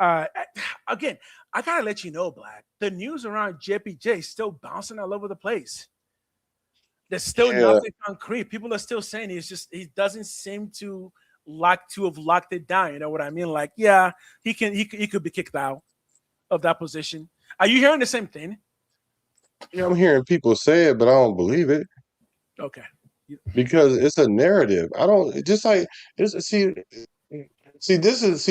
again, I gotta let you know, Black, the news around JPJ is still bouncing all over the place. There's still nothing concrete. People are still saying he doesn't seem to have locked it down. You know what I mean? Like, yeah, he could be kicked out of that position. Are you hearing the same thing? Yeah, I'm hearing people say it, but I don't believe it. Okay. Because it's a narrative. I don't just like see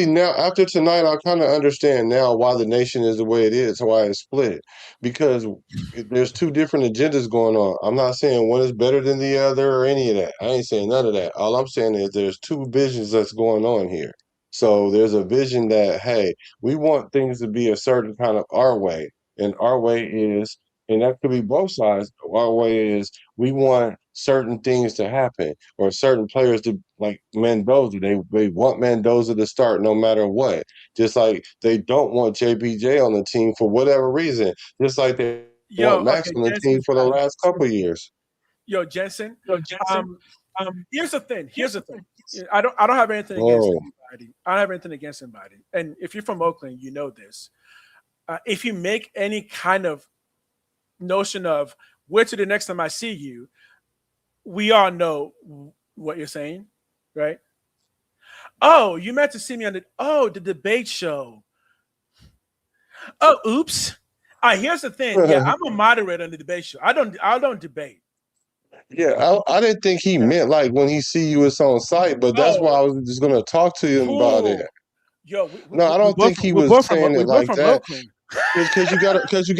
now after tonight I kind of understand now why the nation is the way it is, why it's split. Because there's 2 different agendas going on. I'm not saying one is better than the other or any of that. I ain't saying none of that. All I'm saying is there's 2 visions that's going on here. So there's a vision that, hey, we want things to be a certain kind of our way. And our way is, and that could be both sides. Our way is we want certain things to happen or certain players to, like Mendoza. They want Mendoza to start no matter what. Just like they don't want JBJ on the team for whatever reason. Just like they want Max on the team for the last couple of years. Jensen. Here's the thing. I don't have anything against anybody. I don't have anything against anybody. And if you're from Oakland, you know this. If you make any kind of notion of where to the next time I see you, we all know what you're saying, right? Oh, you meant to see me on the debate show. Oh, oops. All right, here's the thing. Yeah, I'm a moderator on the debate show. I don't debate. Yeah, I didn't think he meant like when he see you, it's on site, but that's why I was just gonna talk to him about it. Yo, No, I don't think he was saying it like that. Oakland. Because you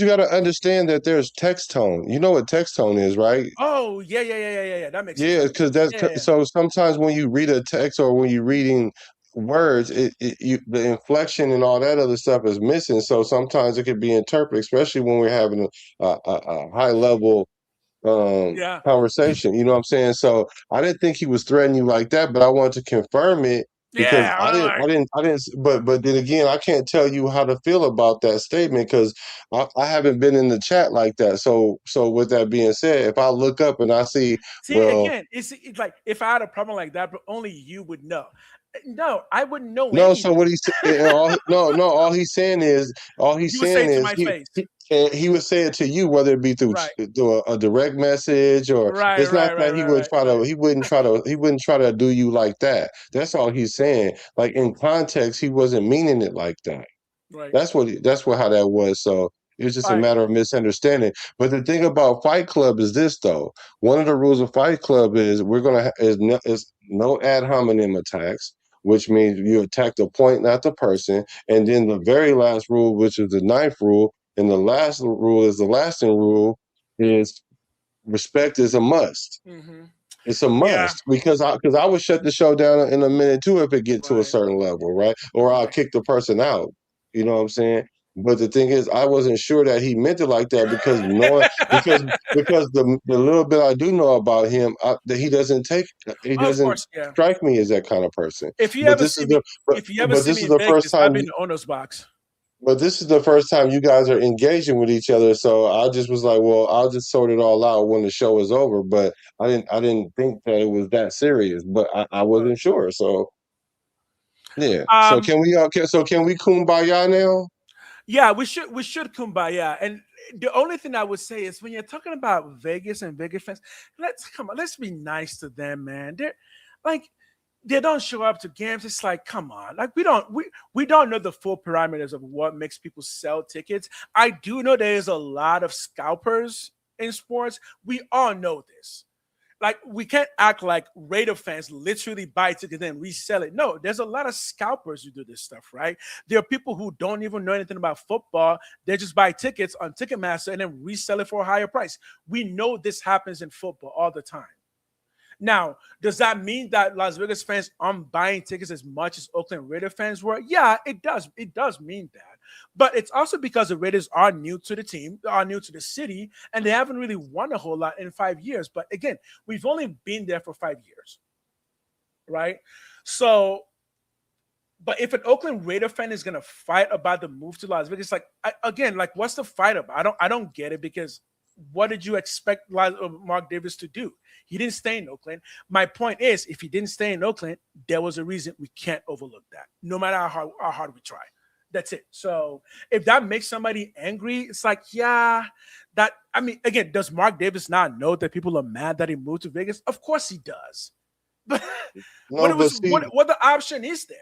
gotta understand that there's text tone. You know what text tone is, right? Oh yeah. That makes sense. Yeah, because so sometimes when you read a text or when you're reading words, the inflection and all that other stuff is missing. So sometimes it could be interpreted, especially when we're having a high level conversation. You know what I'm saying? So I didn't think he was threatening you like that, but I wanted to confirm it because I didn't. But then again, I can't tell you how to feel about that statement because I haven't been in the chat like that. So with that being said, if I look up and I see, again, it's like if I had a problem like that, but only you would know. No, I wouldn't know. No, so what he's all he's saying is he would say it to you, whether it be through a direct message or it's not that he wouldn't try to do you like that. That's all he's saying. Like in context, he wasn't meaning it like that. Right. That's how that was. So it was just a matter of misunderstanding. But the thing about Fight Club is this, though. One of the rules of Fight Club is is no ad hominem attacks, which means you attack the point, not the person. And then the very last rule, which is the 9th rule, and the last rule is the lasting rule, is respect is a must. Mm-hmm. It's a must because I would shut the show down in a minute too if it get to a certain level, right? Or I'll kick the person out. You know what I'm saying? But the thing is, I wasn't sure that he meant it like that because the little bit I do know about him, that he doesn't strike me as that kind of person. If you ever see me in Vegas, I've been in the owner's box. But this is the first time you guys are engaging with each other, so I just was like, well, I'll just sort it all out when the show is over. But I didn't think that it was that serious, but I wasn't sure. So yeah. So can we kumbaya now? Yeah, we should kumbaya. And the only thing I would say is when you're talking about Vegas and Vegas fans, let's be nice to them, man. They don't show up to games. It's like, come on. Like we don't know the full parameters of what makes people sell tickets. I do know there is a lot of scalpers in sports. We all know this. Like we can't act like Raider fans literally buy tickets and resell it. No, there's a lot of scalpers who do this stuff, right? There are people who don't even know anything about football. They just buy tickets on Ticketmaster and then resell it for a higher price. We know this happens in football all the time. Now, does that mean that Las Vegas fans aren't buying tickets as much as Oakland Raider fans were? Yeah, it does. It does mean that. But it's also because the Raiders are new to the team, are new to the city, and they haven't really won a whole lot in 5 years. But again, we've only been there for 5 years, right? So, but if an Oakland Raider fan is going to fight about the move to Las Vegas, what's the fight about? I don't get it because what did you expect Mark Davis to do? He didn't stay in Oakland. My point is, if he didn't stay in Oakland, there was a reason. We can't overlook that, no matter how hard we try. That's it. So if that makes somebody angry, it's like, again, does Mark Davis not know that people are mad that he moved to Vegas? Of course he does. But what the option is there?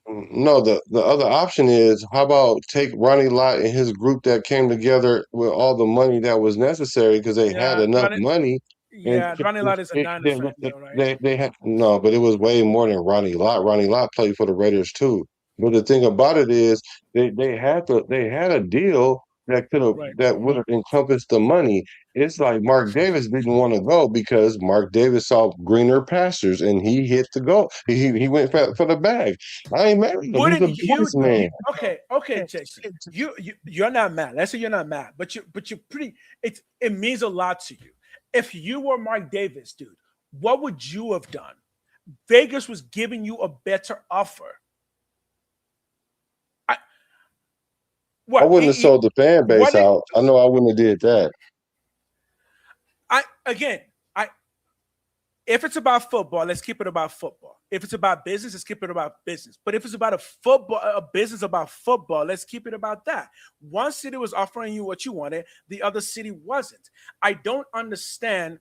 No, the other option is how about take Ronnie Lott and his group that came together with all the money that was necessary because they had enough money. Yeah, Ronnie Lott is a non-fan, right? They had no, but it was way more than Ronnie Lott. Ronnie Lott played for the Raiders too. But the thing about it is they had a deal that would have encompassed the money. It's like Mark Davis didn't want to go because Mark Davis saw greener pastures and he hit the goal. He went for the bag. I ain't mad at him. He's a businessman. Okay, Jason. You're not mad. Let's say you're not mad, but you're pretty. It means a lot to you. If you were Mark Davis, dude, what would you have done? Vegas was giving you a better offer. I wouldn't have sold the fan base out. I know I wouldn't have did that. If it's about football, let's keep it about football. If it's about business, let's keep it about business. But if it's about a business about football, let's keep it about that. One city was offering you what you wanted, the other city wasn't. I don't understand.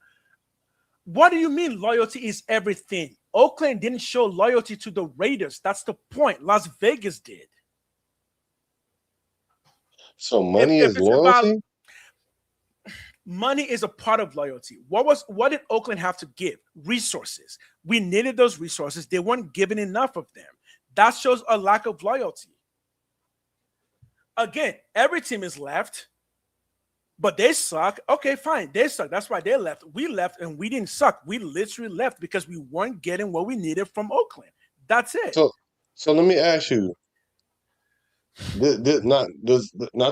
What do you mean loyalty is everything? Oakland didn't show loyalty to the Raiders. That's the point. Las Vegas did. So money is loyalty? Money is a part of loyalty. What did Oakland have to give? Resources. We needed those resources. They weren't given enough of them. That shows a lack of loyalty. Again, every team is left, but they suck. Okay, fine. They suck. That's why they left. We left and we didn't suck. We literally left because we weren't getting what we needed from Oakland. That's it. So let me ask you. Not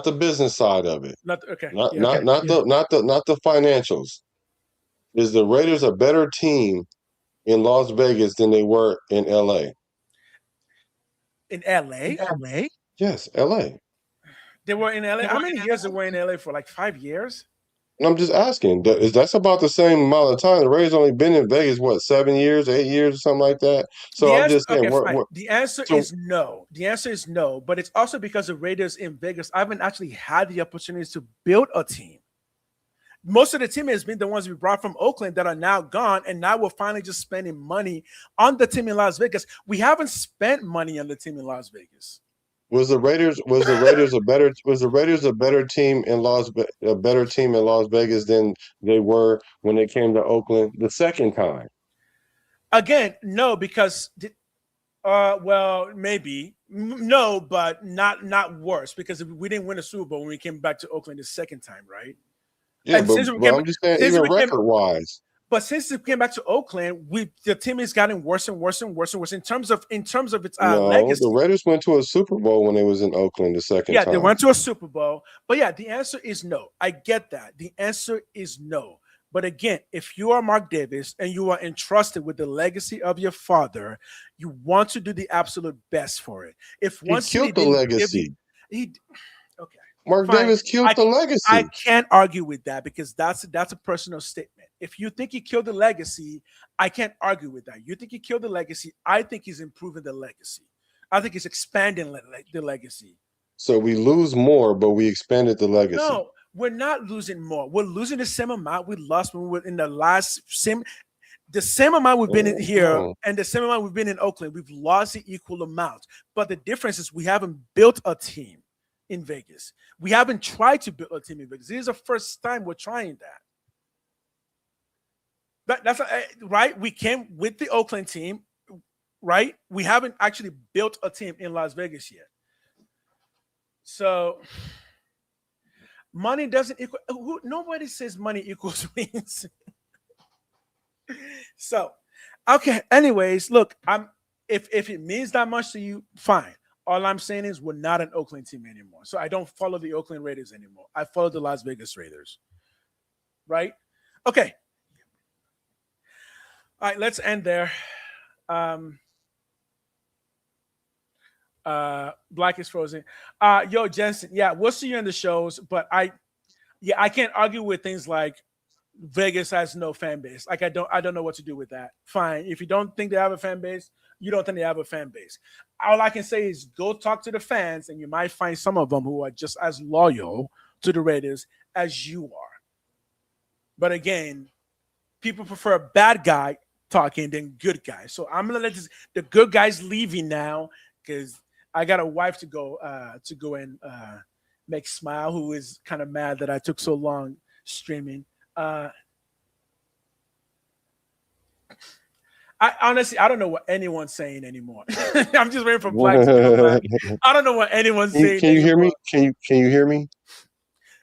the business side of it. Not the financials. Is the Raiders a better team in Las Vegas than they were in LA? In LA? Yes, LA. They were in LA. How many years they were in LA for? Like 5 years? And I'm just asking. That's about the same amount of time. The Raiders only been in Vegas, what, 7 years, 8 years, or something like that? So I'm just saying. The answer is no. The answer is no. But it's also because the Raiders in Vegas, I haven't actually had the opportunity to build a team. Most of the team has been the ones we brought from Oakland that are now gone, and now we're finally just spending money on the team in Las Vegas. We haven't spent money on the team in Las Vegas. Was the Raiders a better team in Las Vegas than they were when they came to Oakland the second time? Again, no, because well, maybe no, but not worse, because we didn't win a Super Bowl when we came back to Oakland the second time, right? Yeah, but I'm just saying, even record-wise. But since it came back to Oakland, the team has gotten worse and worse and worse and worse in terms of its legacy. The Raiders went to a Super Bowl when they was in Oakland the second time. Yeah, they went to a Super Bowl. But yeah, the answer is no. I get that. The answer is no. But again, if you are Mark Davis and you are entrusted with the legacy of your father, you want to do the absolute best for it. If he killed the legacy. Okay. Mark Davis killed the legacy. I can't argue with that because that's a personal statement. If you think he killed the legacy, I can't argue with that. You think he killed the legacy. I think he's improving the legacy. I think he's expanding the legacy. So we lose more, but we expanded the legacy. No, we're not losing more. We're losing the same amount we lost when we were in the same amount we've been in here and the same amount we've been in Oakland. We've lost the equal amount. But the difference is we haven't built a team in Vegas. We haven't tried to build a team in Vegas. This is the first time we're trying that. That's right. We came with the Oakland team, right? We haven't actually built a team in Las Vegas yet. So money doesn't equal. Nobody says money equals wins. So, okay. Anyways, look, if it means that much to you, fine. All I'm saying is we're not an Oakland team anymore. So I don't follow the Oakland Raiders anymore. I follow the Las Vegas Raiders. Right? Okay. All right, let's end there. Black is frozen. Yo, Jensen, yeah, we'll see you in the shows, but I can't argue with things like Vegas has no fan base. Like I don't know what to do with that. Fine. If you don't think they have a fan base, you don't think they have a fan base. All I can say is go talk to the fans, and you might find some of them who are just as loyal to the Raiders as you are. But again, people prefer a bad guy talking than good guys. So I'm gonna let the good guys leaving now because I got a wife to go and make smile, who is kind of mad that I took so long streaming. I honestly, I don't know what anyone's saying anymore. I'm just waiting for Black to come back. I don't know what anyone's saying. Can you hear me? Can you hear me?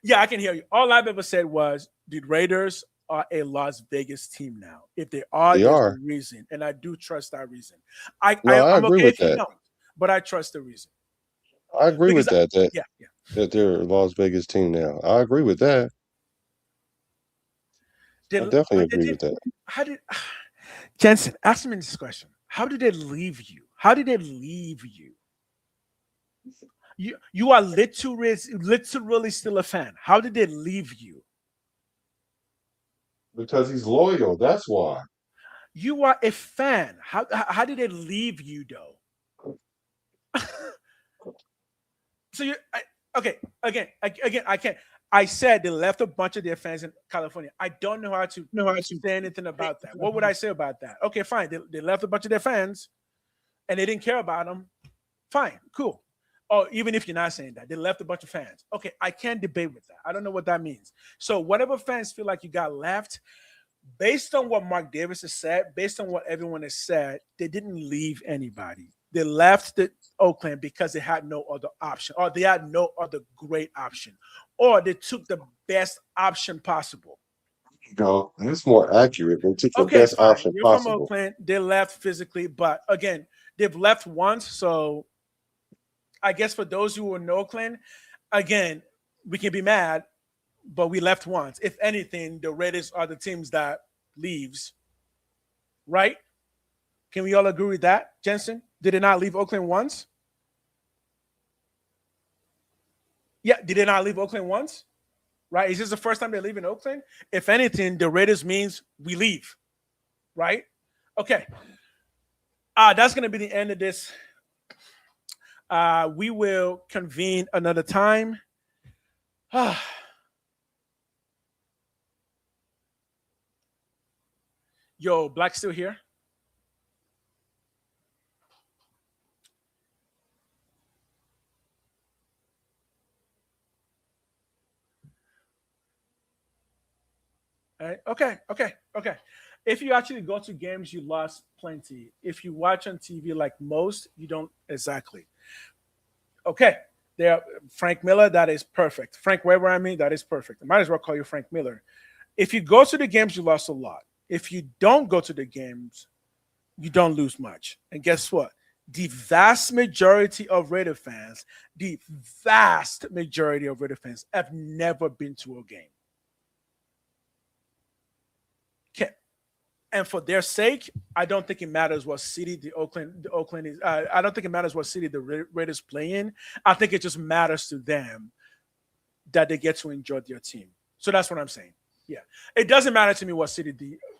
Yeah, I can hear you. All I've ever said was the Raiders are a Las Vegas team now. If they are, there's a reason, and I do trust that reason. I'm agree okay with if you that. don't, but I trust the reason. I agree with that. That they're a Las Vegas team now. I agree with that. I definitely agree with that. How did Jensen ask me this question? How did they leave you? How did they leave you? You are literally still a fan. How did they leave you? Because he's loyal. That's why. You are a fan. How did it leave you though? So okay, again, I can't. I said they left a bunch of their fans in California. I don't know how to say anything about that. What would I say about that? Okay, fine. They left a bunch of their fans and they didn't care about them. Fine, cool. Or even if you're not saying that, they left a bunch of fans. Okay, I can't debate with that. I don't know what that means. So whatever fans feel like you got left, based on what Mark Davis has said, based on what everyone has said, they didn't leave anybody. They left Oakland because they had no other option, or they had no other great option, or they took the best option possible. Go. That's more accurate. They took the best option You're possible. from Oakland. They left physically, but again, they've left once. So I guess for those who were in Oakland, again, we can be mad, but we left once. If anything, the Raiders are the teams that leaves, right? Can we all agree with that, Jensen? Did they not leave Oakland once? Yeah, did they not leave Oakland once? Right? Is this the first time they're leaving Oakland? If anything, the Raiders means we leave, right? Okay. That's going to be the end of this. We will convene another time. Yo, Black still here? Right. Okay. If you actually go to games, you lost plenty. If you watch on TV like most, you don't exactly. Okay. There, Frank Miller, that is perfect. Frank Weber, that is perfect. I might as well call you Frank Miller. If you go to the games, you lost a lot. If you don't go to the games, you don't lose much. And guess what? The vast majority of Raider fans have never been to a game. Okay. And for their sake, I don't think it matters what city the Oakland is. I don't think it matters what city the Raiders play in. I think it just matters to them that they get to enjoy their team. So that's what I'm saying. Yeah, it doesn't matter to me what city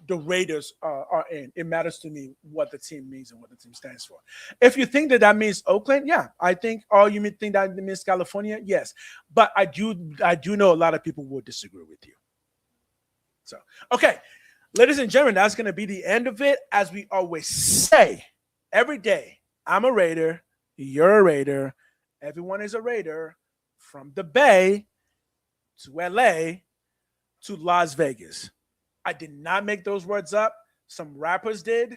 the Raiders are in. It matters to me what the team means and what the team stands for. If you think that means Oakland, yeah, I think. Or you think that means California, yes. But I do know a lot of people will disagree with you. So, okay, ladies and gentlemen, that's going to be the end of it. As we always say every day, I'm a Raider, you're a Raider, everyone is a Raider, from the Bay to LA to Las Vegas. I did not make those words up. Some rappers did,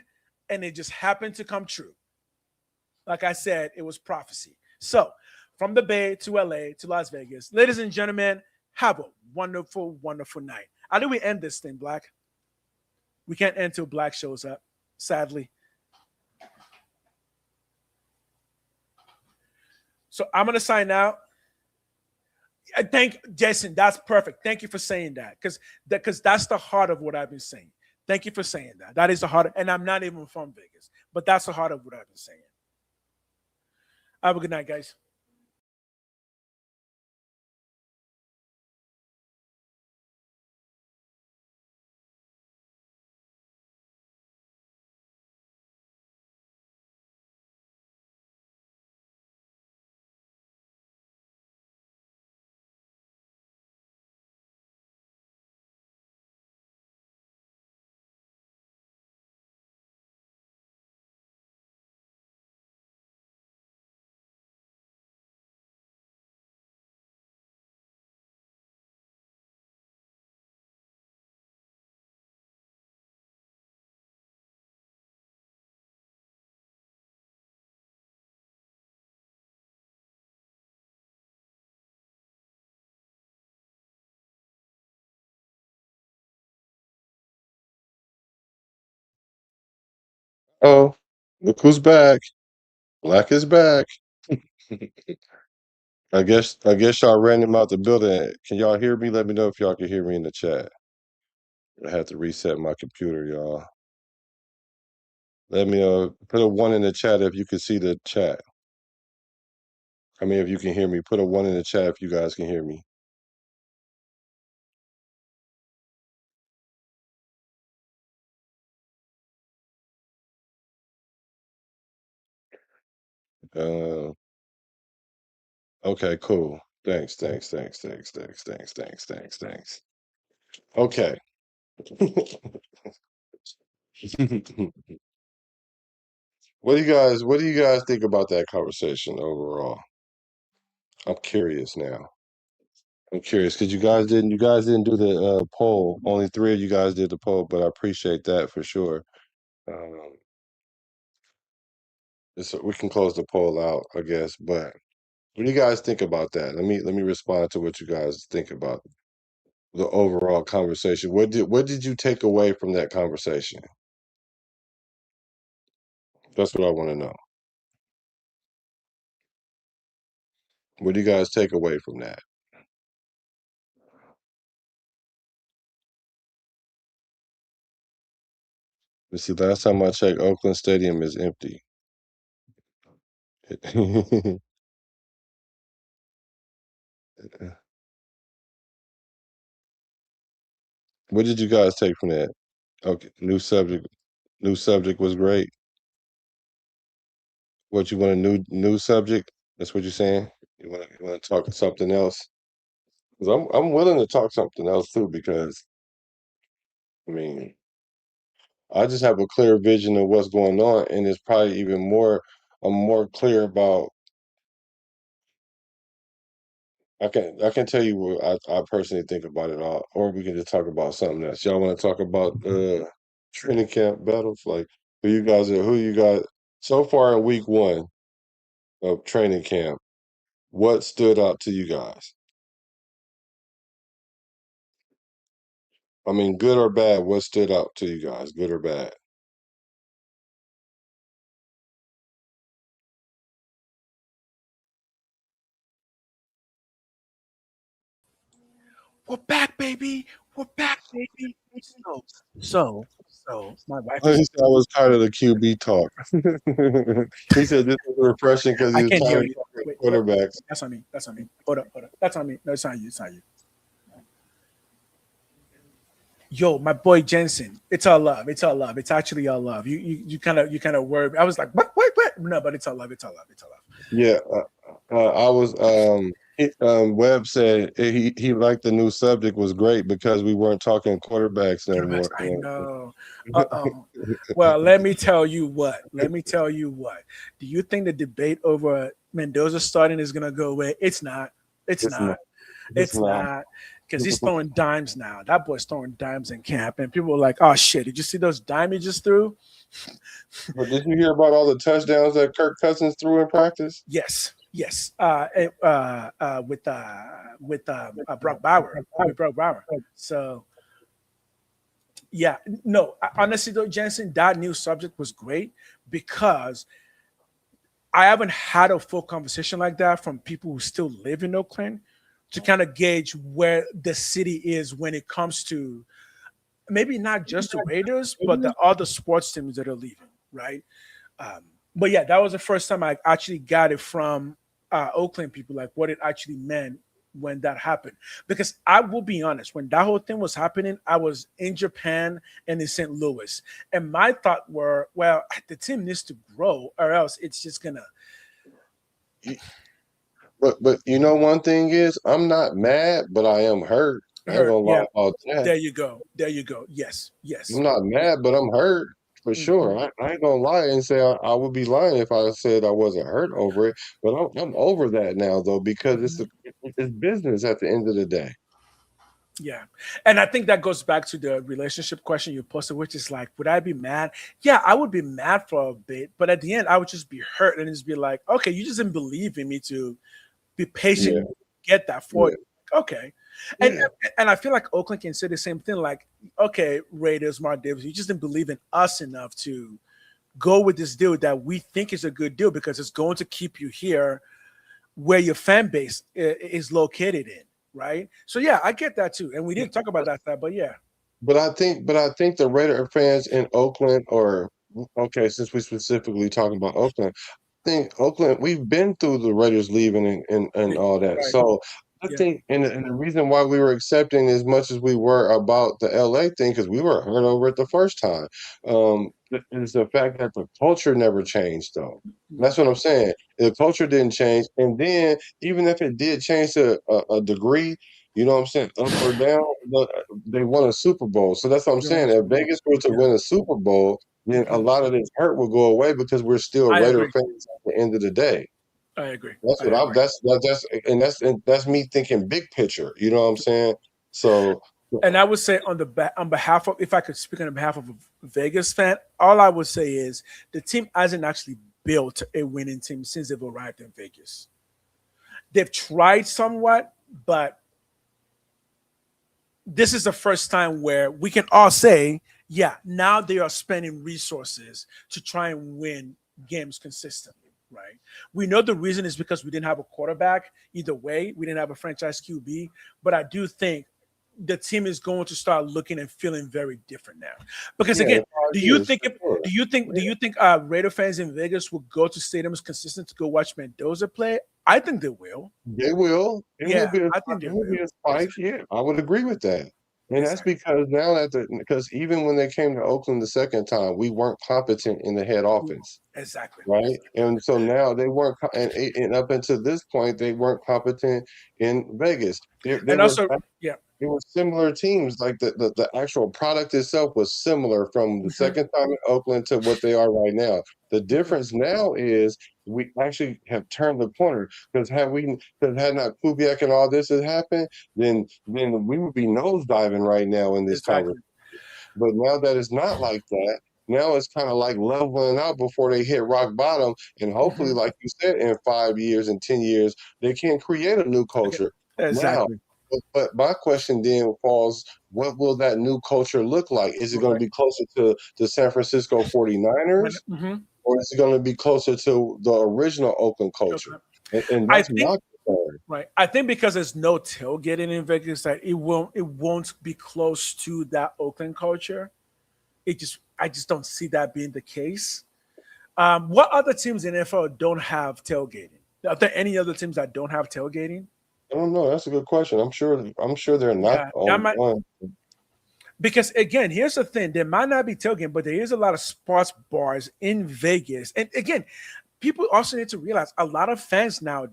and it just happened to come true. Like I said, it was prophecy. So, from the Bay to LA to Las Vegas, ladies and gentlemen, have a wonderful, wonderful night. How do we end this thing, Black? We can't end till Black shows up, sadly. So, I'm going to sign out. Thank Jason. That's perfect. Thank you for saying that, because that's the heart of what I've been saying. Thank you for saying that. That is the heart, and I'm not even from Vegas, but that's the heart of what I've been saying. Have a good night, guys. Oh, look who's back. Black is back. I guess y'all ran him out the building. Can y'all hear me? Let me know if y'all can hear me in the chat. I had to reset my computer, y'all. Let me put a 1 in the chat if you can see the chat. I mean, if you can hear me, put a 1 in the chat if you guys can hear me. Okay, cool. Thanks. Okay. What do you guys think about that conversation overall? I'm curious now. I'm curious because you guys didn't do the poll. Only three of you guys did the poll, but I appreciate that for sure. Um, we can close the poll out, I guess. But what do you guys think about that? Let me respond to what you guys think about the overall conversation. What did you take away from that conversation? That's what I want to know. What do you guys take away from that? Let's see. Last time I checked, Oakland Stadium is empty. What did you guys take from that? Okay, new subject. New subject was great. What you want a new subject? That's what you're saying. You want to talk something else? Because I'm willing to talk something else too. Because I mean, I just have a clear vision of what's going on, and it's probably even more. I'm more clear about. I can tell you what I personally think about it all, or we can just talk about something else. Y'all want to talk about training camp battles, like who you got so far in week one of training camp? What stood out to you guys? I mean, good or bad? What stood out to you guys? Good or bad? We're back, baby. We're back, baby. My wife He is. said I was tired of the QB talk. He said this was refreshing because he I was can't hear tired you. of talking Wait, quarterbacks. that's on me. That's on me. Hold up. That's on me. No, it's not you. It's not you. Yo, my boy Jensen. It's all love. It's all love. It's actually all love. You kind of worried. I was like, what? No, but it's all love. It's all love. It's all love. Yeah, I was. Webb said he liked the new subject was great because we weren't talking quarterbacks no more. I know. Uh-oh. Well, let me tell you what. Do you think the debate over Mendoza starting is gonna go away? It's not. It's not. It's not. Because he's throwing dimes now. That boy's throwing dimes in camp, and people are like, "Oh shit! Did you see those dimes he just threw?" But did you hear about all the touchdowns that Kirk Cousins threw in practice? Yes. With Brock Bauer. With Brock Bauer. So yeah, no. Honestly, though, Jensen, that new subject was great because I haven't had a full conversation like that from people who still live in Oakland to kind of gauge where the city is when it comes to maybe not just the Raiders, but the other sports teams that are leaving, right? But yeah, that was the first time I actually got it from Oakland people, like what it actually meant when that happened. Because I will be honest, when that whole thing was happening, I was in Japan and in St. Louis. And my thought were, well, the team needs to grow or else it's just going to. But you know, one thing is, I'm not mad, but I am hurt. I ain't gonna lie about that. There you go. Yes. I'm not mad, but I'm hurt for sure. I ain't gonna lie and say I would be lying if I said I wasn't hurt over it. But I'm over that now, though, because it's business at the end of the day. Yeah. And I think that goes back to the relationship question you posted, which is like, would I be mad? Yeah, I would be mad for a bit, but at the end, I would just be hurt and just be like, okay, you just didn't believe in me to be patient, get that for you. Okay. And I feel like Oakland can say the same thing, like, okay, Raiders, Mark Davis, you just didn't believe in us enough to go with this deal that we think is a good deal because it's going to keep you here where your fan base is located in. Right. So yeah, I get that too. And we didn't talk about that, but yeah. But I think the Raider fans in Oakland since we specifically talking about Oakland, I think Oakland, we've been through the Raiders leaving and all that. Right. So I think, and the reason why we were accepting as much as we were about the LA thing, because we were hurt over it the first time, is the fact that the culture never changed, though. That's what I'm saying. The culture didn't change. And then, even if it did change to a degree, you know what I'm saying, up or down, they won a Super Bowl. So that's what I'm saying. If Vegas were to win a Super Bowl, then a lot of this hurt will go away because we're still Raider fans at the end of the day. I agree. That's what that's me thinking big picture. You know what I'm saying? So, and I would say on behalf of, if I could speak on behalf of a Vegas fan, all I would say is the team hasn't actually built a winning team since they've arrived in Vegas. They've tried somewhat, but this is the first time where we can all say, yeah, now they are spending resources to try and win games consistently. Right. We know the reason is because we didn't have a quarterback. Either way, we didn't have a franchise QB. But I do think the team is going to start looking and feeling very different now. Because again, do you think Raider fans in Vegas will go to stadiums consistent to go watch Mendoza play? I think they will. They will. I think it will be a spike. Yeah, I would agree with that. And that's because now because even when they came to Oakland the second time, we weren't competent in the head offense. Exactly. Right. And so now they weren't, and up until this point, they weren't competent in Vegas. They were similar teams. Like the actual product itself was similar from the second time in Oakland to what they are right now. The difference now is we actually have turned the corner, because had not Kubiak and all this had happened, then we would be nosediving right now in this conversation. But now that it's not like that, now it's kind of like leveling out before they hit rock bottom, and hopefully, like you said, in 5 years and 10 years, they can create a new culture. Exactly. Now, but my question then falls, what will that new culture look like? Is it going to be closer to the San Francisco 49ers? Or is it going to be closer to the original Oakland culture? And that's my concern. Right. I think because there's no tailgating in Vegas, that it won't be close to that Oakland culture. I just don't see that being the case. What other teams in NFL don't have tailgating? Are there any other teams that don't have tailgating? I don't know. That's a good question. I'm sure they're not one. Because again, here's the thing: there might not be tailgating, but there is a lot of sports bars in Vegas. And again, people also need to realize a lot of fans now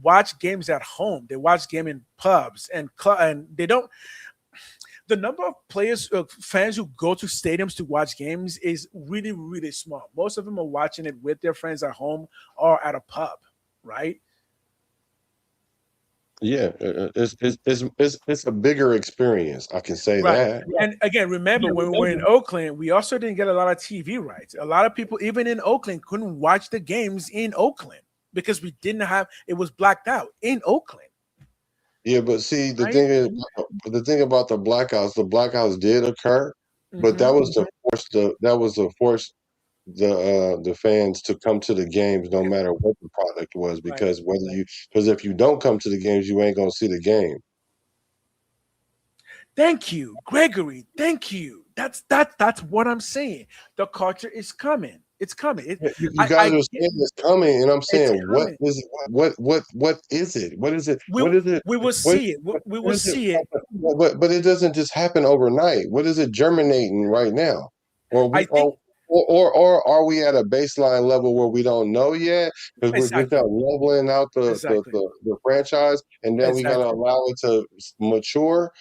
watch games at home. They watch game in pubs and they don't. The number of fans who go to stadiums to watch games is really, really small. Most of them are watching it with their friends at home or at a pub, right? Yeah, it's a bigger experience. I can say that. And again, remember when we were in Oakland, we also didn't get a lot of TV rights. A lot of people, even in Oakland, couldn't watch the games in Oakland because we didn't have. It was blacked out in Oakland. Yeah, but see, the thing about the blackouts did occur, but that was to force the fans to come to the games no matter what the product was, because if you don't come to the games, you ain't gonna see the game. Thank you, Gregory. Thank you. That's what I'm saying. The culture is coming. It's coming. You guys are saying it's coming, and I'm saying, what is it? What is it? What is it? What is it? We will see it. We will see it. But it doesn't just happen overnight. What is it germinating right now? Or are we at a baseline level where we don't know yet, because we're just not leveling out the franchise, and then we gotta allow it to mature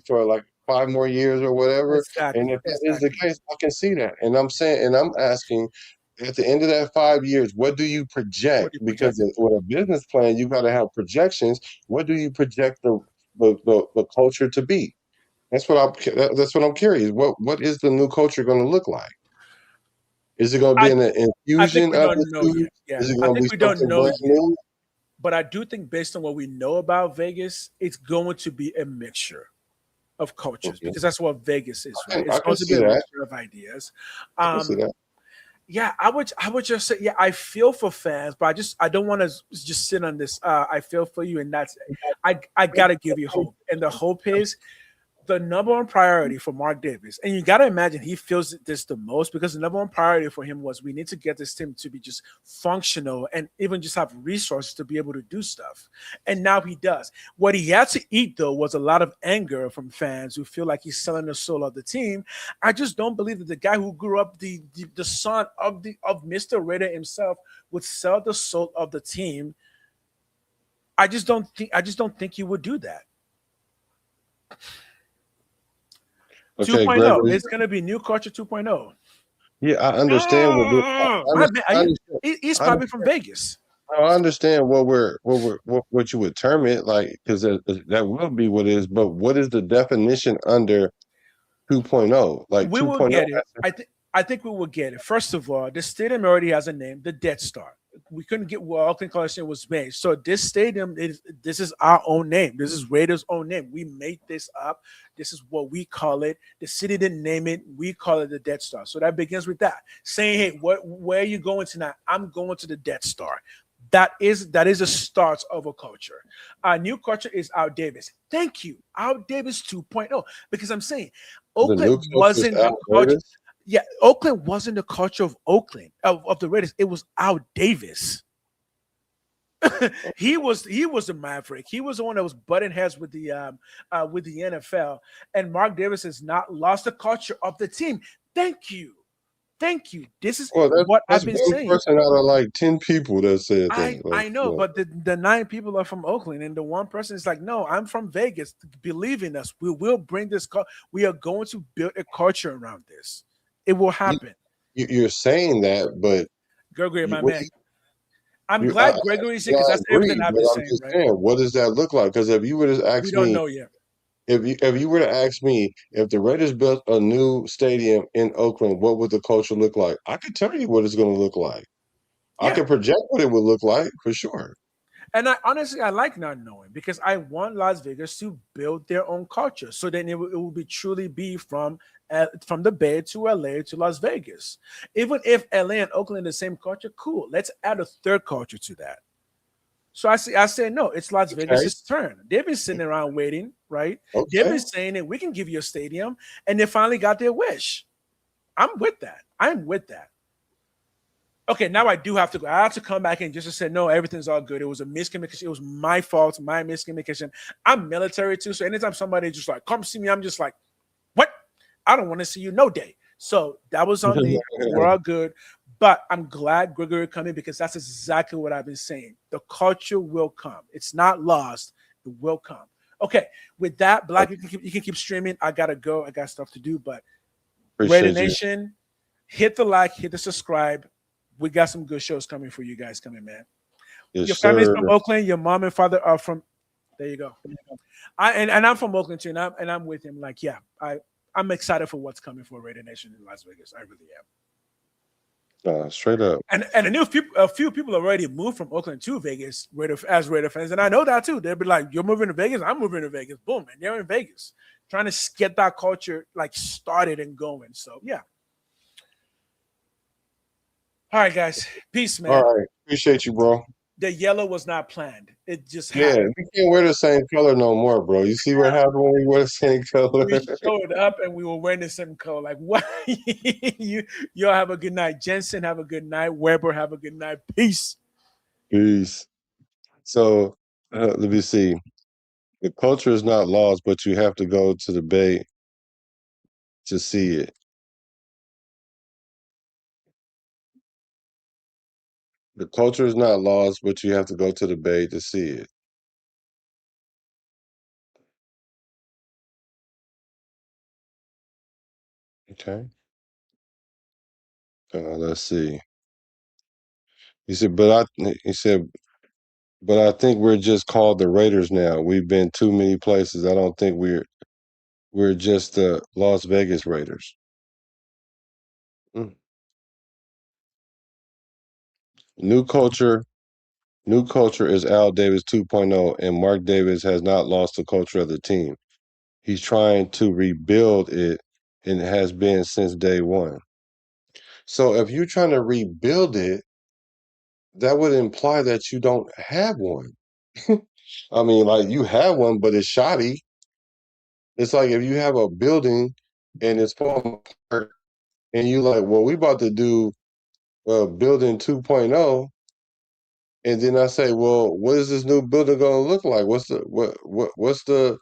for 5 more years or whatever. And if that is the case, I can see that. And I'm saying, and I'm asking, at the end of that 5 years, what do you project? Because with a business plan, you got to have projections. What do you project the culture to be? That's what I'm curious. What is the new culture going to look like? Is it going to be an infusion of the two? Is it going to be something brand new? But I do think, based on what we know about Vegas, it's going to be a mixture of cultures, because that's what Vegas is, right? It's going to be a mixture of ideas. Yeah, I would just say, I feel for fans, but I don't want to just sit on this. I feel for you, and I gotta give you hope, and the hope is the number one priority for Mark Davis, and you got to imagine he feels this the most because the number one priority for him was we need to get this team to be just functional and even just have resources to be able to do stuff. And now he does. What he had to eat, though, was a lot of anger from fans who feel like he's selling the soul of the team. I just don't believe that the guy who grew up the son of Mr. Raider himself would sell the soul of the team. I just don't think he would do that. Okay, 2.0. Gregory. It's going to be new culture 2.0. Yeah, I understand. He's probably from Vegas. I understand what you would term it like, because that will be what it is. But what is the definition under 2.0? Like we 2.0. will get it. I think we will get it. First of all, the stadium already has a name, the Death Star. We couldn't get where Oakland Coliseum was made. So this stadium this is our own name. This is Raiders' own name. We made this up. This is what we call it. The city didn't name it. We call it the Death Star. So that begins with that. Saying, hey, where are you going tonight? I'm going to the Death Star. That is a start of a culture. Our new culture is Al Davis. Thank you. Al Davis 2.0. Because I'm saying Oakland wasn't the culture. Yeah, Oakland wasn't the culture of Oakland of the Raiders. It was Al Davis. he was the Maverick. He was the one that was butting heads with the NFL. And Mark Davis has not lost the culture of the team. Thank you. This is what I've been saying. Person out of like 10 people that said that. I know, but the 9 people are from Oakland, and the one person is like, "No, I'm from Vegas. Believe in us. We will bring this. We are going to build a culture around this. It will happen." You're saying that, but Gregory, my man. I'm glad Gregory's here because that's everything I've been saying. Right? What does that look like? Because if you were to ask me, we don't know yet. If you were to ask me if the Raiders built a new stadium in Oakland, what would the culture look like? I could tell you what it's going to look like. Yeah. I could project what it would look like for sure. And I like not knowing because I want Las Vegas to build their own culture. So then it will be truly be from the Bay to LA to Las Vegas. Even if LA and Oakland are the same culture, cool. Let's add a third culture to that. So I say no, it's Las Vegas' turn. They've been sitting around waiting, right? Okay. They've been saying that we can give you a stadium, and they finally got their wish. I'm with that. Okay, now I do have to go. I have to come back and just say, no, everything's all good. It was a miscommunication. It was my fault, my miscommunication. I'm military too, so anytime somebody just like, come see me, I'm just like, what? I don't want to see you no day. So that was on me. We're all good. But I'm glad Gregory coming because that's exactly what I've been saying. The culture will come. It's not lost. It will come. Okay, with that, Black, you can keep streaming. I got to go. I got stuff to do. But Raider Nation, hit the like, hit the subscribe. We got some good shows coming for you guys coming, man. Yes, your family's from Oakland. Your mom and father are from – there you go. And I'm from Oakland too, and I'm with him. Like, yeah, I'm excited for what's coming for Raider Nation in Las Vegas. I really am. Straight up. And a few people already moved from Oakland to Vegas as Raider fans, and I know that too. They'll be like, "You're moving to Vegas, I'm moving to Vegas." Boom, and they're in Vegas, trying to get that culture like started and going. So yeah. All right, guys. Peace, man. All right, appreciate you, bro. The yellow was not planned. It just happened. We can't wear the same color no more, bro. You see what happened when we wear the same color? We showed up and we were wearing the same color. Like, what? Y'all have a good night. Jensen, have a good night. Weber, have a good night. Peace. Peace. So, let me see. The culture is not lost, but you have to go to the Bay to see it. The culture is not lost, but you have to go to the Bay to see it. Okay. Let's see. He said, but I think we're just called the Raiders now. We've been too many places. I don't think we're just the Las Vegas Raiders. New culture is Al Davis 2.0, and Mark Davis has not lost the culture of the team. He's trying to rebuild it, and it has been since day one. So if you're trying to rebuild it, that would imply that you don't have one. I mean, like, you have one, but it's shoddy. It's like if you have a building and it's falling apart, and you like, well, we about to do building 2.0, and then I say, well, what is this new building going to look like? What's the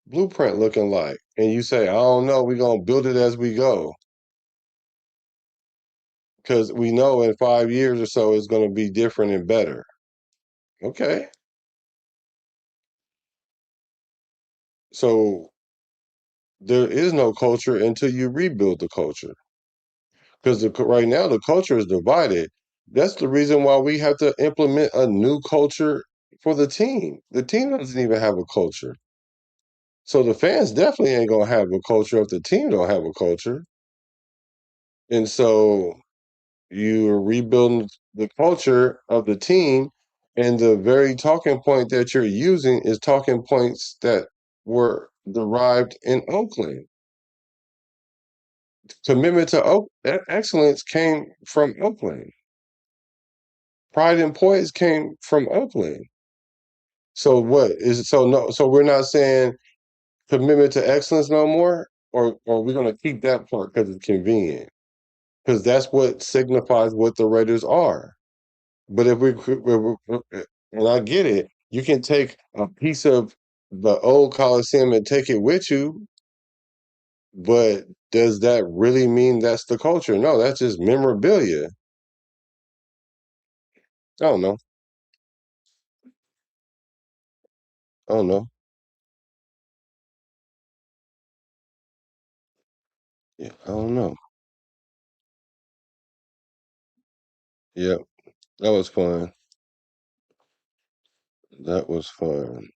blueprint looking like? And you say, I don't know. We're going to build it as we go. Because we know in 5 years or so it's going to be different and better. Okay. So there is no culture until you rebuild the culture. Because right now the culture is divided. That's the reason why we have to implement a new culture for the team. The team doesn't even have a culture. So the fans definitely ain't going to have a culture if the team don't have a culture. And so you're rebuilding the culture of the team, and the very talking point that you're using is talking points that were derived in Oakland. Commitment to excellence came from Oakland. Pride and poise came from Oakland. So what is it? So no, so we're not saying commitment to excellence no more, or we're going to keep that part because it's convenient, because that's what signifies what the Raiders are. But if and I get it, you can take a piece of the old Coliseum and take it with you, but does that really mean that's the culture? No, that's just memorabilia. I don't know. I don't know. Yeah, I don't know. Yep, that was fun. That was fun.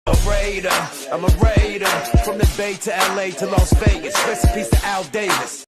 I'm a Raider. From the Bay to LA to Las Vegas. Recipes to Al Davis.